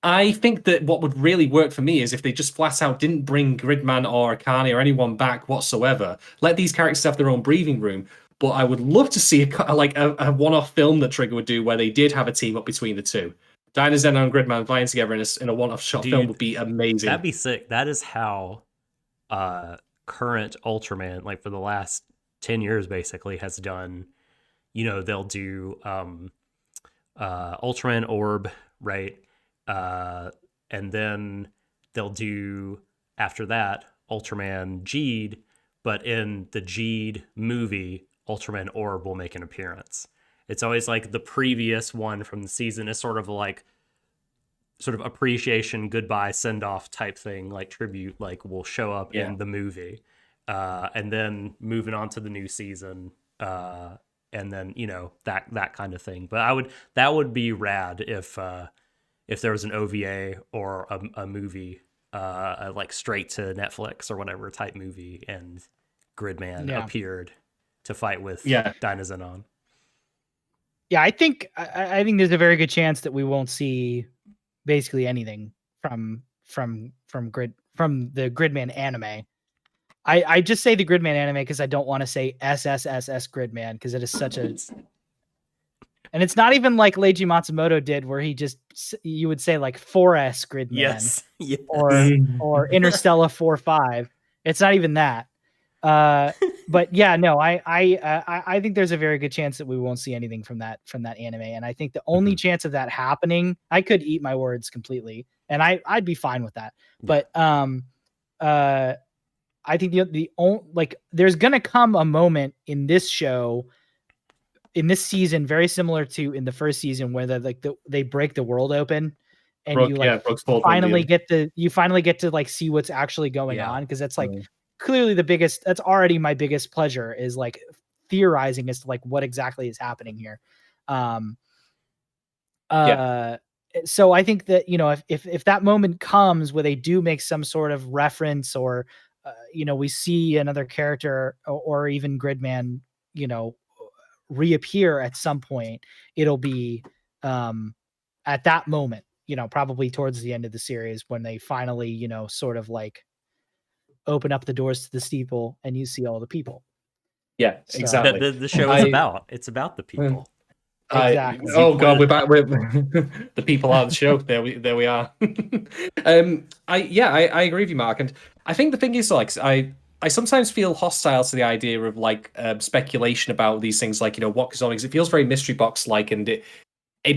I think that what would really work for me is if they just flat out didn't bring Gridman or Akane or anyone back whatsoever. Let these characters have their own breathing room. But I would love to see a one-off film that Trigger would do where they did have a team up between the two. Dynazenon and Gridman flying together in a one-off shot film would be amazing. That'd be sick. That is how current Ultraman, for the last 10 years basically, has done. They'll do Ultraman Orb, right? And then they'll do, after that, Ultraman Geed, but in the Geed movie, Ultraman Orb will make an appearance. It's always like the previous one from the season is sort of appreciation, goodbye, send off type thing, like tribute, like will show up in the movie, and then moving on to the new season, and then that kind of thing. But that would be rad if there was an OVA or a movie, like straight to Netflix or whatever type movie, and Gridman appeared to fight with Dynazenon. Yeah, I think there's a very good chance that we won't see basically anything from the Gridman anime. I just say the Gridman anime because I don't want to say SSSS Gridman because it is such a and it's not even like Leiji Matsumoto did where you would say like 4S Gridman yes. or Interstellar 4-5. It's not even that. But yeah, no, I think there's a very good chance that we won't see anything from that anime. And I think the only chance of that happening, I could eat my words completely and I'd be fine with that. But I think the only, like, there's going to come a moment in this show, in this season, very similar to in the first season where they break the world open and you finally get to like see what's actually going on. Cause that's like clearly that's already my biggest pleasure is like theorizing as to like what exactly is happening here. So I think that, if that moment comes where they do make some sort of reference or, we see another character or even Gridman, reappear at some point, it'll be at that moment, probably towards the end of the series when they finally, sort of like open up the doors to the steeple and you see all the people. Yeah, So, exactly. The show is about the people. Exactly. God, we're back with the people are the show. There we are. I agree with you, Mark. And I think the thing is, like, I sometimes feel hostile to the idea of like speculation about these things, like what goes on, because it feels very mystery box like, and it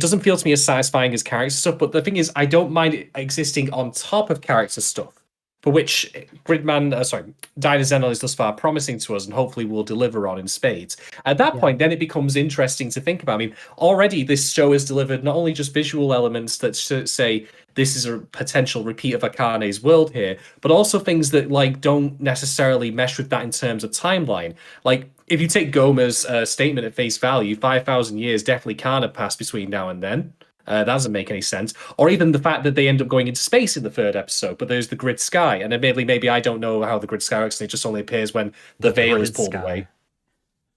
doesn't feel to me as satisfying as character stuff. But the thing is, I don't mind it existing on top of character stuff, for which Dynazenon is thus far promising to us and hopefully will deliver on in spades. At that point, then it becomes interesting to think about. I mean, already this show has delivered not only just visual elements that say this is a potential repeat of Akane's world here, but also things that like don't necessarily mesh with that in terms of timeline. Like, if you take Goma's statement at face value, 5,000 years definitely can't have passed between now and then. That doesn't make any sense. Or even the fact that they end up going into space in the third episode, but there's the grid sky. And admittedly, maybe I don't know how the grid sky works, and it just only appears when the veil is pulled away.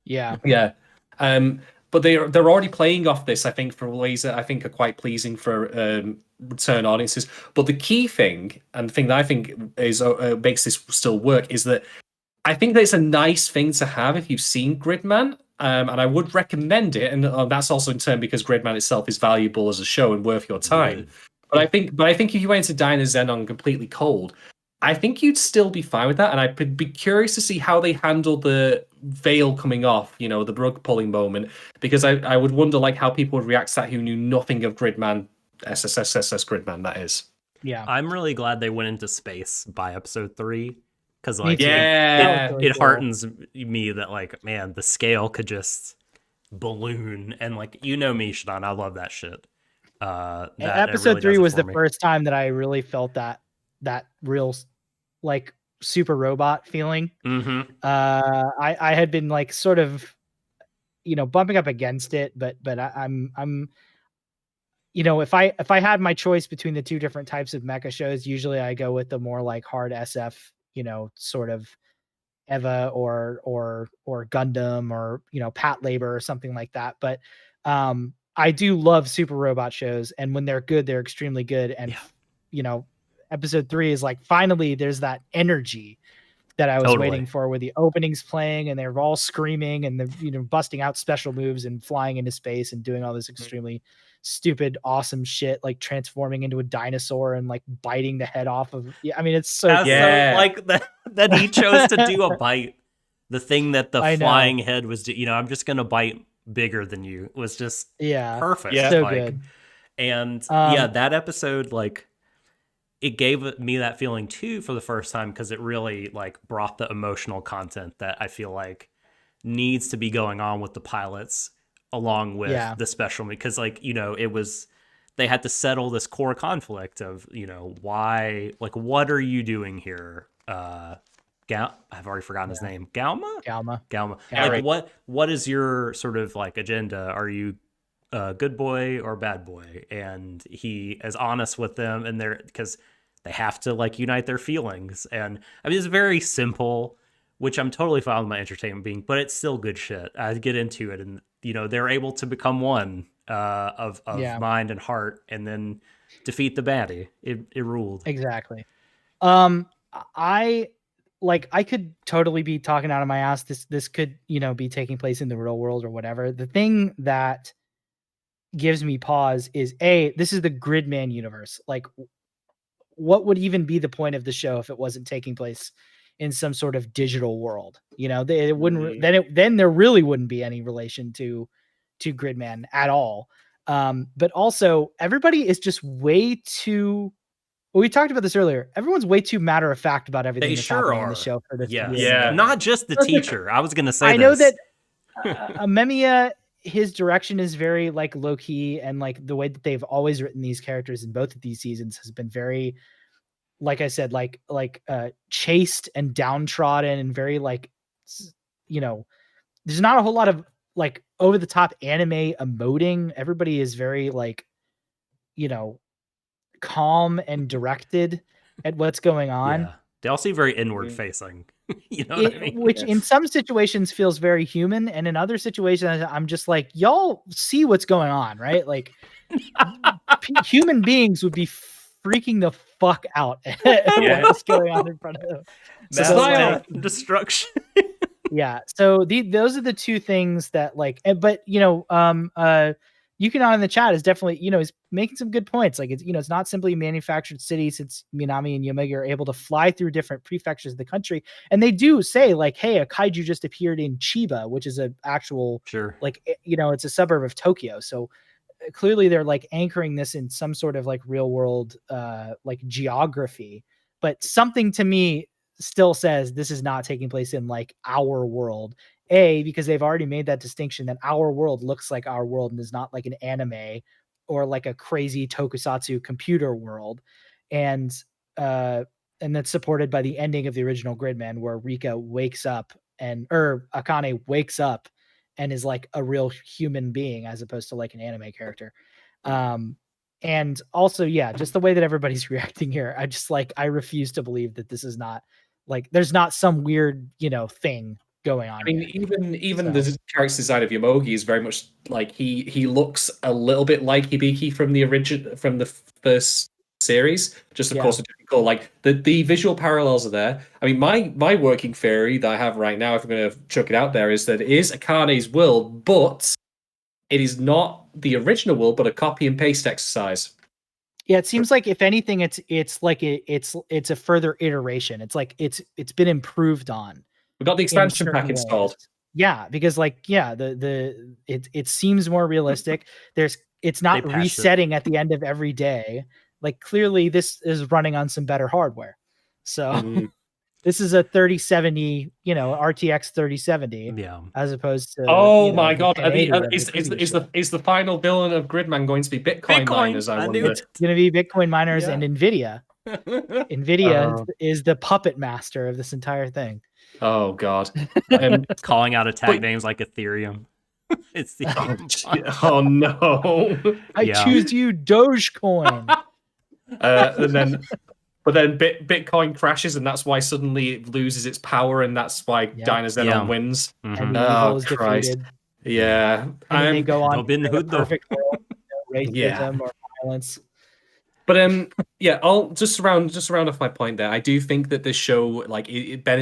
Yeah. Yeah. But they're already playing off this, I think, for ways that I think are quite pleasing for return audiences. But the key thing, and the thing that I think is makes this still work, is that I think that it's a nice thing to have if you've seen Gridman. And I would recommend it, and that's also in turn because Gridman itself is valuable as a show and worth your time. But I think if you went into Dynazenon completely cold, I think you'd still be fine with that. And I'd be curious to see how they handle the veil coming off, the rug pulling moment, because I would wonder like how people would react to that who knew nothing of Gridman, SSSS Gridman, that is. Yeah, I'm really glad they went into space by episode 3. Because like it heartens me that like, man, the scale could just balloon, and like me, Shadon, I love that shit. Episode 3 was the first time that I really felt that real like super robot feeling. Mm-hmm. I had been like sort of bumping up against it, but I'm if I had my choice between the two different types of mecha shows, usually I go with the more like hard SF, sort of Eva or Gundam or Pat Labor or something like that. But I do love super robot shows, and when they're good, they're extremely good. And episode 3 is like finally there's that energy that I was waiting for, where the opening's playing and they're all screaming and they're busting out special moves and flying into space and doing all this extremely stupid, awesome shit, like transforming into a dinosaur and like biting the head off of. I mean, it's so like that he chose to do a bite. The thing that the flying head was, I'm just gonna bite bigger than you, was just perfect. Yeah, so good. And that episode, like, it gave me that feeling too for the first time, because it really like brought the emotional content that I feel like needs to be going on with the pilots along with Yeah. the special, because like, you know, they had to settle this core conflict of, you know, why, like, what are you doing here? I've already forgotten his name. Galma. Gary. Like, what is your sort of like agenda? Are you a good boy or bad boy? And he is honest with them, and because they have to like unite their feelings. And I mean, it's very simple, which I'm totally fine with my entertainment being, but it's still good shit. I get into it, and you know, they're able to become one of mind and heart, and then defeat the baddie. It ruled. Exactly. I could totally be talking out of my ass. This could, you know, be taking place in the real world or whatever. The thing that gives me pause is this is the Gridman universe. Like, what would even be the point of the show if it wasn't taking place in some sort of digital world? You know, it wouldn't. Then there really wouldn't be any relation to Gridman at all. But also, everybody is just way too. Well, we talked about this earlier. Everyone's way too matter of fact about everything They that's sure happening are in the show for this. Yeah. Not just the teacher. I was gonna say. I know that Amemiya, his direction is very like low key, and like the way that they've always written these characters in both of these seasons has been very, like I said, like chaste and downtrodden, and very like, you know, there's not a whole lot of like over the top anime emoting. Everybody is very like, you know, calm and directed at what's going on. Yeah. They all seem very inward facing. You know what I mean? Which in some situations feels very human, and in other situations I'm just like, y'all see what's going on, right? Like human beings would be freaking the fuck out at what's going on in front of them. So destruction. Yeah. So those are the two things that like, but you know, Yukon in the chat is definitely, you know, is making some good points. Like it's, you know, it's not simply a manufactured city, since Minami and Yomega are able to fly through different prefectures of the country. And they do say like, hey, a kaiju just appeared in Chiba, which is an actual, like, you know, it's a suburb of Tokyo. So clearly they're like anchoring this in some sort of like real world, like geography, but something to me still says this is not taking place in like our world. Because they've already made that distinction that our world looks like our world and is not like an anime or like a crazy tokusatsu computer world. And that's supported by the ending of the original Gridman, where Rika wakes up Akane wakes up and is like a real human being as opposed to like an anime character. And also, yeah, just the way that everybody's reacting here, I refuse to believe that this is not like, there's not some weird, you know, thing going on. I mean, even the character design of Yomogi is very much like he looks a little bit like Hibiki from the first series, just of course a different color. Like the visual parallels are there. I mean, my working theory that I have right now, if I'm going to chuck it out there, is that it is Akane's world, but it is not the original world, but a copy and paste exercise. Yeah, it seems like if anything, it's a further iteration. It's like it's been improved on. We got the expansion pack installed. Yeah, because like it seems more realistic. It's not resetting at the end of every day. Like clearly this is running on some better hardware. So this is a 3070, you know, RTX 3070. Yeah. As opposed to my god, is the final villain of Gridman going to be Bitcoin miners? I wonder. It's going to be Bitcoin miners and Nvidia. Nvidia is the puppet master of this entire thing. Oh god. Calling out attack names like Ethereum. It's the oh no. I choose you, Dogecoin. But then Bitcoin crashes, and that's why suddenly it loses its power, and that's why Dynazenon wins. And evil is defeated. Yeah. And they go on the perfect world, racism or violence. But I'll just round off my point there. I do think that this show, like, you gain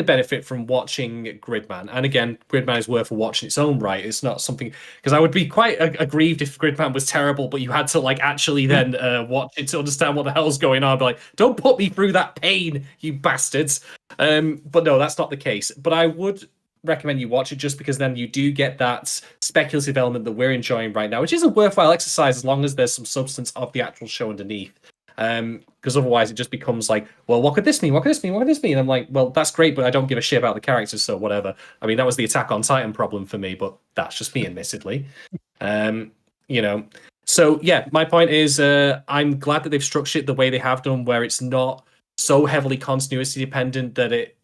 a benefit from watching Gridman. And again, Gridman is worth watching its own right. It's not something, because I would be quite aggrieved if Gridman was terrible, but you had to like actually then watch it to understand what the hell's going on. But like, don't put me through that pain, you bastards. But no, that's not the case. But I would recommend you watch it, just because then you do get that speculative element that we're enjoying right now, which is a worthwhile exercise as long as there's some substance of the actual show underneath. Because otherwise it just becomes like, well, what could this mean? What could this mean? What could this mean? And I'm like, well, that's great, but I don't give a shit about the characters, so whatever. I mean, that was the Attack on Titan problem for me, but that's just me, admittedly. You know, so yeah, my point is, I'm glad that they've structured it the way they have done, where it's not so heavily continuity dependent that it,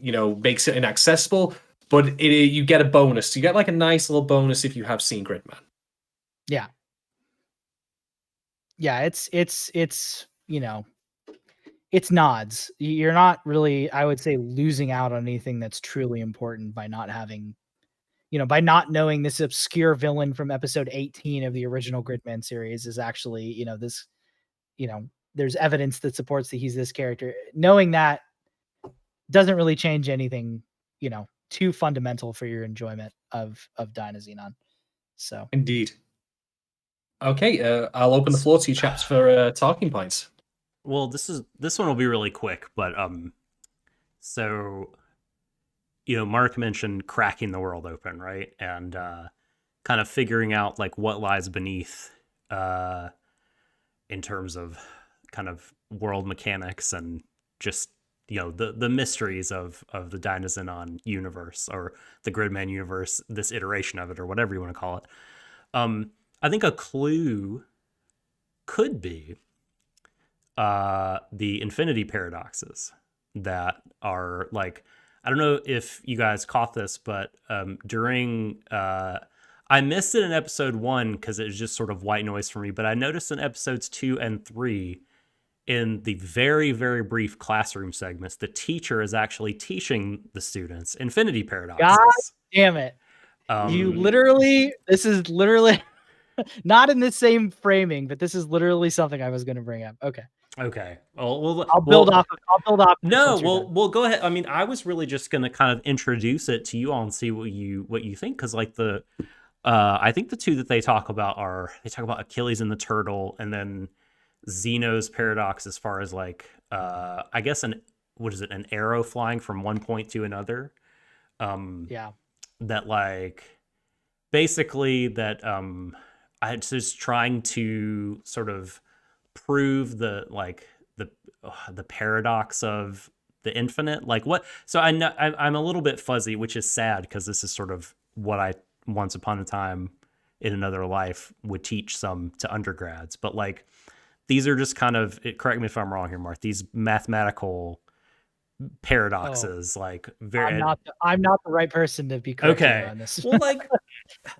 you know, makes it inaccessible. But you get a bonus. You get like a nice little bonus if you have seen Gridman. Yeah. Yeah, it's you know, it's nods. You're not really, I would say, losing out on anything that's truly important by not having, you know, by not knowing this obscure villain from episode 18 of the original Gridman series is actually, you know, this, you know, there's evidence that supports that he's this character. Knowing that doesn't really change anything, you know, too fundamental for your enjoyment of Dynazenon. So Indeed. Okay, I'll open the floor to you chaps for talking points. Well, this one will be really quick, but so you know, Marc mentioned cracking the world open, right? And kind of figuring out like what lies beneath in terms of kind of world mechanics and just, you know, the mysteries of the Dynazenon universe or the Gridman universe, this iteration of it or whatever you want to call it. I think a clue could be the infinity paradoxes that are like, I don't know if you guys caught this, but during I missed it in episode 1 because it was just sort of white noise for me, but I noticed in episodes 2 and 3, in the very, very brief classroom segments, the teacher is actually teaching the students infinity paradoxes. God damn it. You literally, this is literally not in the same framing, but this is literally something I was going to bring up. Okay. Well, I'll build off. No, well, go ahead. I mean, I was really just going to kind of introduce it to you all and see what you think, because like I think the two that they talk about Achilles and the turtle, and then Zeno's paradox as far as like I guess an arrow flying from one point to another. Yeah. That like basically that I just trying to sort of prove the paradox of the infinite. Like what? So I'm a little bit fuzzy, which is sad because this is sort of what I once upon a time in another life would teach some to undergrads. But like these are just kind of, correct me if I'm wrong here, Marc, these mathematical paradoxes. Like very. I'm not the right person to be correcting on this. Well, like,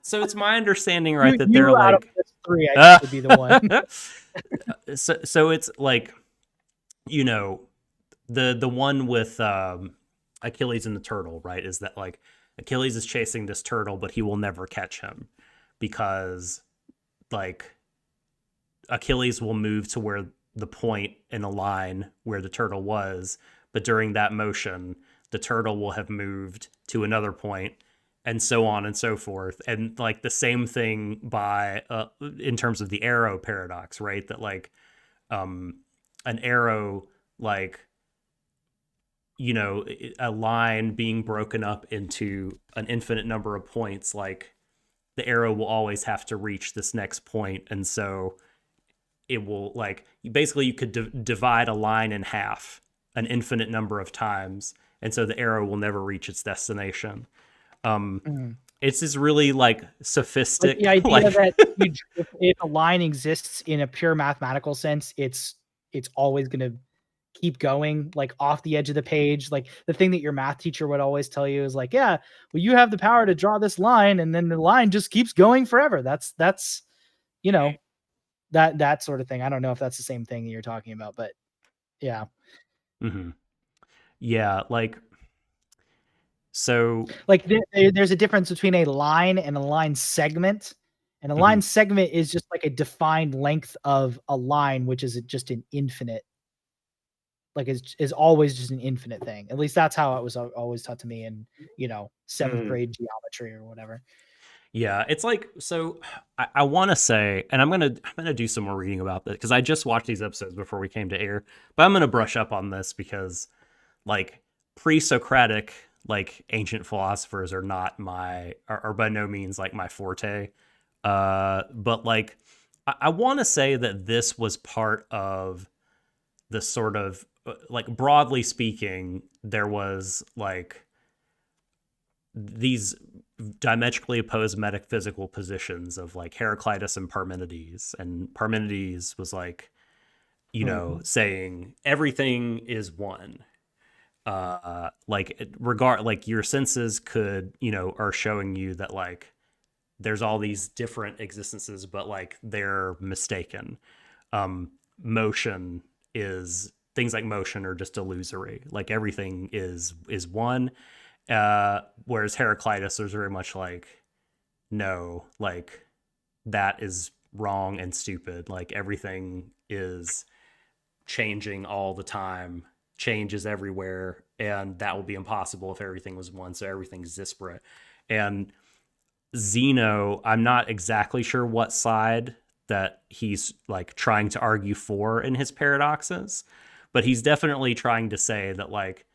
so it's my understanding, right, that they're like out of this 3, I would be the one. So it's like, you know, the one with Achilles and the turtle, right, is that like Achilles is chasing this turtle, but he will never catch him because like Achilles will move to where the point in a line where the turtle was, but during that motion, the turtle will have moved to another point, and so on and so forth. And like the same thing by in terms of the arrow paradox, right? That like an arrow, like, you know, a line being broken up into an infinite number of points, like the arrow will always have to reach this next point, and so it will like basically you could divide a line in half an infinite number of times, and so the arrow will never reach its destination. It's this really like sophisticated. The idea that if a line exists in a pure mathematical sense, it's always going to keep going like off the edge of the page. Like the thing that your math teacher would always tell you is like, yeah, well, you have the power to draw this line, and then the line just keeps going forever. That's you know, that sort of thing. I don't know if that's the same thing that you're talking about, but yeah. Mm-hmm. Yeah, like so like there's a difference between a line and a line segment, and a line segment is just like a defined length of a line, which is just an infinite, like is always just an infinite thing. At least that's how it was always taught to me in, you know, 7th grade geometry or whatever. Yeah, it's like, so I want to say, and I'm gonna do some more reading about that because I just watched these episodes before we came to air, but I'm gonna brush up on this because like pre-Socratic, like ancient philosophers are not are by no means like my forte. But like I want to say that this was part of the sort of like, broadly speaking, there was like these diametrically opposed metaphysical positions of like Heraclitus and Parmenides, and Parmenides was like, saying everything is one. Like your senses could, are showing you that like there's all these different existences, but like they're mistaken. Motion is things like motion are just illusory. Like everything is one. Whereas Heraclitus is very much like, no, like that is wrong and stupid. Like everything is changing all the time. Change is everywhere, and that would be impossible if everything was one. So everything's disparate. And Zeno, I'm not exactly sure what side that he's like trying to argue for in his paradoxes, but he's definitely trying to say that like,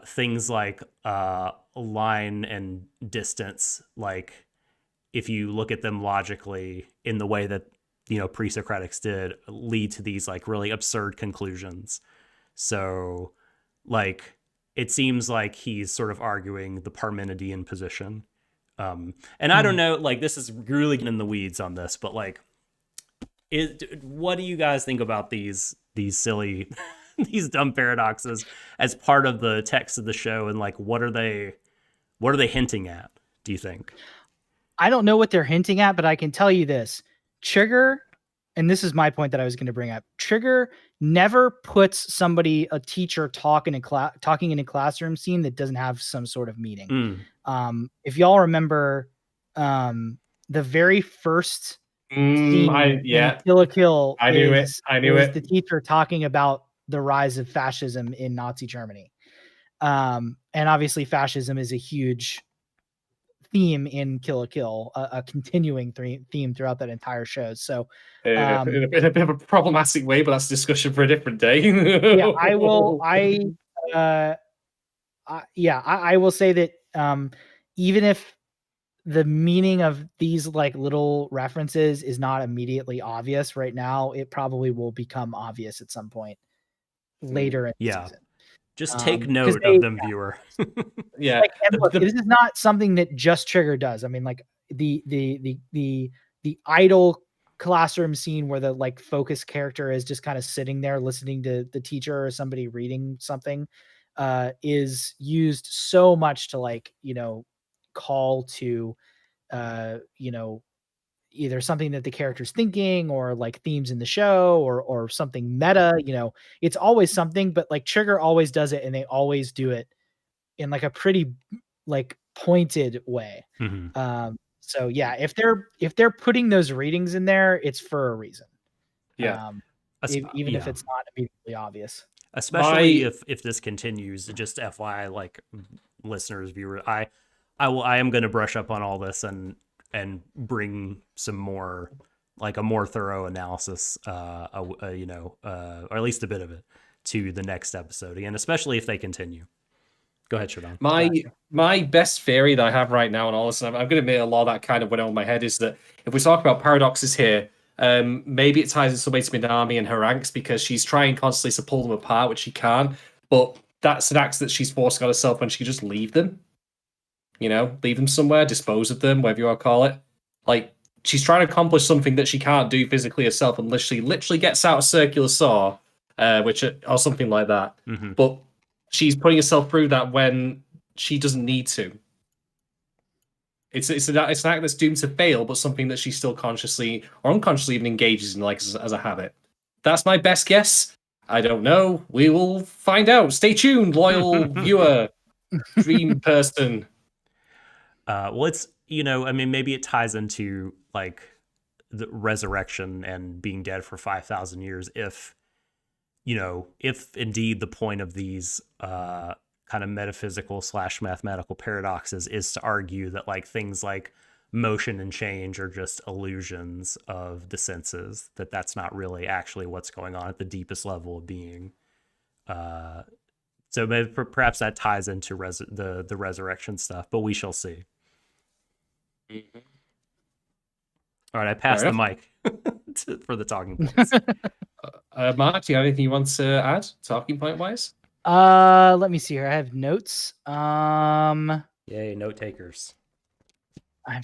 things like line and distance, like if you look at them logically in the way that pre-Socratics did, lead to these like really absurd conclusions. So like it seems like he's sort of arguing the Parmenidean position. And I don't know, like this is really in the weeds on this, but like what do you guys think about these silly these dumb paradoxes as part of the text of the show, and like what are they hinting at, do you think? I don't know what they're hinting at, but I can tell you this. Trigger, and this is my point that I was going to bring up. Trigger never puts a teacher talking in a classroom scene that doesn't have some sort of meaning. If y'all remember, the very first scene in Kill la Kill, I knew it. The teacher talking about the rise of fascism in Nazi Germany. And obviously fascism is a huge theme in Kill la Kill, a continuing theme throughout that entire show. So in a bit of a problematic way, but that's a discussion for a different day. Yeah, I will say that even if the meaning of these like little references is not immediately obvious right now, it probably will become obvious at some point later in the season. Just take note of them, viewer. Yeah, like, and look, this is not something that just Trigger does. I mean, like the idle classroom scene where the like focus character is just kind of sitting there listening to the teacher or somebody reading something, is used so much to like call to either something that the character's thinking or like themes in the show or something meta. It's always something, but like Trigger always does it, and they always do it in like a pretty like pointed way. So yeah, if they're putting those readings in there, it's for a reason. Even if it's not immediately obvious. Especially if this continues, just FYI, like listeners, viewers, I am going to brush up on all this and bring some more, like a more thorough analysis, or at least a bit of it, to the next episode again, especially if they continue. Go ahead, Shadon. My best theory that I have right now, and all this, and I'm going to admit a lot of that kind of went over my head, is that if we talk about paradoxes here, maybe it ties in some way to Minami and her ranks, because she's trying constantly to pull them apart, which she can't. But that's an act that she's forcing on herself when she can just leave them. Leave them somewhere, dispose of them, whatever you want to call it. Like, she's trying to accomplish something that she can't do physically herself unless she literally gets out a circular saw, or something like that. But she's putting herself through that when she doesn't need to. It's an act that's doomed to fail, but something that she still consciously or unconsciously even engages in, like as a habit. That's my best guess. I don't know. We will find out. Stay tuned, loyal viewer, dream person. Well, it's maybe it ties into like the resurrection and being dead for 5,000 years. If indeed the point of these kind of metaphysical / mathematical paradoxes is to argue that like things like motion and change are just illusions of the senses, that's not really actually what's going on at the deepest level of being. So maybe perhaps that ties into the resurrection stuff, but we shall see. All right, I Fair passed the enough. mic for the talking points. Mark, do you have anything you want to add, talking point wise? Let me see here. I have notes. Yay, note takers. I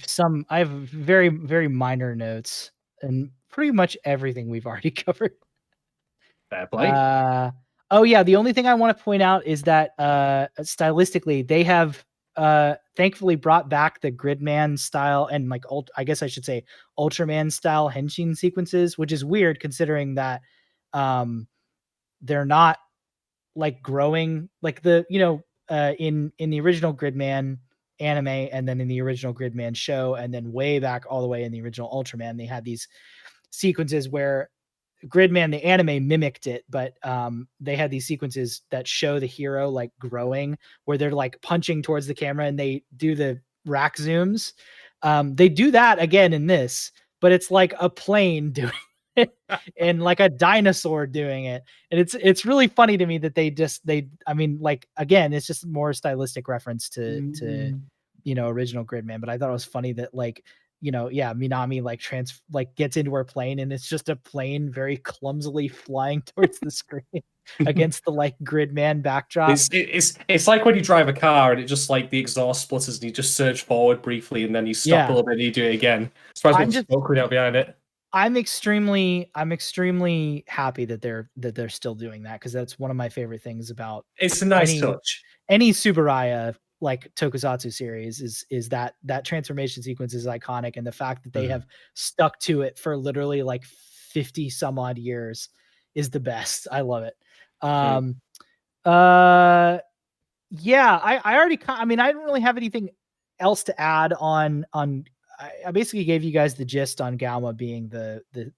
have very, very minor notes, and pretty much everything we've already covered. Fair play. Oh yeah, the only thing I want to point out is that stylistically they have thankfully brought back the Gridman style and like I guess I should say Ultraman style henshin sequences, which is weird considering that they're not like growing like the in the original Gridman anime and then in the original Gridman show and then way back all the way in the original Ultraman they had these sequences where Gridman the anime mimicked it, but they had these sequences that show the hero like growing where they're like punching towards the camera and they do the rack zooms. They do that again in this, but it's like a plane doing it and like a dinosaur doing it. And it's really funny to me that I mean, like again, it's just more stylistic reference to original Gridman. But I thought it was funny that like Minami like gets into her plane and it's just a plane very clumsily flying towards the screen against the like Gridman backdrop. It's like when you drive a car and it just like the exhaust sputters and you just surge forward briefly and then you stop a little bit and you do it again. Surprised what smoke coming out behind it. I'm extremely happy that they're still doing that because that's one of my favorite things about it's a nice touch. Any Tsuburaya like tokusatsu series is that transformation sequence is iconic and the fact that they have stuck to it for literally like 50 some odd years is the best. I love it. Yeah, I already I mean I don't really have anything else to add on I basically gave you guys the gist on Galma being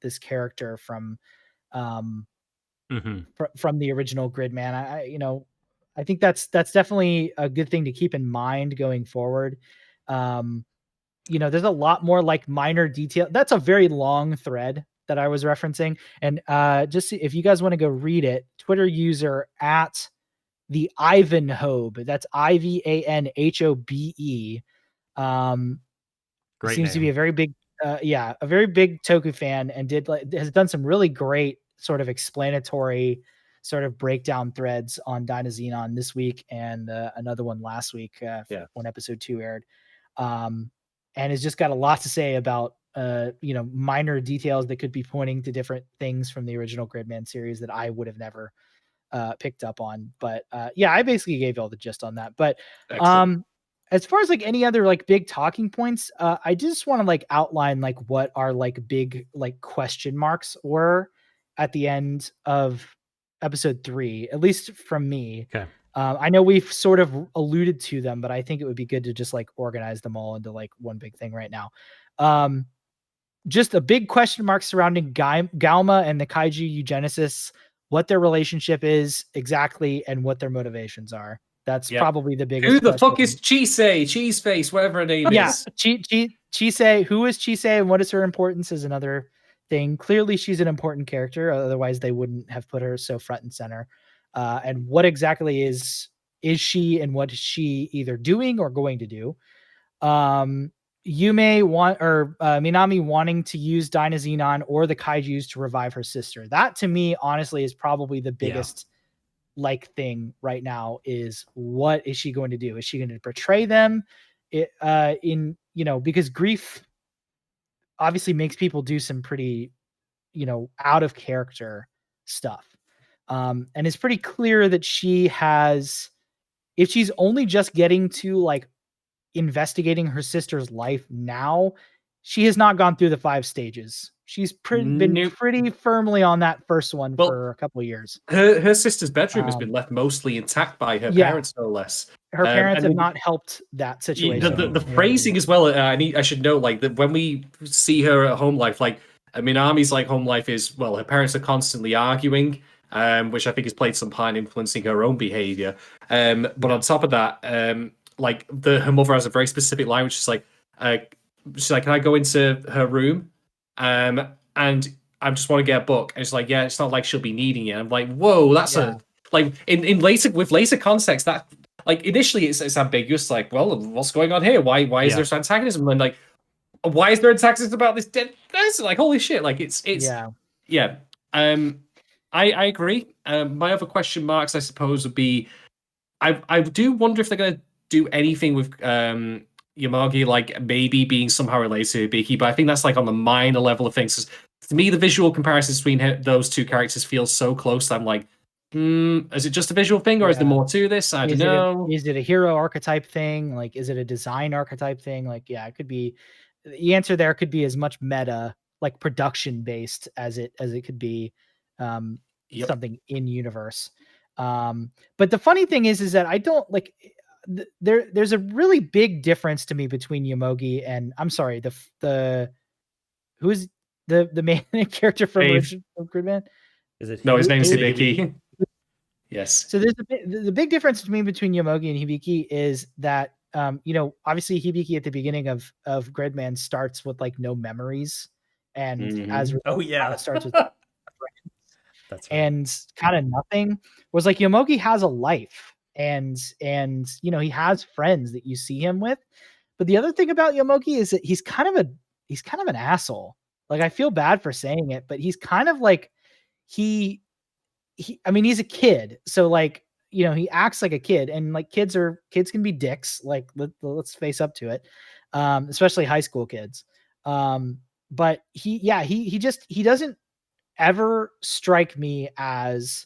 this character from from the original Gridman. I think that's definitely a good thing to keep in mind going forward. There's a lot more like minor detail. That's a very long thread that I was referencing. And just if you guys want to go read it, Twitter user at the Ivanhobe, that's IVANHOBE. Great seems name. to be a very big a very big Toku fan and has done some really great sort of explanatory sort of breakdown threads on Dynazenon this week and another one last week when episode 2 aired. And has just got a lot to say about minor details that could be pointing to different things from the original Gridman series that I would have never picked up on. But I basically gave you all the gist on that. But excellent. As far as like any other like big talking points, I just want to like outline like what our like big like question marks were at the end of episode 3, at least from me. Okay. I know we've sort of alluded to them, but I think it would be good to just like organize them all into like one big thing right now. Just a big question mark surrounding Galma and the kaiju eugenicists, what their relationship is exactly, and what their motivations are. That's probably the biggest. Who the fuck is Cheeseface, whatever her name is? Yeah, Chise. Who is Chise, and what is her importance is another thing. Clearly, she's an important character. Otherwise, they wouldn't have put her so front and center. And what exactly is she, and what is she either doing or going to do? Minami wanting to use Dynazenon or the kaijus to revive her sister. That to me, honestly, is probably the biggest. Like thing right now is what is she going to do? Is she going to portray them because grief obviously makes people do some pretty, out of character stuff. And it's pretty clear that she has, if she's only just getting to like investigating her sister's life now, she has not gone through the 5 stages. She's been pretty firmly on that first one for a couple of years. Her sister's bedroom has been left mostly intact by her parents, no less. Her parents have not helped that situation. The phrasing as well. I should note like that when we see her at home life, like Minami's like home life is her parents are constantly arguing, which I think has played some part in influencing her own behavior. But on top of that, like her mother has a very specific line, which is like, can I go into her room? And I just want to get a book. And it's like, yeah, it's not like she'll be needing it. I'm like, whoa, that's in later context that like initially it's ambiguous. Like, well, what's going on here? Why is there this antagonism? And like, why is there a taxes about this dead person? Like, holy shit! Like, it's yeah. I agree. My other question marks, I suppose, would be, I do wonder if they're going to do anything with Yamagi, like maybe being somehow related to Ibiki, but I think that's like on the minor level of things. 'Cause to me, the visual comparisons between those two characters feel so close that I'm like, is it just a visual thing, or is there more to this? I don't know. Is it a hero archetype thing? Like, is it a design archetype thing? Like, yeah, it could be. The answer there could be as much meta, like production based, as it could be something in universe. But the funny thing is that I don't like. There's a really big difference to me between Yomogi and, I'm sorry, the who's the main character from Gridman? Is it? No, his name's Hibiki? Hibiki. Yes. So there's the big difference between Yomogi and Hibiki is that obviously Hibiki at the beginning of Gridman starts with like no memories, and as starts with that's right. And kind of nothing. Was like Yomogi has a life, and he has friends that you see him with. But the other thing about Yomogi is that he's kind of an asshole. Like, I feel bad for saying it, but he's kind of like he's a kid, so like, he acts like a kid, and like kids can be dicks. Like, let's face up to it, especially high school kids. But he doesn't ever strike me as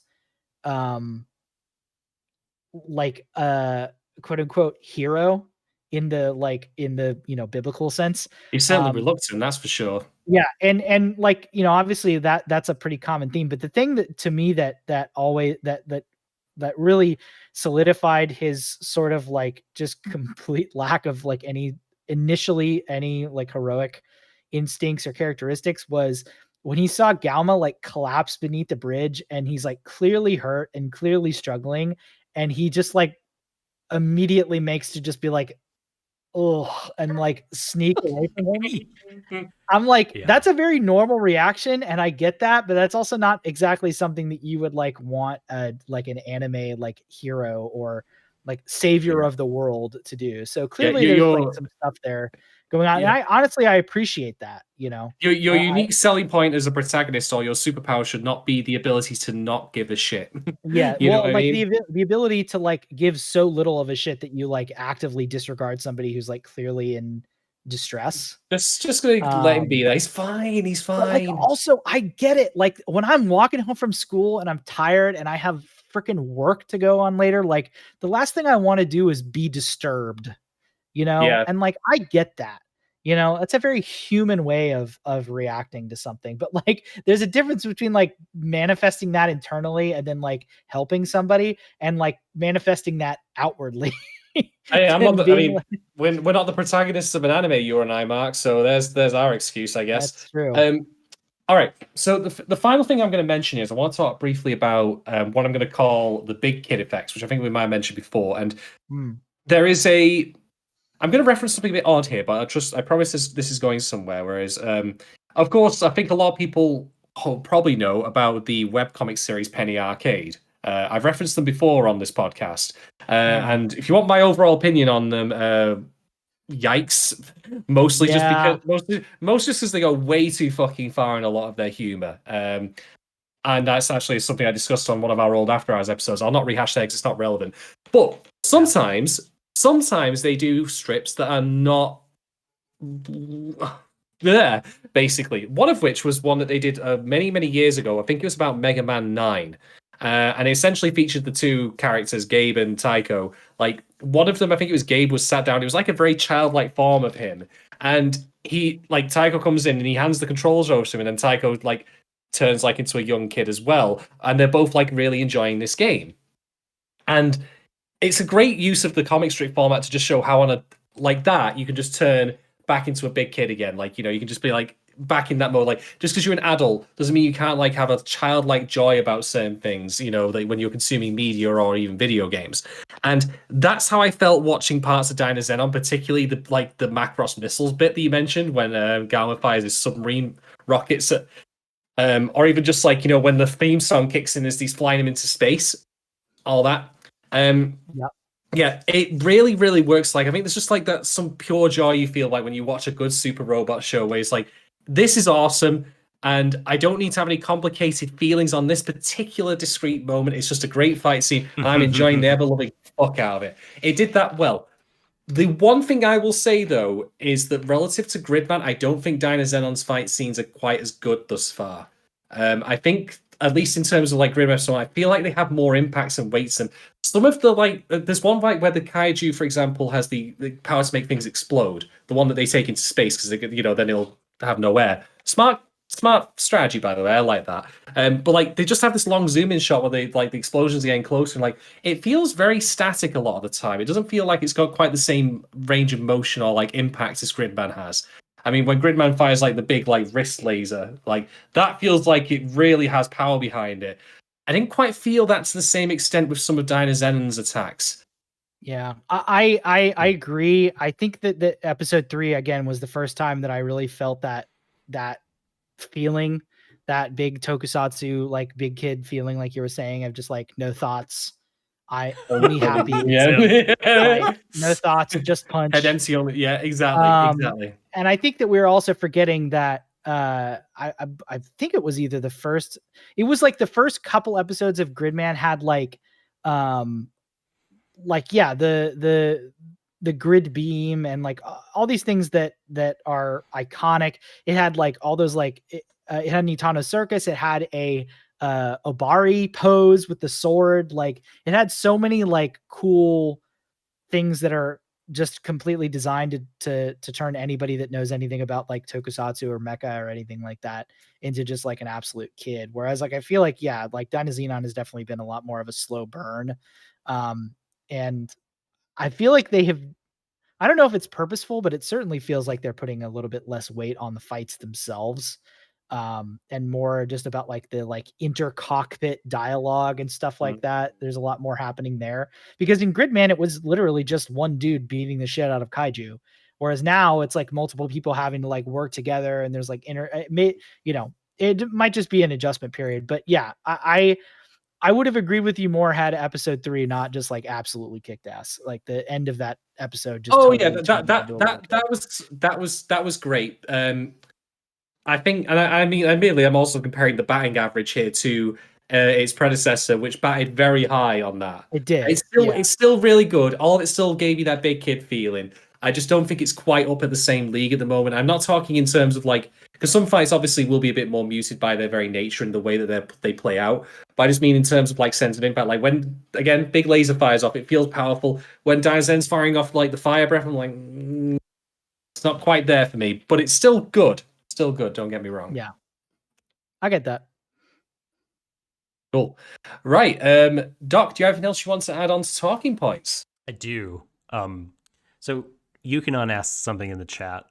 like a quote unquote hero in the biblical sense. He's certainly reluctant, that's for sure. Yeah, and like, obviously that's a pretty common theme, but the thing that to me that really solidified his sort of like just complete lack of like any like heroic instincts or characteristics was when he saw Galma like collapse beneath the bridge, and he's like clearly hurt and clearly struggling, and he just like immediately makes to just be like, oh, and like sneak away from him. I'm like, that's a very normal reaction, and I get that, but that's also not exactly something that you would like want like an anime like hero or like savior of the world to do. So clearly there's like some stuff there going on. And I appreciate that, Your unique selling point as a protagonist or your superpower should not be the ability to not give a shit. Yeah, well, like the ability to like give so little of a shit that you like actively disregard somebody who's like clearly in distress. Just gonna let him be there. He's fine. He's fine. Like, also, I get it. Like, when I'm walking home from school and I'm tired and I have freaking work to go on later, like the last thing I want to do is be disturbed, Yeah. And like, I get that. It's a very human way of reacting to something, but like, there's a difference between like manifesting that internally and then like helping somebody and like manifesting that outwardly. Hey, we're not the protagonists of an anime, you and I, Marc. So there's our excuse, I guess. That's true. All right. So the final thing I'm going to mention is I want to talk briefly about what I'm going to call the big kid effects, which I think we might have mentioned before. And there is I'm going to reference something a bit odd here, but I promise this is going somewhere. Whereas, of course, I think a lot of people probably know about the webcomic series Penny Arcade. I've referenced them before on this podcast. And if you want my overall opinion on them, yikes. Mostly just because they go way too fucking far in a lot of their humor. And that's actually something I discussed on one of our old After Hours episodes. I'll not rehash that because it's not relevant. But sometimes they do strips that are not there, basically. One of which was one that they did many, many years ago. I think it was about Mega Man 9. And it essentially featured the two characters, Gabe and Tycho. Like, one of them, I think it was Gabe, was sat down. It was like a very childlike form of him. And Tycho comes in and he hands the controls over to him, and then Tycho, like, turns, like, into a young kid as well. And they're both, like, really enjoying this game. And it's a great use of the comic strip format to just show how on a, like that, you can just turn back into a big kid again. Like, you can just be, like, back in that mode. Like, just because you're an adult doesn't mean you can't like have a childlike joy about certain things, like when you're consuming media or even video games. And that's how I felt watching parts of Dynazenon, particularly the Macross missiles bit that you mentioned when Galma fires his submarine rockets at, or even just like when the theme song kicks in as he's flying him into space, all that. Yeah, it really, really works. Like, I think there's just like that some pure joy you feel like when you watch a good super robot show where it's like, this is awesome, and I don't need to have any complicated feelings on this particular discrete moment. It's just a great fight scene, and I'm enjoying the ever-loving fuck out of it. It did that well. The one thing I will say though is that relative to Gridman, I don't think Dynazenon's fight scenes are quite as good thus far. I think, at least in terms of like Gridman, so I feel like they have more impacts and weights. And some of the like, there's one fight where the kaiju, for example, has the power to make things explode. The one that they take into space because then it'll have no air. Smart strategy, by the way. I like that. But like they just have this long zoom in shot where they like the explosions are getting closer, and like it feels very static a lot of the time. It doesn't feel like it's got quite the same range of motion or like impact as Gridman has. I mean, when Gridman fires like the big like wrist laser, like that feels like it really has power behind it. I didn't quite feel that to the same extent with some of Dynazenon's attacks. Yeah, I agree. I think that episode 3 again was the first time that I really felt that feeling, that big tokusatsu like big kid feeling, like you were saying, of just like no thoughts. I only happy. Yeah. Like, no thoughts, just punch. Head MC only. Yeah, exactly. And I think that we're also forgetting that I think it was either the first, it was like the first couple episodes of Gridman had like yeah, the grid beam and like all these things that are iconic. It had like all those like it had an Itano circus. It had a Obari pose with the sword. Like it had so many like cool things that are just completely designed to turn anybody that knows anything about like tokusatsu or mecha or anything like that into just like an absolute kid. Whereas like I feel like, yeah, like Dynazenon has definitely been a lot more of a slow burn. And I feel like they have, I don't know if it's purposeful, but it certainly feels like they're putting a little bit less weight on the fights themselves. And more just about like the like inter-cockpit dialogue and stuff like that. There's a lot more happening there, because in Gridman it was literally just one dude beating the shit out of kaiju, whereas now it's like multiple people having to like work together, and there's like it might just be an adjustment period. But yeah, I would have agreed with you more had episode 3 not just like absolutely kicked ass. Like the end of that episode just that was great. I think, and I mean, admittedly, I'm also comparing the batting average here to its predecessor, which batted very high on that. It did. It's still really good. All of it still gave you that big kid feeling. I just don't think it's quite up at the same league at the moment. I'm not talking in terms of like, because some fights obviously will be a bit more muted by their very nature and the way that they play out. But I just mean in terms of like sense of impact. Like when, again, big laser fires off, it feels powerful. When Dynazen's firing off like the fire breath, I'm like, it's not quite there for me, but it's still good. Still good, don't get me wrong. Yeah, I get that. Cool. Right. Doc, do you have anything else you want to add on to talking points? I do. So Yukinon asked something in the chat.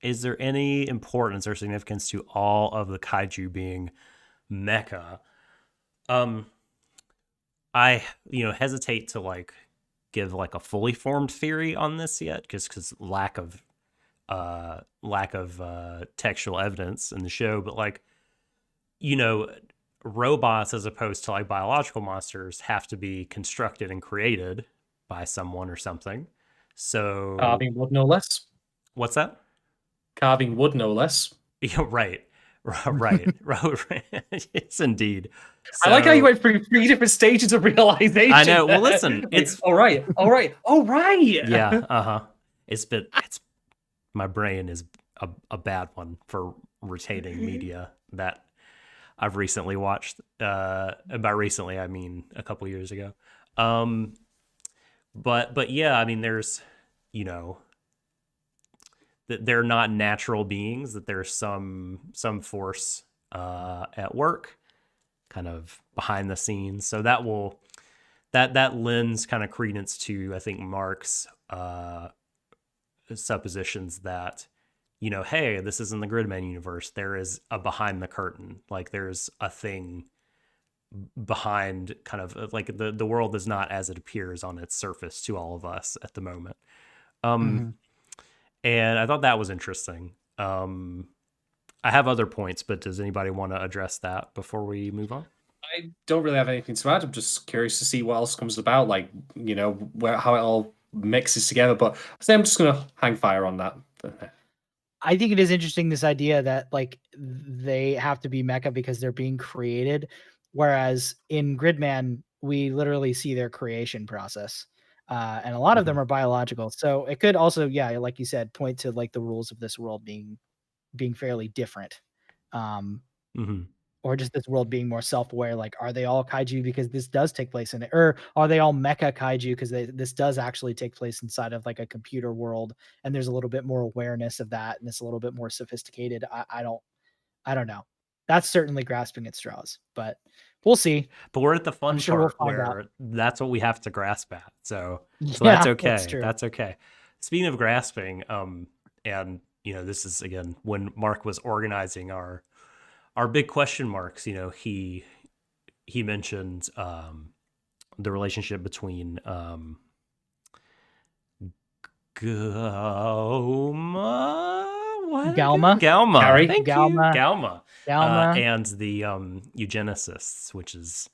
Is there any importance or significance to all of the kaiju being mecha? I hesitate to like give like a fully formed theory on this yet, because lack of textual evidence in the show. But like, robots as opposed to like biological monsters have to be constructed and created by someone or something. So carving wood, no less. What's that? Carving wood, no less. Yeah, right. It's indeed. So, I like how you went through 3 different stages of realization. I know. Well, listen, it's all right. Yeah. It's my brain is a bad one for retaining media that I've recently watched. And by recently, I mean a couple years ago. But yeah, I mean, there's, that they're not natural beings, that there's some force at work, kind of behind the scenes. So that lends kind of credence to, I think, Marc's suppositions that, hey, this is in the Gridman universe. There is a behind the curtain. Like there's a thing behind, kind of like the world is not as it appears on its surface to all of us at the moment. And I thought that was interesting. I have other points, but does anybody want to address that before we move on? I don't really have anything to add. I'm just curious to see what else comes about, like, you know, how it all mixes together. But I say I'm just gonna hang fire on that. I think it is interesting, this idea that like they have to be mecha because they're being created, whereas in Gridman we literally see their creation process, and a lot of them are biological. So it could also, yeah, like you said, point to like the rules of this world being fairly different, Mm-hmm. or just this world being more self-aware. Like, are they all kaiju because this does take place in it, or are they all mecha kaiju because this does actually take place inside of like a computer world, and there's a little bit more awareness of that, and it's a little bit more sophisticated. I don't know. That's certainly grasping at straws, but we'll see. But we're at the fun sure part we'll find where out. that's what we have to grasp at. So Yeah, that's okay. that's true. That's okay. Speaking of grasping, and you know, this is again when Marc was organizing our big question marks. You know, he mentioned the relationship between Galma. Gary? Thank Galma. you. Galma. Galma. And the eugenicists, which is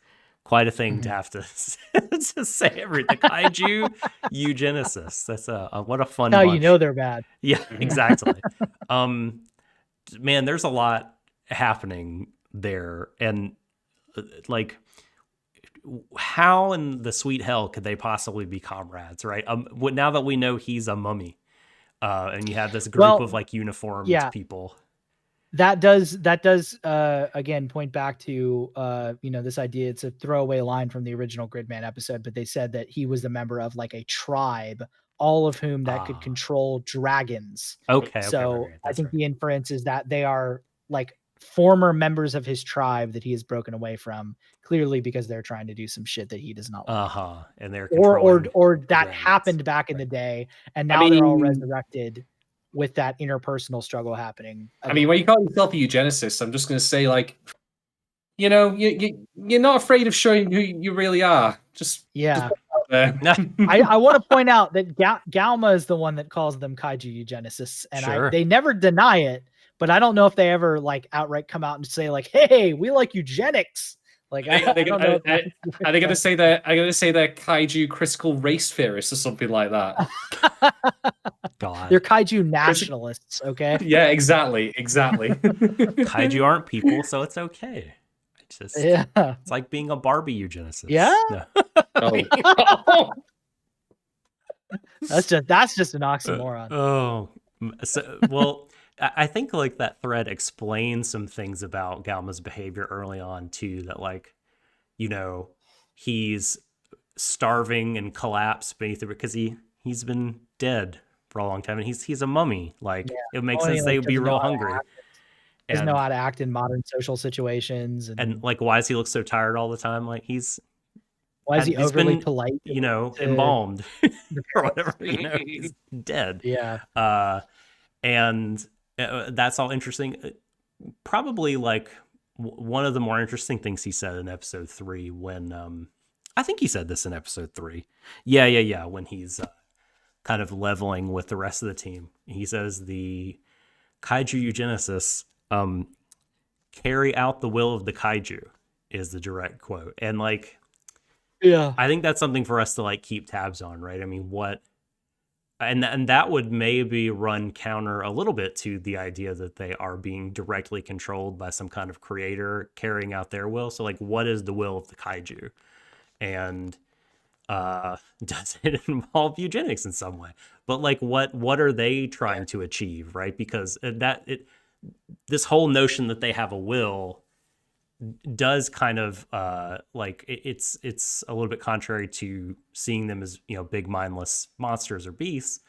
quite a thing to have to say everything. The kaiju eugenicists. That's what a fun How bunch. you know they're bad. Yeah, exactly. Man, there's a lot happening there, and like, how in the sweet hell could they possibly be comrades, right? Now that we know he's a mummy, and you have this group of like uniformed people. That does again point back to you know, this idea. It's a throwaway line from the original Gridman episode, but they said that he was a member of like a tribe, all of whom that could control dragons. Okay. So right. I think the inference is that they are like former members of his tribe that he has broken away from, clearly because they're trying to do some shit that he does not like. And they're or that dragons. happened back in the day, and now they're all resurrected with that interpersonal struggle happening. I mean, when you call yourself a eugenicist, I'm just going to say, like, you know, you're not afraid of showing who you really are. Just yeah. Just I want to point out that Galma is the one that calls them kaiju eugenicists, and they never deny it. But I don't know if they ever like outright come out and say like, "Hey, we like eugenics." Like, are they going to say that? I'm going to say they're kaiju critical race theorists or something like that. God, they're kaiju nationalists. Okay. Yeah, exactly. Kaiju aren't people, so it's okay. It's like being a Barbie eugenicist. Yeah. No. Oh. that's just an oxymoron. Well, I think like that thread explains some things about Galma's behavior early on too, that like, you know, he's starving and collapsed beneath it because he's been dead for a long time, and he's a mummy. Like, it makes sense they would be real hungry. Doesn't know how to act in modern social situations, and like, why does he look so tired all the time? Like, why is he overly polite? You know, embalmed or whatever. You know, he's dead. Yeah. And that's all interesting. Probably like one of the more interesting things he said in episode 3 when I think he said this in episode 3. Yeah. When he's kind of leveling with the rest of the team, he says the kaiju eugenicists carry out the will of the kaiju is the direct quote. And like, yeah, I think that's something for us to like keep tabs on, right? I mean, and that would maybe run counter a little bit to the idea that they are being directly controlled by some kind of creator carrying out their will. So like, what is the will of the kaiju? And does it involve eugenics in some way? But like, what are they trying to achieve, right? Because this whole notion that they have a will does kind of like it's a little bit contrary to seeing them as, you know, big mindless monsters or beasts.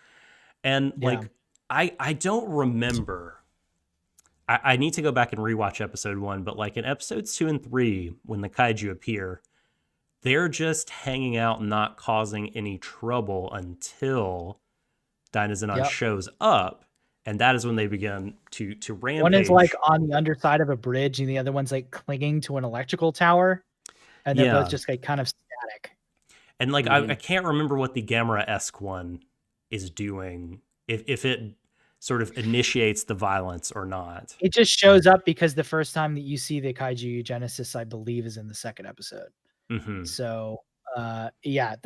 And like, I don't remember, I need to go back and rewatch episode 1, but like in episodes 2 and 3, when the kaiju appear, they're just hanging out and not causing any trouble until Dynazenon shows up. And that is when they begin to rampage. One is like on the underside of a bridge, and the other one's like clinging to an electrical tower, and they're both just like kind of static. And like, I can't remember what the Gamera-esque one is doing. If it sort of initiates the violence or not. It just shows up because the first time that you see the kaiju eugenesis, I believe, is in the second episode. Mm-hmm. So yeah,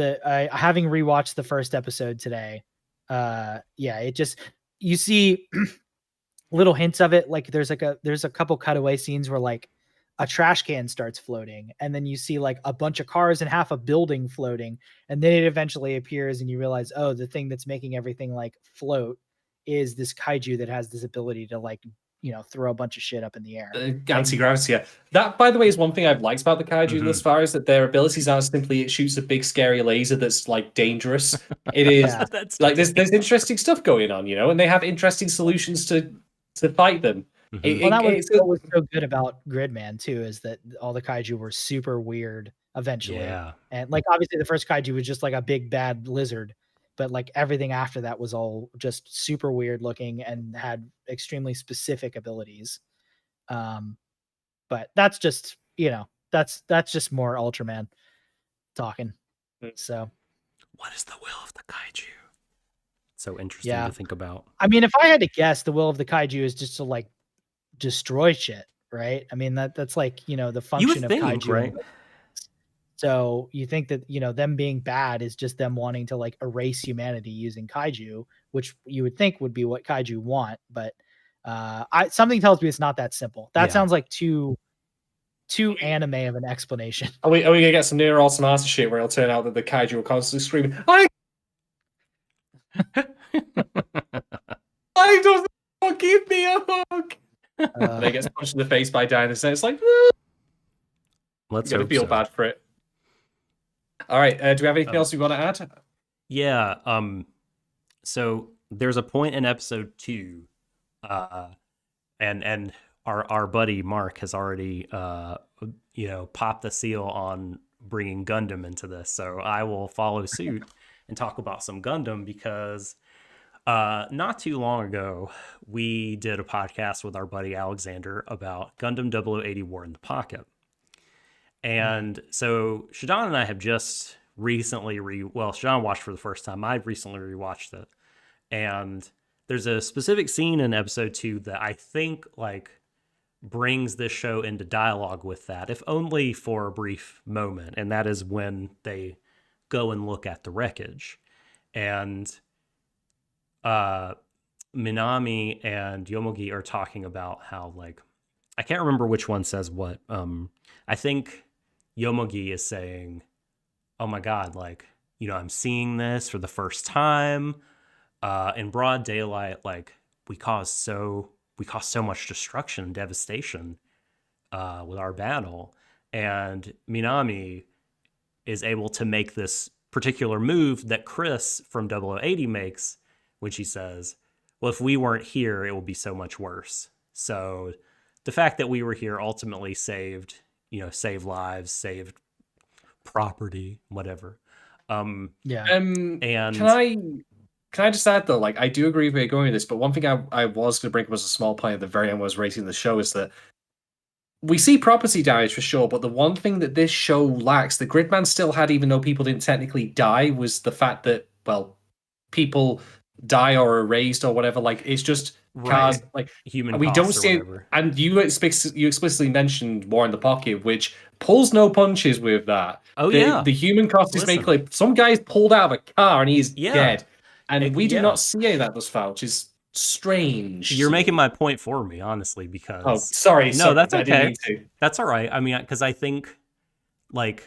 having rewatched the first episode today, yeah, it just, you see little hints of it. Like there's a couple cutaway scenes where like a trash can starts floating, and then you see like a bunch of cars and half a building floating, and then it eventually appears and you realize, oh, the thing that's making everything like float is this kaiju that has this ability to like, you know, throw a bunch of shit up in the air. Anti-gravity, yeah. That, by the way, is one thing I've liked about the kaiju thus far, is that their abilities aren't simply it shoots a big scary laser that's like dangerous. It is like there's interesting stuff going on, you know, and they have interesting solutions to fight them. Well, that was what was so good about Gridman too, is that all the kaiju were super weird eventually. Yeah. And like obviously the first kaiju was just like a big bad lizard, but like everything after that was all just super weird looking and had extremely specific abilities. But that's just, you know, that's just more Ultraman talking. So what is the will of the kaiju? So interesting to think about. I mean, if I had to guess, the will of the kaiju is just to like destroy shit, right? I mean, that's like, you know, the function of kaiju, right? So you think that, you know, them being bad is just them wanting to like erase humanity using kaiju, which you would think would be what kaiju want, but something tells me it's not that simple. That sounds like too anime of an explanation. Are we gonna get some near automata shit where it'll turn out that the kaiju will constantly screaming, I don't know, give me a hug. And he gets punched in the face by Dynazenon. It's like, let's you gotta feel bad for it. All right, do we have anything else we want to add? Yeah. So there's a point in episode 2, and our buddy Marc has already you know, popped the seal on bringing Gundam into this. So I will follow suit and talk about some Gundam, because not too long ago we did a podcast with our buddy Alexander about Gundam 0080 War in the Pocket. And so Shadon and I have just recently Shadon watched for the first time. I've recently rewatched it. And there's a specific scene in episode 2 that I think like brings this show into dialogue with that, if only for a brief moment. And that is when they go and look at the wreckage. And Minami and Yomogi are talking about how, like, I can't remember which one says what. I think Yomogi is saying, oh my God, like, you know, I'm seeing this for the first time in broad daylight. Like, we cause so much destruction and devastation with our battle. And Minami is able to make this particular move that Chris from 0080 makes, when she says, well, if we weren't here, it would be so much worse. So the fact that we were here ultimately saved lives, saved property, whatever. And Can I just add though, like, I do agree with where you're going with this, but one thing I was going to bring up as a small point at the very end was rating the show is that we see property damage for sure, but the one thing that this show lacks, that Gridman still had, even though people didn't technically die, was the fact that, well, people die or are erased or whatever. Like, it's just cars, like, human. We don't see it, and you explicitly mentioned War in the Pocket, which pulls no punches with that. The human cost is made clear. Some guy's pulled out of a car and he's dead. And we do not see any of that thus far, which is strange. You're making my point for me, honestly, because... Oh, sorry. No, that's okay. That's all right. I mean, because I think, like,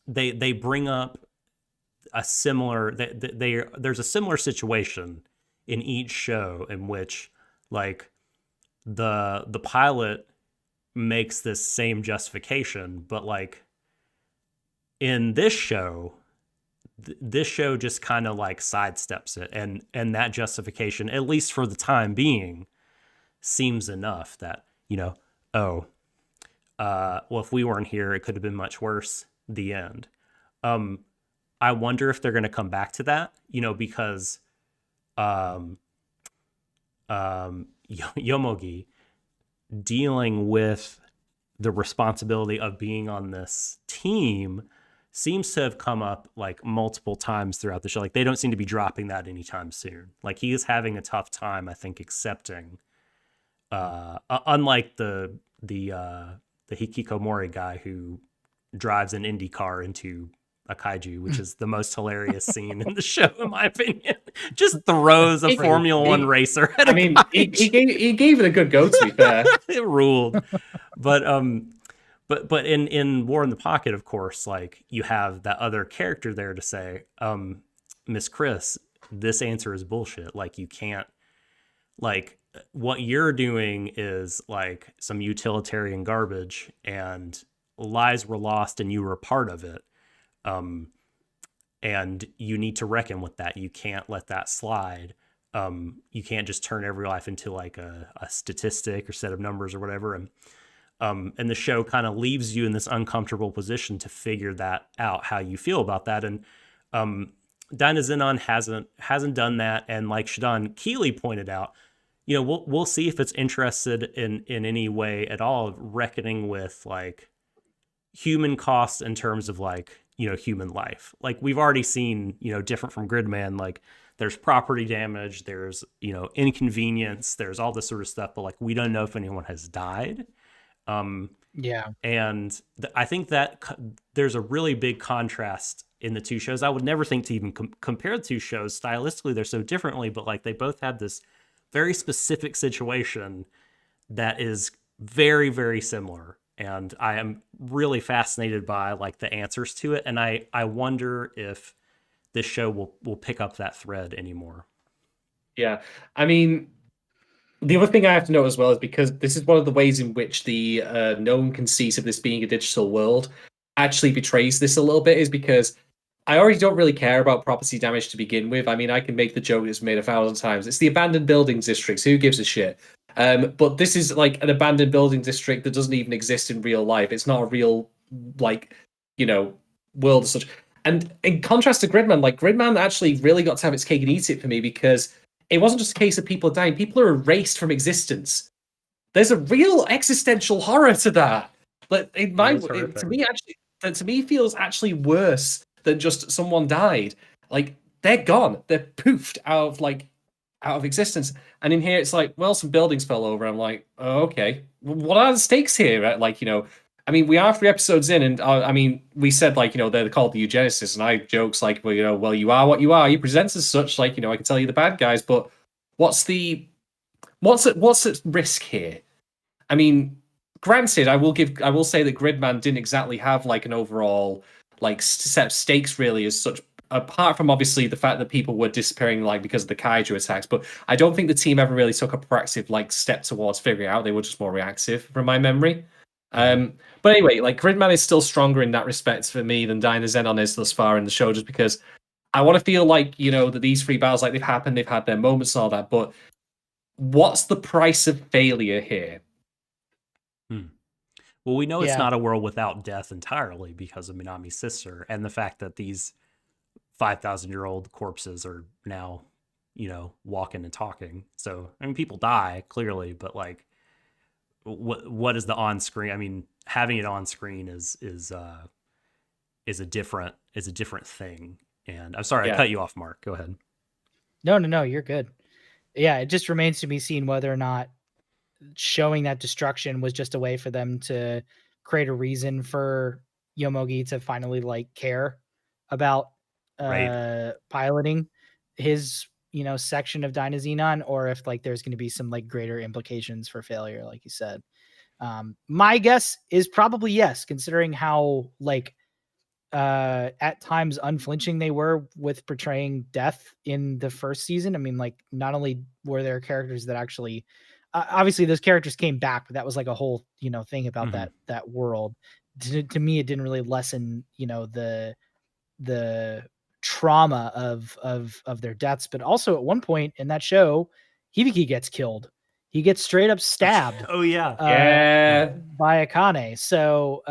they bring up a similar... There's a similar situation in each show in which, like, the pilot makes this same justification, but, like, in this show just kind of like sidesteps it, and that justification, at least for the time being, seems enough that, you know, well, if we weren't here, it could have been much worse. The end. I wonder if they're going to come back to that, you know, because Yomogi dealing with the responsibility of being on this team seems to have come up like multiple times throughout the show. Like they don't seem to be dropping that anytime soon. Like he is having a tough time, I think, accepting. Unlike the hikikomori guy who drives an Indy car into a kaiju, which is the most hilarious scene in the show, in my opinion. Just throws a Formula One racer at he gave it a good go, to be fair. It ruled. But in War in the Pocket, of course, like you have that other character there to say, Miss Chris, this answer is bullshit. Like you can't, like what you're doing is like some utilitarian garbage, and lives were lost and you were a part of it. And you need to reckon with that. You can't let that slide. You can't just turn every life into like a statistic or set of numbers or whatever. And the show kind of leaves you in this uncomfortable position to figure that out, how you feel about that. And Dynazenon hasn't done that. And like Shadon Keeley pointed out, you know, we'll see if it's interested in any way at all reckoning with like human costs in terms of like, you know, human life. Like we've already seen, you know, different from Gridman, like there's property damage, there's, you know, inconvenience, there's all this sort of stuff, but like we don't know if anyone has died. Yeah. And I think that there's a really big contrast in the two shows. I would never think to even compare the two shows. Stylistically, they're so differently, but like they both have this very specific situation that is very, very similar. And I am really fascinated by like the answers to it. And I wonder if this show will pick up that thread anymore. Yeah. I mean, the other thing I have to note as well is because this is one of the ways in which the known conceit of this being a digital world actually betrays this a little bit, is because I already don't really care about property damage to begin with. I mean, I can make the joke that's made 1,000 times. It's the abandoned buildings districts. Who gives a shit? But this is like an abandoned building district that doesn't even exist in real life. It's not a real, like, you know, world as such. And in contrast to Gridman, like Gridman actually really got to have its cake and eat it for me, because it wasn't just a case of people dying. People are erased from existence. There's a real existential horror to that. But to me feels actually worse than just someone died. Like they're gone. They're poofed out of existence. And in here, it's like, well, some buildings fell over. I'm like, oh, okay. What are the stakes here? Like, you know, I mean, we are 3 episodes in, and I mean, we said like, you know, they're called the eugenicists, and I jokes like, well, you know, well, you are what you are. You present as such, like, you know, I can tell you the bad guys, but what's at risk here? I mean, granted, I will say that Gridman didn't exactly have like an overall like set of stakes really as such, apart from obviously the fact that people were disappearing like because of the kaiju attacks. But I don't think the team ever really took a proactive like step towards figuring it out. They were just more reactive from my memory. But anyway, like Gridman is still stronger in that respect for me than Dynazenon is thus far in the show, just because I want to feel like, you know, that these 3 battles, like they've happened, they've had their moments and all that, but what's the price of failure here? Well, we know it's not a world without death entirely because of Minami's sister, and the fact that these 5,000-year-old corpses are now, you know, walking and talking. So, I mean, people die clearly, but like, what is the on screen? I mean, having it on screen is a different thing. And I'm sorry, I cut you off, Marc. Go ahead. No, you're good. Yeah, it just remains to be seen whether or not showing that destruction was just a way for them to create a reason for Yomogi to finally like care about piloting his, you know, section of Dynazenon, or if like there's going to be some like greater implications for failure, like you said. My guess is probably yes, considering how like at times unflinching they were with portraying death in the first season. I mean, like not only were there characters that actually obviously those characters came back, but that was like a whole, you know, thing about that world. To me, it didn't really lessen, you know, the trauma of their deaths. But also at one point in that show, Hibiki gets killed. He gets straight up stabbed. Oh yeah. By Akane. So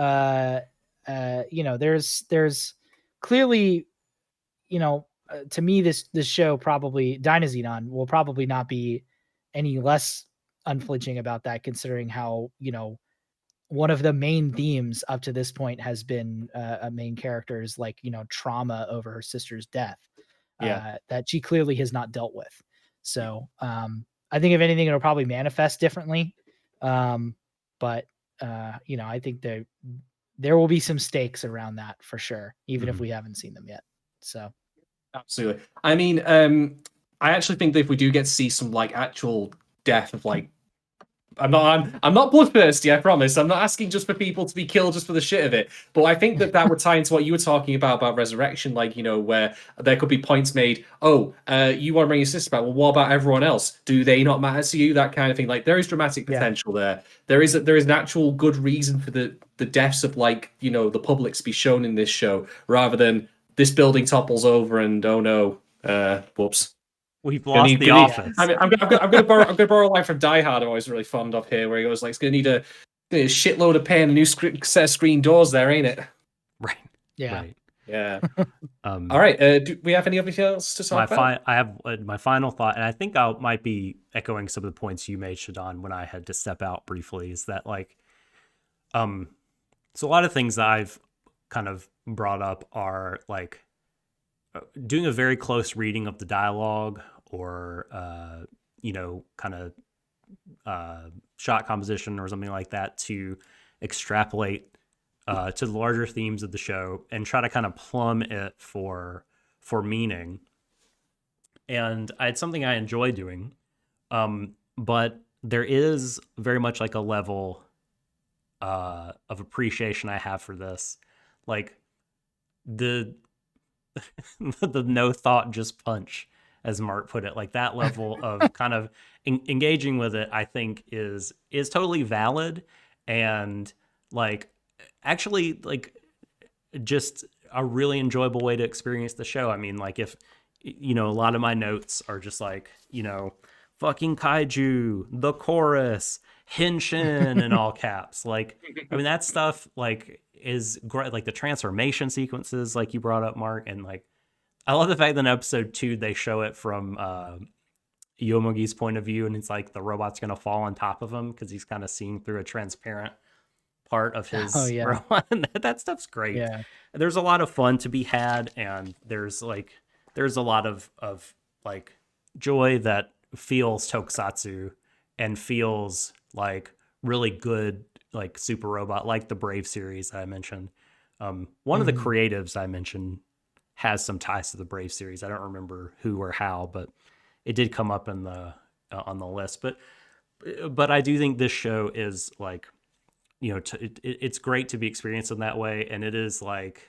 you know, there's clearly, you know, to me this show probably Dynazenon will probably not be any less unflinching about that, considering how, you know, one of the main themes up to this point has been a main character's like, trauma over her sister's death, that she clearly has not dealt with. So I think if anything, it'll probably manifest differently. But I think there will be some stakes around that for sure, even if we haven't seen them yet. So absolutely. I mean, I actually think that if we do get to see some like actual death of like, I'm not bloodthirsty, I promise. I'm not asking just for people to be killed just for the shit of it. But I think that would tie into what you were talking about resurrection, like, where there could be points made. Oh, you want to bring your sister back? Well, what about everyone else? Do they not matter to you? That kind of thing. Like, there is dramatic potential there. There is an actual good reason for the deaths of like, the public to be shown in this show, rather than this building topples over and oh no, whoops. We've lost the office. I'm gonna borrow a line from Die Hard. I'm always really fond of here, where he goes like, "It's gonna need a shitload of paint, a new set of screen doors, there, ain't it?" Right. Yeah. Right. Yeah. All right. Do we have anything else to talk about? I have my final thought, and I think I might be echoing some of the points you made, Shadon, when I had to step out briefly. Is that like, so a lot of things that I've kind of brought up are like doing a very close reading of the dialogue, or kind of shot composition or something like that, to extrapolate to the larger themes of the show and try to kind of plumb it for meaning. And it's something I enjoy doing, but there is very much like a level of appreciation I have for this, like the the no thought, just punch, as Marc put it. Like, that level of kind of engaging with it, I think is totally valid, and like actually like just a really enjoyable way to experience the show. I mean, like, if a lot of my notes are just like, fucking kaiju, the chorus, Henshin in all caps. Like, I mean, that stuff like is great. Like the transformation sequences, like you brought up, Marc, and like I love the fact that in episode 2 they show it from Yomogi's point of view, and it's like the robot's gonna fall on top of him because he's kind of seeing through a transparent part of his robot. That stuff's great. Yeah. There's a lot of fun to be had, and there's a lot of like joy that feels tokusatsu and feels like really good, like Super Robot, like the Brave series that I mentioned. One of the creatives I mentioned has some ties to the Brave series. I don't remember who or how, but it did come up in the on the list. But I do think this show is like, it's great to be experienced in that way, and it is like,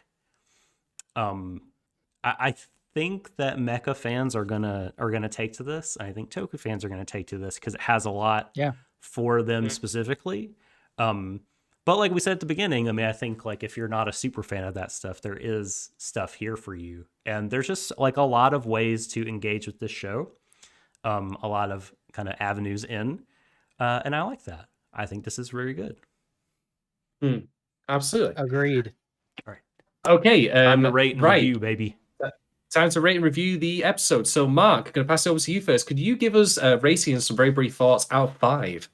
I think that mecha fans are gonna take to this. I think Toku fans are gonna take to this because it has a lot for them specifically. But like we said at the beginning, I mean, I think like if you're not a super fan of that stuff, there is stuff here for you, and there's just like a lot of ways to engage with this show, a lot of kind of avenues in, and I like that. I think this is very good. Absolutely. Agreed. All right. Okay. Time to rate and review, baby. Time to rate and review the episode. So, Marc, I'm going to pass it over to you first. Could you give us a rating and some very brief thoughts out of 5?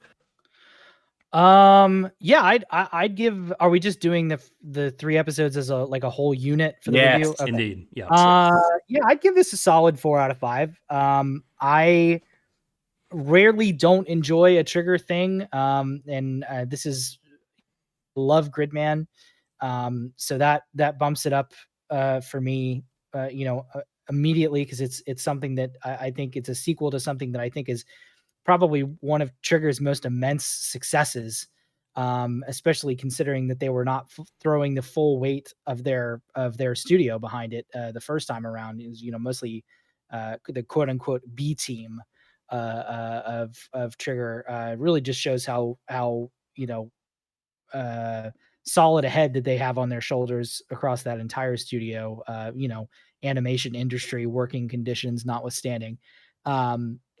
Yeah, I'd give. Are we just doing the 3 episodes as a whole unit for the review? Okay. Indeed. Yeah. Yeah, I'd give this a solid 4 out of 5. I rarely don't enjoy a trigger thing. And this is love Gridman. So that bumps it up for me, immediately, because it's something that I think it's a sequel to something that I think is probably one of Trigger's most immense successes, especially considering that they were not throwing the full weight of their studio behind it the first time around. It was mostly the quote unquote B team of Trigger. Really just shows how solid a head that they have on their shoulders across that entire studio. Animation industry, working conditions notwithstanding.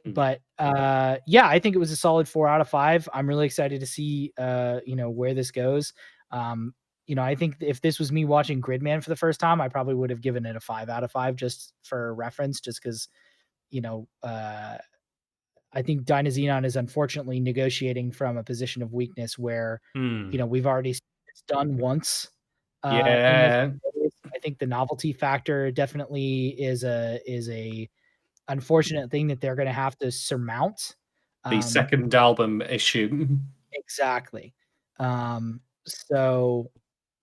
But yeah, I think it was a solid 4 out of 5. I'm really excited to see where this goes. I think if this was me watching Gridman for the first time, I probably would have given it a 5 out of 5 just for reference, just because I think Dynazenon is unfortunately negotiating from a position of weakness where, we've already seen it's done once. In this series. I think the novelty factor definitely is a unfortunate thing that they're going to have to surmount. The second album issue. Exactly. So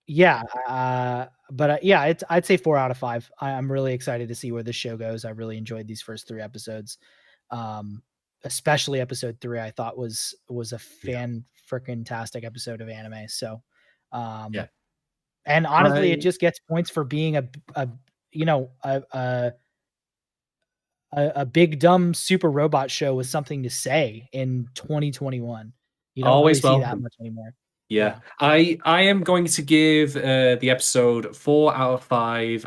yeah, but yeah, I'd say 4 out of 5. I'm really excited to see where this show goes. I really enjoyed these first 3 episodes. Especially episode 3, I thought was a freaking-tastic episode of anime. So, and honestly, it just gets points for being a big dumb super robot show with something to say in 2021. You don't always see that much anymore. Yeah. I am going to give the episode 4 out of 5.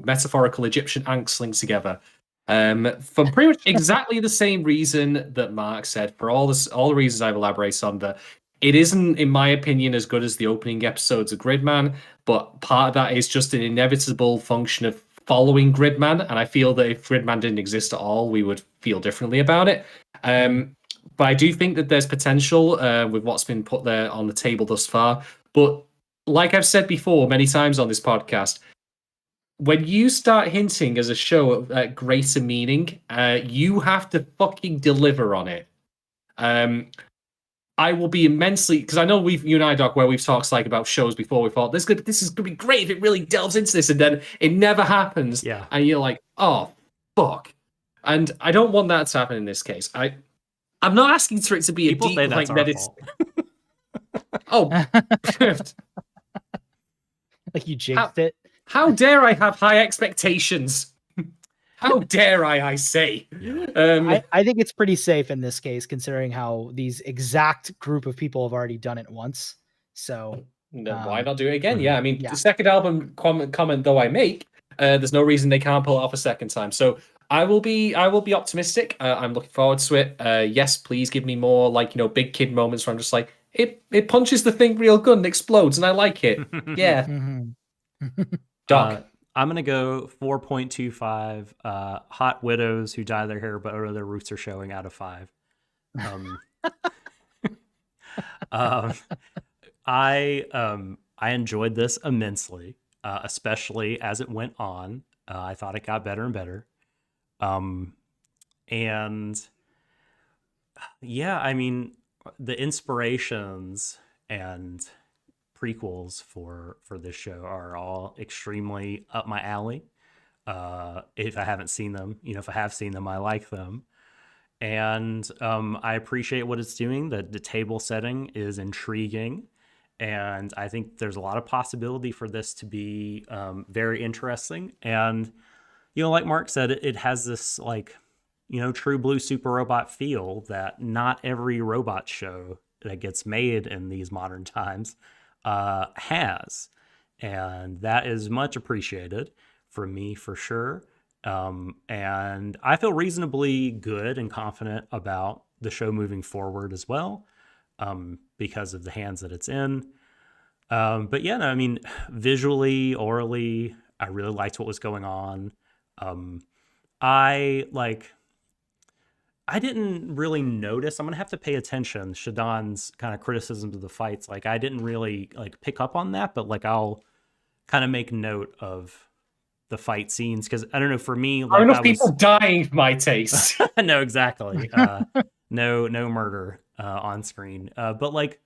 Metaphorical Egyptian ants sling together. For pretty much exactly the same reason that Marc said, for all the reasons I've elaborated on, that it isn't, in my opinion, as good as the opening episodes of Gridman, but part of that is just an inevitable function of following Gridman, and I feel that if Gridman didn't exist at all, we would feel differently about it. But I do think that there's potential with what's been put there on the table thus far. But like I've said before many times on this podcast, when you start hinting as a show at greater meaning, you have to fucking deliver on it. I will be immensely, because I know you and I, Doc, where we've talked like about shows before, we thought this is gonna be great if it really delves into this, and then it never happens. Yeah. And you're like, oh fuck. And I don't want that to happen in this case. I'm not asking for it to be People a deep say that's like our medit. fault. Like you jinxed it. How dare I have high expectations? How dare I say? I think it's pretty safe in this case, considering how these exact group of people have already done it once. So why not do it again? Yeah, I mean, yeah. the second album comment though I make, there's no reason they can't pull it off a second time. So I will be optimistic. I'm looking forward to it. Yes, please give me more big kid moments where I'm just like, it punches the thing real good and explodes, and I like it. Yeah. Doc. I'm gonna go 4.25 hot widows who dye their hair but their roots are showing out of 5. I enjoyed this immensely, especially as it went on. I thought it got better and better. And yeah, I mean, the inspirations and prequels for this show are all extremely up my alley. If I haven't seen them, if I have seen them, I like them. And I appreciate what it's doing. The table setting is intriguing. And I think there's a lot of possibility for this to be very interesting. And, like Marc said, it has this true blue super robot feel that not every robot show that gets made in these modern times has. And that is much appreciated from me for sure. And I feel reasonably good and confident about the show moving forward as well, because of the hands that it's in. But yeah, no, I mean, visually, orally, I really liked what was going on. I didn't really notice. I'm gonna have to pay attention. Shadon's kind of criticisms of the fights. I didn't really pick up on that, but I'll kind of make note of the fight scenes because I don't know. For me, are enough people dying for my taste? No, exactly. No murder on screen. But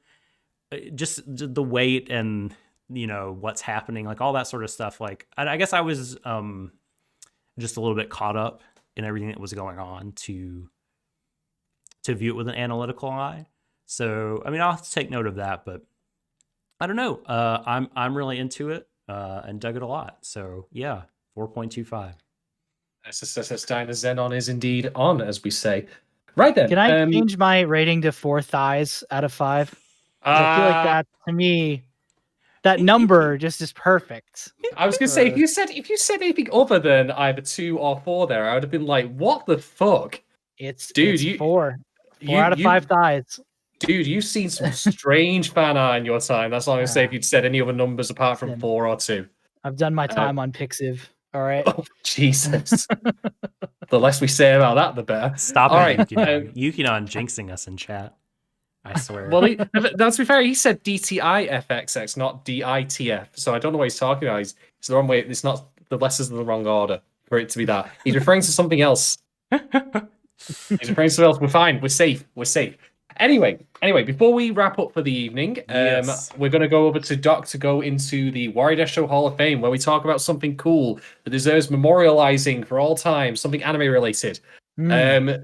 just the weight and what's happening, all that sort of stuff. I guess I was just a little bit caught up in everything that was going on to view it with an analytical eye. So I mean, I'll have to take note of that. But I don't know. I'm really into it and dug it a lot. So yeah, 4.25. SSSS Dynazenon is indeed on, as we say. Right then. Can I change my rating to 4 thighs out of 5? I feel like that, to me, that number just is perfect. I was gonna say, if you said anything other than either 2 or 4 there, I would have been like, what the fuck? It's 4. 4 out of 5 thighs. Dude, you've seen some strange fan art in your time. That's all I'm gonna say if you'd said any other numbers apart from 4 or 2. I've done my time on Pixiv. All right. Oh, Jesus. The less we say about that, the better. Stop All it, right, Yukinon. Yukinon jinxing us in chat. I swear. Well, to be fair, he said DTIFXX, not DITF. So I don't know what he's talking about. It's the wrong way. It's not, the letters in the wrong order for it to be that. He's referring to something else. He's referring to something else. We're fine. We're safe. We're safe. Anyway, before we wrap up for the evening, Yes. we're going to go over to Doc to go into the Warui Deshou Hall of Fame, where we talk about something cool that deserves memorializing for all time, something anime related.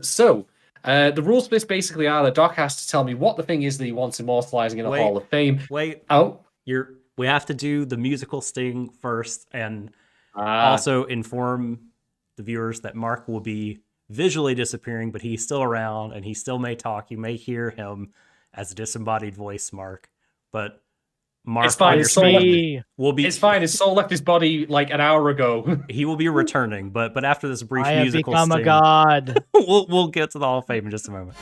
So the rules for this basically are that Doc has to tell me what the thing is that he wants immortalizing in the Hall of Fame. Wait. Oh, We have to do the musical sting first, and also inform the viewers that Marc will be visually disappearing, but he's still around and he still may talk. You may hear him as a disembodied voice, Marc. But Marc, it's fine. It's me. will be. It's fine. His soul left his body like an hour ago. He will be returning, but after this brief I have musical become sting, a god. we'll get to the Hall of Fame in just a moment.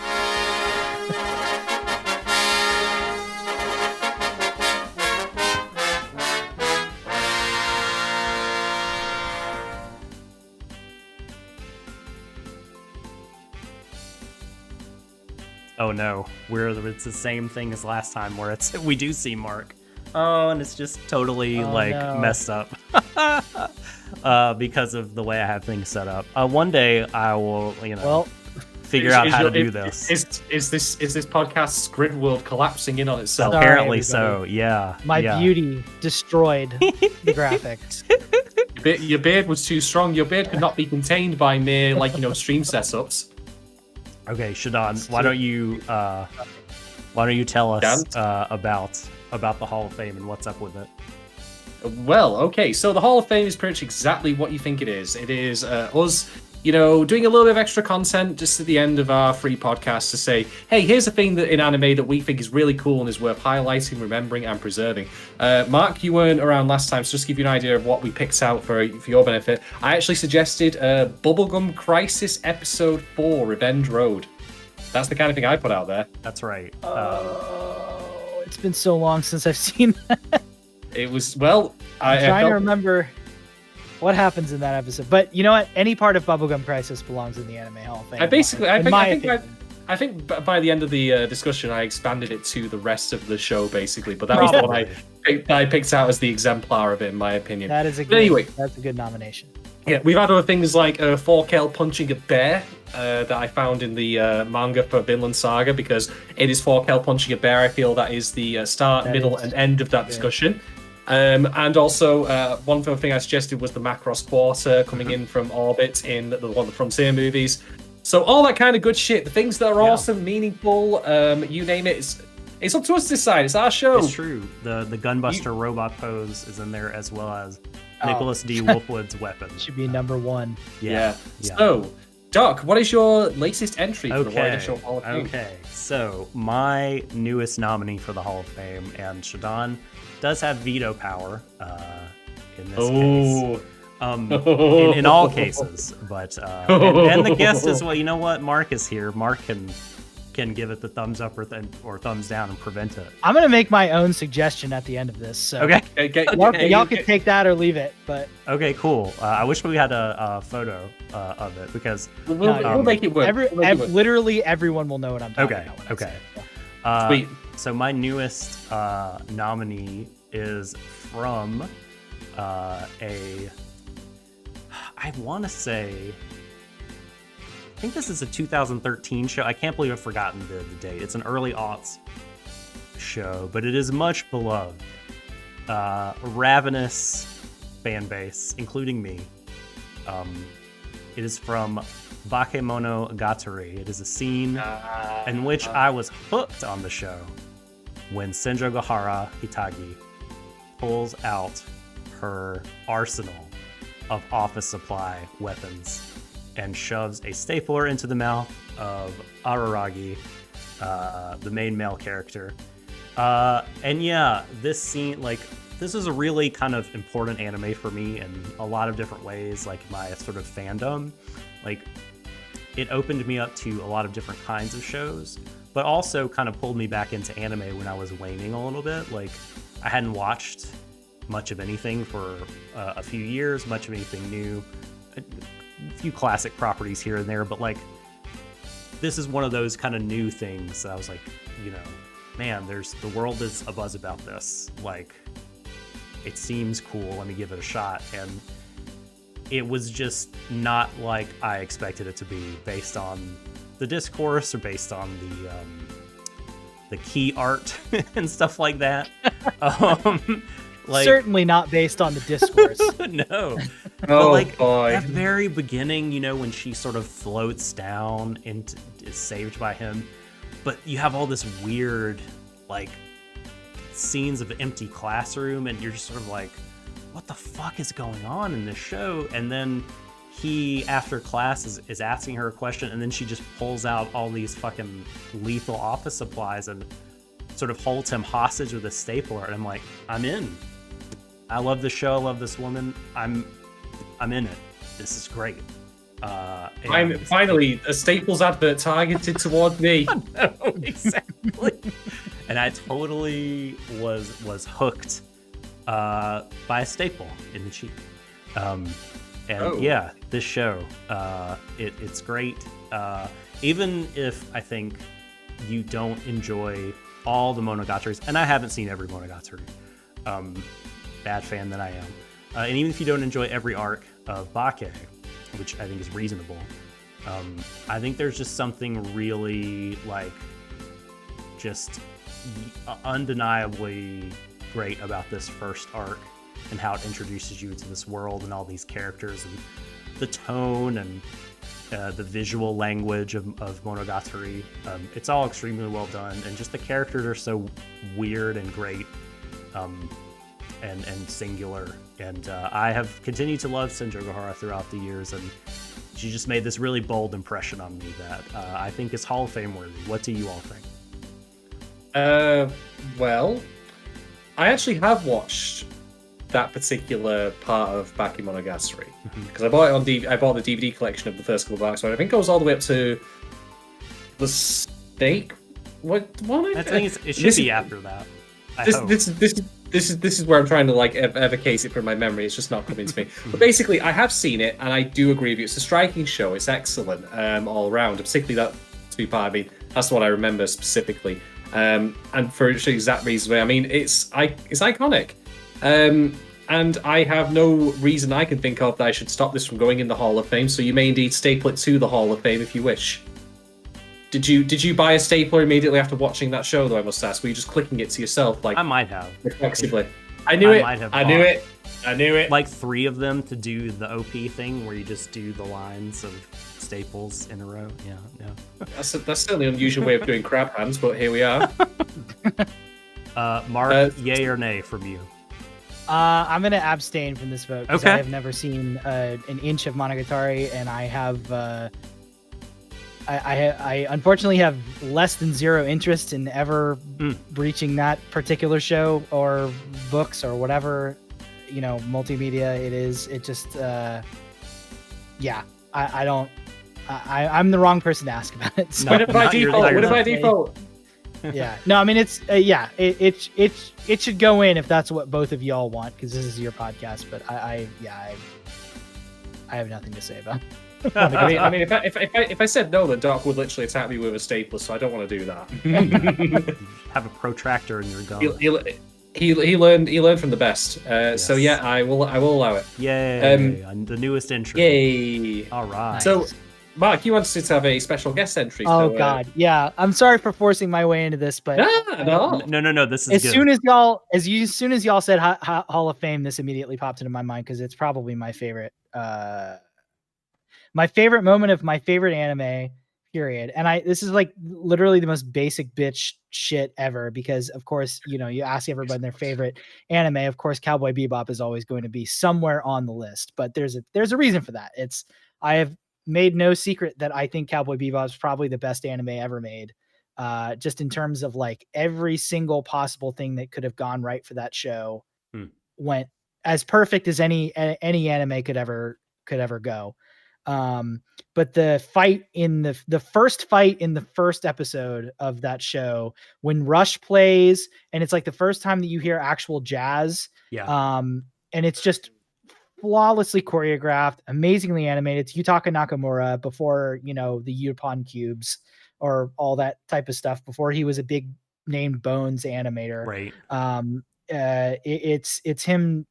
Oh no, it's the same thing as last time where we do see Marc. Oh, and it's just totally messed up because of the way I have things set up. One day I will, figure out how to do this. Is this podcast's grid world collapsing in on itself? Sorry, Apparently everybody. so. Yeah. My yeah. beauty destroyed the graphics. Your beard was too strong. Your beard could not be contained by mere stream setups. Okay, Shadon, why don't you tell us about the Hall of Fame and what's up with it? Well, okay, so the Hall of Fame is pretty much exactly what you think it is. It is us, doing a little bit of extra content just at the end of our free podcast to say, hey, here's a thing that in anime that we think is really cool and is worth highlighting, remembering, and preserving. Marc, you weren't around last time, so just to give you an idea of what we picked out for your benefit, I actually suggested Bubblegum Crisis Episode 4, Revenge Road. That's the kind of thing I put out there. That's right. It's been so long since I've seen that. It was, I'm trying to remember what happens in that episode. But you know what? Any part of Bubblegum Crisis belongs in the Anime Hall of Fame. I think by the end of the discussion, I expanded it to the rest of the show, basically. But that was the one I picked out as the exemplar of it, in my opinion. That's a good nomination. Yeah, we've had other things like Forkel punching a bear that I found in the manga for Vinland Saga, because it is Forkel punching a bear. I feel that is the start, middle, and end of that discussion. And also, one other thing I suggested was the Macross Quarter coming in from orbit in the one of the Frontier movies. So all that kind of good shit, the things that are awesome, meaningful, you name it, it's up to us to decide. It's our show. It's true. The Gunbuster robot pose is in there, as well as Nicholas D. Wolfwood's weapon. Should be number one. Yeah. So, Doc, what is your latest entry for the Warui Deshou Hall of Fame? Okay, so my newest nominee for the Hall of Fame, and Shadon does have veto power in this case. In all cases, but and the guest as well. You know what? Marc is here. Marc can give it the thumbs up or thumbs down and prevent it. I'm gonna make my own suggestion at the end of this. So y'all can take that or leave it. But okay, cool. I wish we had a photo of it, because we'll make it work. Literally everyone will know what I'm talking about. Okay. Sweet. So my newest nominee is from I want to say, I think this is a 2013 show. I can't believe I've forgotten the date. It's an early aughts show, but it is much beloved. Ravenous fan base, including me. It is from Bakemonogatari. It is a scene in which I was hooked on the show when Senjogahara Hitagi pulls out her arsenal of office supply weapons and shoves a stapler into the mouth of Araragi, the main male character. And yeah, this scene, this is a really kind of important anime for me in a lot of different ways, my sort of fandom. It opened me up to a lot of different kinds of shows, but also kind of pulled me back into anime when I was waning a little bit. I hadn't watched much of anything for a few years, much of anything new, a few classic properties here and there, but like this is one of those kind of new things that I was like, you know, man, the world is abuzz about this. Like, it seems cool. Let me give it a shot. And it was just not like I expected it to be, based on the discourse or based on the key art and stuff like that. Like, certainly not based on the discourse. No. Oh, but like boy. at the very beginning, you know, when she sort of floats down and is saved by him, but you have all this weird like scenes of empty classroom, and you're just sort of like, what the fuck is going on in this show? And then he, after class, is asking her a question, and then she just pulls out all these fucking lethal office supplies and sort of holds him hostage with a stapler. And I'm like, I'm in. I love this show. I love this woman. I'm in it. This is great. I'm finally a Staples advert targeted toward me. No, exactly. And I totally was hooked by a staple in the cheek. Yeah, this show, it's great. Even if I think you don't enjoy all the Monogatari's, and I haven't seen every Monogatari, bad fan that I am, and even if you don't enjoy every arc of Bake, which I think is reasonable, I think there's just something really like just undeniably great about this first arc and how it introduces you to this world and all these characters and the tone and the visual language of Monogatari. It's all extremely well done, and just the characters are so weird and great, and singular. And I have continued to love Senjo Gohara throughout the years, and she just made this really bold impression on me that I think is Hall of Fame worthy. What do you all think? Well, I actually have watched that particular part of Baki Monogatari because I bought it on I bought the DVD collection of the first couple of arcs. So I think it goes all the way up to the stake. What one? I think it should be after that. This is where I'm trying to like evocate it from my memory. It's just not coming to me. But basically, I have seen it, and I do agree with you. It's a striking show. It's excellent all around. Particularly that two part. I mean, that's what I remember specifically. And for exact reasons. I mean, it's iconic. And I have no reason I can think of that I should stop this from going in the Hall of Fame. So you may indeed staple it to the Hall of Fame if you wish. Did you buy a stapler immediately after watching that show, though, I must ask? Were you just clicking it to yourself? Like, I might have. Reflexively. I knew it. Like 3 of them to do the OP thing where you just do the lines of staples in a row. Yeah. That's certainly an unusual way of doing crab hands, but here we are. Marc, yay or nay from you? I'm going to abstain from this vote because Okay. I have never seen an inch of Monogatari, and I have I unfortunately have less than zero interest in ever reaching that particular show or books or whatever, multimedia it is. It just I'm the wrong person to ask about it. So. No. Win it by Not your- default. not your- Win it by default. Yeah. No, I mean it's it should go in if that's what both of y'all want, because this is your podcast. But I have nothing to say about it. I mean, if I said no, then Doc would literally attack me with a stapler, so I don't want to do that. Have a protractor in your gun. He learned from the best. So yeah, I will allow it. Yay! The newest entry. Yay! All right. So, Marc, you wanted to have a special guest entry. Oh so, God, yeah. I'm sorry for forcing my way into this, but no. No. This is as good. soon as y'all said Hall of Fame, this immediately popped into my mind because it's probably my favorite. My favorite moment of my favorite anime, period. And this is like literally the most basic bitch shit ever, because of course, you ask everybody their favorite anime. Of course, Cowboy Bebop is always going to be somewhere on the list, but there's a reason for that. I have made no secret that I think Cowboy Bebop is probably the best anime ever made. Just in terms of like every single possible thing that could have gone right for that show went as perfect as any anime could ever go. But the fight in the first fight in the first episode of that show, when Rush plays, and it's like the first time that you hear actual jazz. Yeah. And it's just flawlessly choreographed, amazingly animated. It's Yutaka Nakamura before, the Upon Cubes or all that type of stuff, before he was a big named Bones animator. Right. It's him,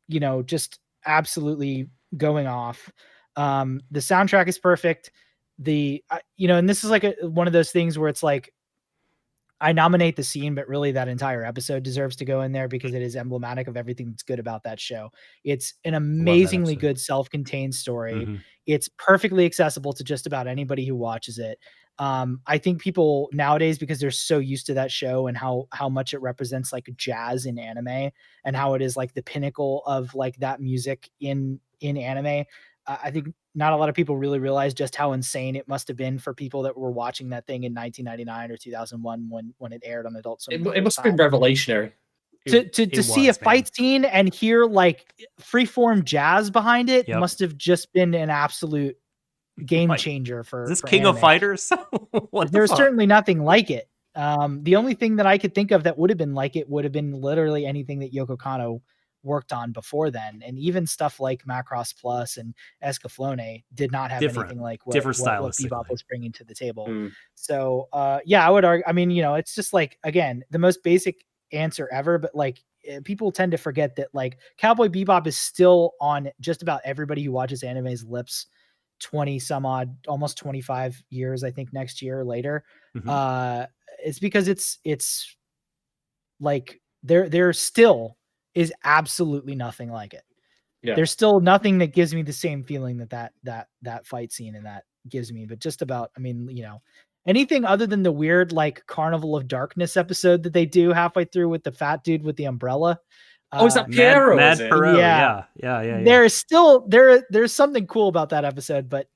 just absolutely going off. The soundtrack is perfect. And this is like one of those things where it's like, I nominate the scene, but really that entire episode deserves to go in there because it is emblematic of everything that's good about that show. It's an amazingly good self-contained story. Mm-hmm. It's perfectly accessible to just about anybody who watches it. I think people nowadays, because they're so used to that show and how much it represents like jazz in anime and how it is like the pinnacle of like that music in anime. I think not a lot of people really realize just how insane it must have been for people that were watching that thing in 1999 or 2001 when it aired on Adult Swim. It must have been revelationary. To see a fight scene and hear like freeform jazz behind it must have just been an absolute game changer for. Is this for King anime. of Fighters? There's certainly nothing like it. The only thing that I could think of that would have been like it would have been literally anything that Yoko Kanno worked on before then, and even stuff like Macross Plus and Escaflowne did not have anything like what Bebop was bringing to the table. So I would argue, I mean, it's just like, again, the most basic answer ever, but like people tend to forget that like Cowboy Bebop is still on just about everybody who watches anime's lips 20 some odd, almost 25 years, I think next year or later. It's because it's like there still is absolutely nothing like it. Yeah. There's still nothing that gives me the same feeling that fight scene and that gives me, but just about, I mean, anything other than the weird like Carnival of Darkness episode that they do halfway through with the fat dude with the umbrella. Oh, is that Piero? Mad Perot? Yeah. There's still there's something cool about that episode, but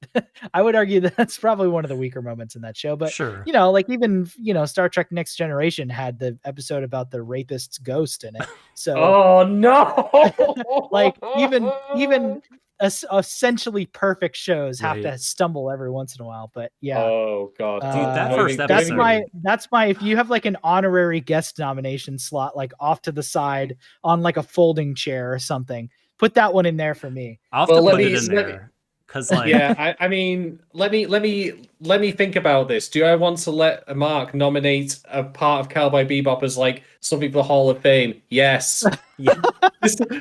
I would argue that that's probably one of the weaker moments in that show. But sure, like even Star Trek Next Generation had the episode about the rapist's ghost in it. So oh no, like even essentially perfect shows have to stumble every once in a while. But yeah. Oh god, dude, that first episode. That's my if you have like an honorary guest nomination slot like off to the side on like a folding chair or something, put that one in there for me. I'll have to put it in there. Cause like, yeah, I mean, let me think about this. Do I want to let Marc nominate a part of Cowboy Bebop as like something for the Hall of Fame? Yes. Yeah.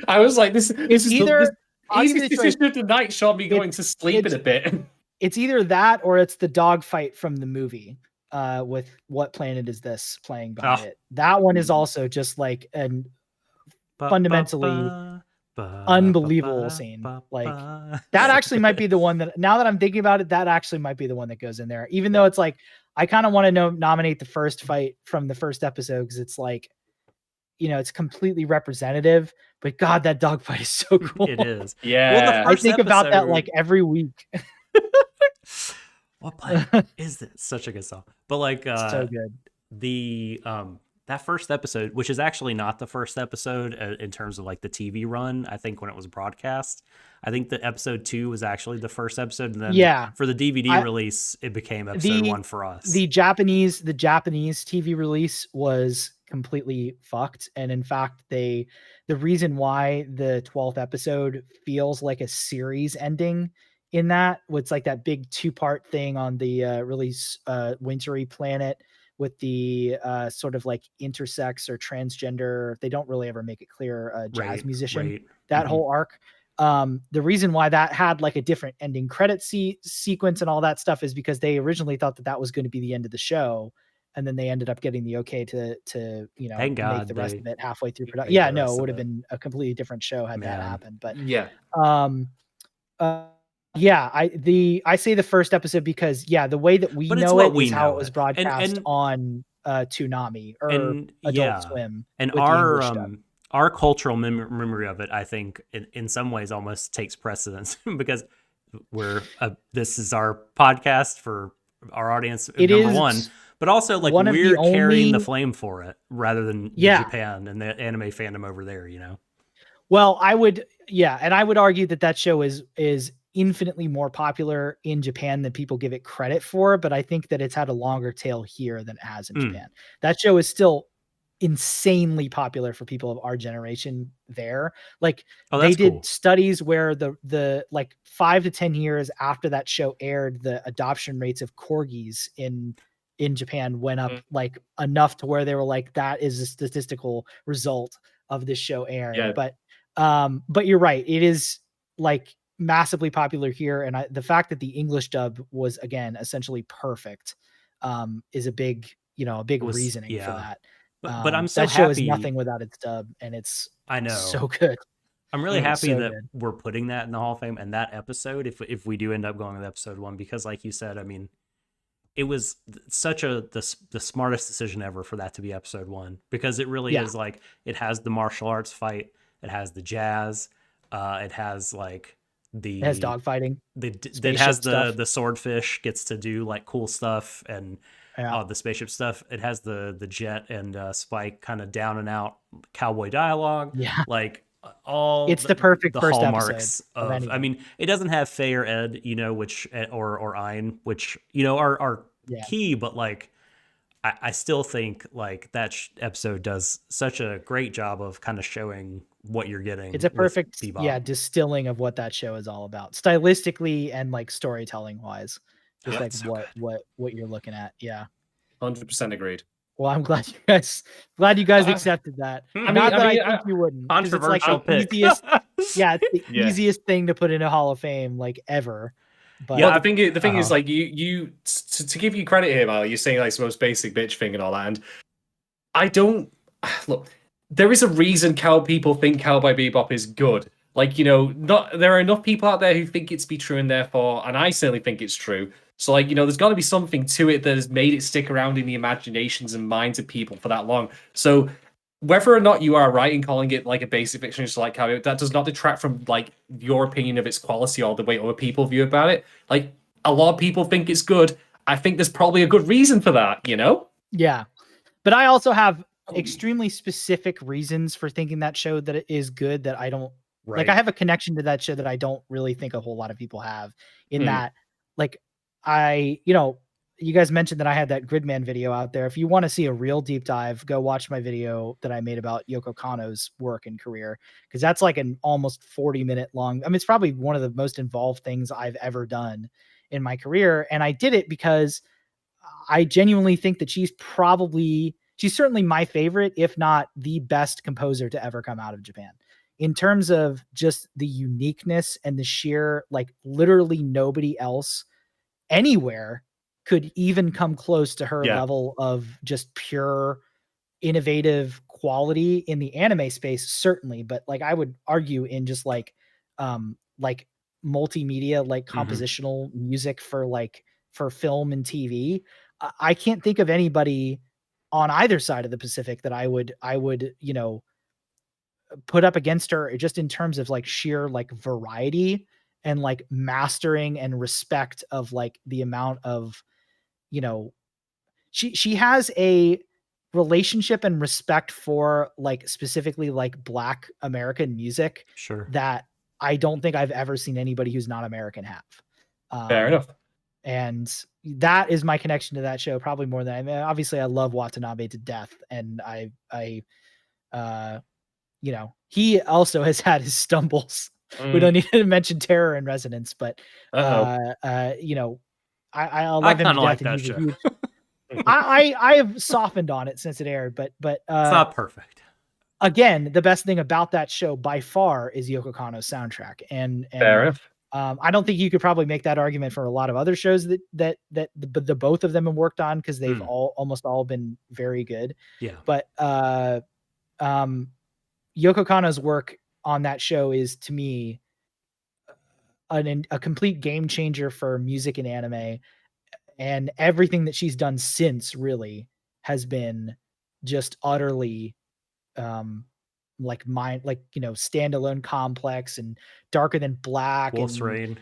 I was like, this is either. Easiest decision of the night, Sean, me going to sleep in a bit. It's either that or it's the dogfight from the movie with What Planet Is This playing behind it. That one is also just like an fundamentally unbelievable scene. Like that actually might be the one that, now that I'm thinking about it, that actually might be the one that goes in there. Even though it's like, I kind of want to nominate the first fight from the first episode because it's like, it's completely representative, but God, that dogfight is so cool. It is. Yeah. I think about that like every week. What planet is this? Such a good song. But like, so good. The, that first episode, which is actually not the first episode in terms of like the TV run, I think when it was broadcast, I think the episode 2 was actually the first episode. And then for the DVD release, it became episode 1 for us. The Japanese TV release was completely fucked. And in fact, the reason why the 12th episode feels like a series ending in that, it's like that big 2-part thing on the really wintry planet with the sort of like intersex or transgender, they don't really ever make it clear, jazz musician, that whole arc. The reason why that had like a different ending credit sequence and all that stuff is because they originally thought that was going to be the end of the show. And then they ended up getting the okay to Thank God make the rest of it halfway through production. Yeah, no, it would have been a completely different show had that happened. But I say the first episode because the way that we know it is how it was broadcast on Toonami or Adult Swim. And our cultural memory of it, I think, in some ways almost takes precedence because this is our podcast for our audience, number one. But also, like, we're carrying the flame for it rather than Japan and the anime fandom over there, Well, I would argue that show is infinitely more popular in Japan than people give it credit for, but I think that it's had a longer tail here than it has in Japan. That show is still insanely popular for people of our generation there. Like they did studies where the like 5 to 10 years after that show aired, the adoption rates of corgis in Japan went up like enough to where they were like, that is a statistical result of this show airing. But you're right. It is like massively popular here. And the fact that the English dub was, again, essentially perfect, is a big, reasoning for that. But I'm so that happy. Show is nothing without its dub, and it's so good. I'm really happy that we're putting that in the Hall of Fame and that episode, if we do end up going with episode 1, because like you said, I mean, it was such the smartest decision ever for that to be episode 1, because it really is like, it has the martial arts fight, it has the jazz, it has like it has dogfighting, it has the swordfish gets to do like cool stuff, and the spaceship stuff. It has the Jet and Spike kind of down and out cowboy dialogue. Like it's the perfect first hallmarks episode of I mean, it doesn't have Faye or Ed, which or Ein, which are key, but like I still think like that episode does such a great job of kind of showing what you're getting. It's a perfect distilling of what that show is all about, stylistically and like storytelling wise. Just like so what you're looking at. 100% agreed. Well, I'm glad you guys accepted that. I think you wouldn't. Controversial pick. Easiest, it's the easiest thing to put in a Hall of Fame like ever. But the thing is like you to give you credit here, Mal, you're saying like the most basic bitch thing and all that, and I don't look. There is a reason people think Cowboy Bebop is good. Like, there are enough people out there who think it's be true, and therefore, and I certainly think it's true. So, like, there's got to be something to it that has made it stick around in the imaginations and minds of people for that long. So, whether or not you are right in calling it like a basic fiction, just like how that does not detract from like your opinion of its quality or the way other people view about it. Like, a lot of people think it's good. I think there's probably a good reason for that, Yeah, but I also have extremely specific reasons for thinking that show that it is good that I don't. Right. Like I have a connection to that show that I don't really think a whole lot of people have, in that, like, you guys mentioned that I had that Gridman video out there. If you want to see a real deep dive, go watch my video that I made about Yoko Kanno's work and career, because that's like an almost 40-minute long. I mean, it's probably one of the most involved things I've ever done in my career. And I did it because I genuinely think that she's certainly my favorite, if not the best composer to ever come out of Japan. In terms of just the uniqueness and the sheer, like, literally nobody else anywhere could even come close to her level of just pure innovative quality in the anime space, certainly. But like, I would argue in just like multimedia, like compositional music for film and TV, I can't think of anybody on either side of the Pacific that I would, put up against her, just in terms of like sheer like variety and like mastering and respect of like the amount of, she has a relationship and respect for like specifically like Black American music that I don't think I've ever seen anybody who's not American have. Fair enough. And that is my connection to that show, probably more than obviously I love Watanabe to death. And he also has had his stumbles. We don't need to mention Terror and Resonance, but I love him to death. That show. I have softened on it since it aired, but it's not perfect. Again, the best thing about that show by far is Yoko Kanno's soundtrack, and fair enough. I don't think you could probably make that argument for a lot of other shows that the both of them have worked on, because they've almost all been very good. Yeah, but Yoko Kanno's work on that show is, to me, a complete game changer for music and anime, and everything that she's done since really has been just utterly standalone Complex and Darker Than Black, Wolf's and Rain,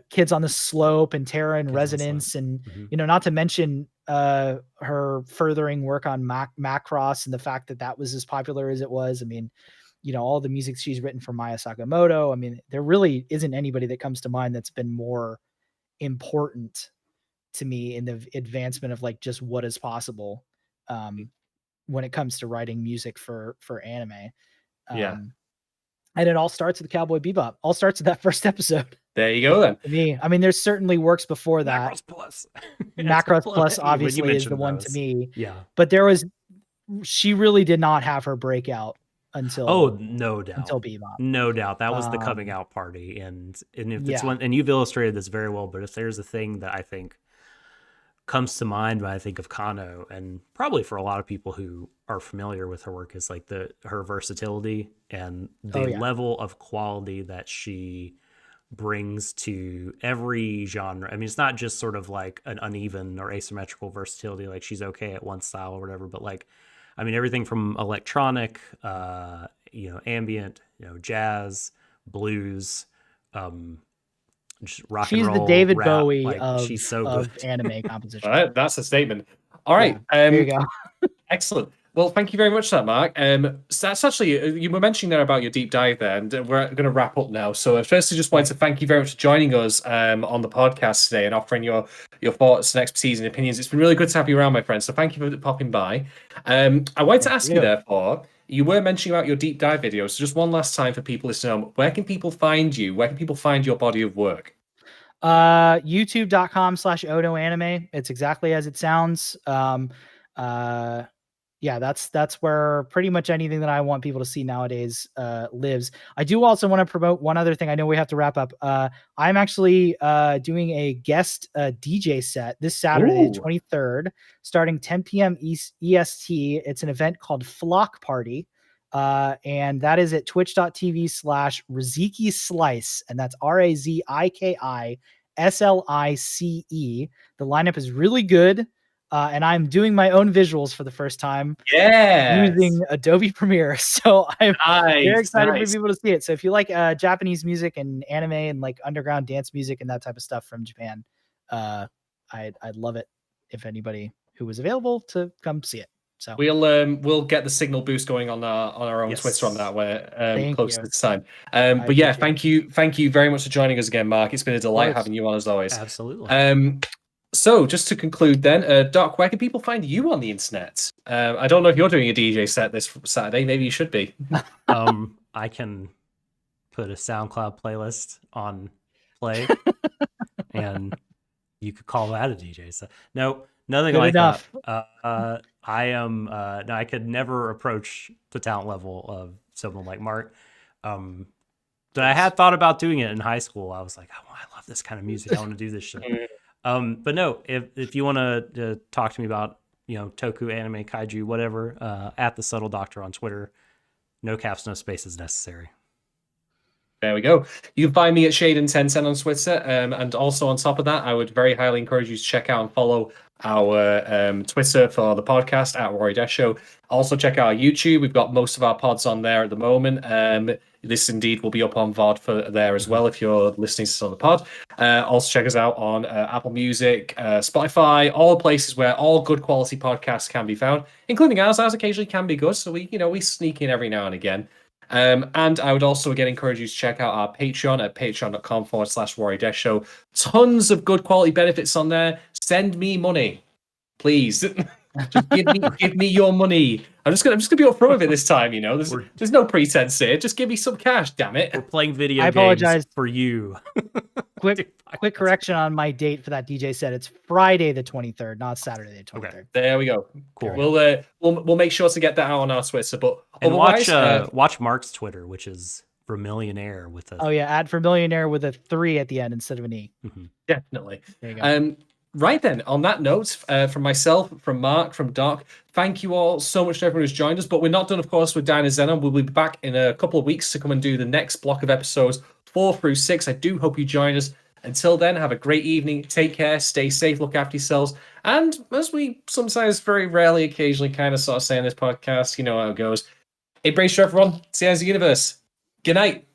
Kids on the Slope, and Terra and Resonance, and not to mention her furthering work on Macross, and the fact that was as popular as it was. I mean, all the music she's written for Maya Sakamoto. I mean, there really isn't anybody that comes to mind that's been more important to me in the advancement of like just what is possible when it comes to writing music for anime. And it all starts with Cowboy Bebop. All starts with that first episode. There you go then. To me, I mean, there's certainly works before that. Macross Plus. Macross Plus When you obviously is the mentioned one to those. me. Yeah. But she really did not have her breakout until no doubt. Until Bebop. No doubt. That was the coming out party. And if it's Yeah. one, and you've illustrated this very well, but if there's a thing that I think comes to mind when I think of Kano, and probably for a lot of people who are familiar with her work, is like her versatility and the level of quality that she brings to every genre. I mean, it's not just sort of like an uneven or asymmetrical versatility, like she's okay at one style or whatever, but like, I mean, everything from electronic, ambient, jazz, blues, just rock She's and roll, the David rap. Bowie Like, of, she's so of good. anime composition. All right, that's a statement. All right. There you go. Excellent. Well, thank you very much for that, Mark. So that's actually, you were mentioning there about your deep dive there, and we're going to wrap up now. So firstly, just wanted to thank you very much for joining us on the podcast today and offering your thoughts and expertise and opinions. It's been really good to have you around, my friend. So thank you for popping by. I wanted to ask you, therefore, you were mentioning about your deep dive videos. So just one last time for people listening, where can people find you? Where can people find your body of work? YouTube.com/odoanime. It's exactly as it sounds. That's where pretty much anything that I want people to see nowadays lives. I do also want to promote one other thing. I know we have to wrap up. I'm actually doing a guest DJ set this Saturday, 23rd, starting 10 p.m. EST. It's an event called Flock Party. And that is at twitch.tv/Raziki Slice. And that's RAZIKISLICE. The lineup is really good. And I'm doing my own visuals for the first time using Adobe Premiere. So I'm very excited for people to see it. So if you like Japanese music and anime and like underground dance music and that type of stuff from Japan, I'd love it if anybody who was available to come see it. So we'll get the signal boost going on our own Twitter on that where close to the time. But yeah, thank you very much for joining us again, Mark. It's been a delight having you on as always. Absolutely. So just to conclude then, Doc, where can people find you on the internet? I don't know if you're doing a DJ set this Saturday. Maybe you should be. I can put a SoundCloud playlist on play, and you could call that a DJ set. No, nothing Good like enough. that. I am. No, I could never approach the talent level of someone like Marc. But I had thought about doing it in high school. I was like, oh, I love this kind of music. I want to do this shit. But no, if you want to talk to me about, toku, anime, kaiju, whatever, at The Subtle Doctor on Twitter, no caps, no spaces necessary. There we go. You can find me at Shadon1010 on Twitter. And also on top of that, I would very highly encourage you to check out and follow our Twitter for the podcast at Warui Deshou. Also check out our YouTube. We've got most of our pods on there at the moment. This indeed will be up on VOD for there as well if you're listening to this on the pod. Also check us out on Apple Music, Spotify, all the places where all good quality podcasts can be found, including ours. Ours occasionally can be good, so we sneak in every now and again. And I would also again encourage you to check out our Patreon at patreon.com/Warui Deshou. Tons of good quality benefits on there. Send me money, please. Just give me your money. I'm just gonna be upfront with it this time. There's no pretense here. Just give me some cash, damn it. We're playing video I games apologize. for you. Quick correction on my date for that DJ set. It's Friday the 23rd, not Saturday the 23rd. Okay. There we go. Cool. We'll make sure to get that out on our Twitter. But and otherwise, watch Marc's Twitter, which is Vermillionaire with a at Vermillionaire with a 3 at the end instead of an E. Mm-hmm. Definitely. There you go. Right then, on that note, from myself, from Marc, from Doc, thank you all so much to everyone who's joined us. But we're not done, of course, with Dynazenon. We'll be back in a couple of weeks to come and do the next block of episodes 4 through 6. I do hope you join us. Until then, have a great evening. Take care. Stay safe. Look after yourselves. And as we sometimes, very rarely, occasionally kind of sort of say in this podcast, you know how it goes. Embrace everyone. See you as the universe. Good night.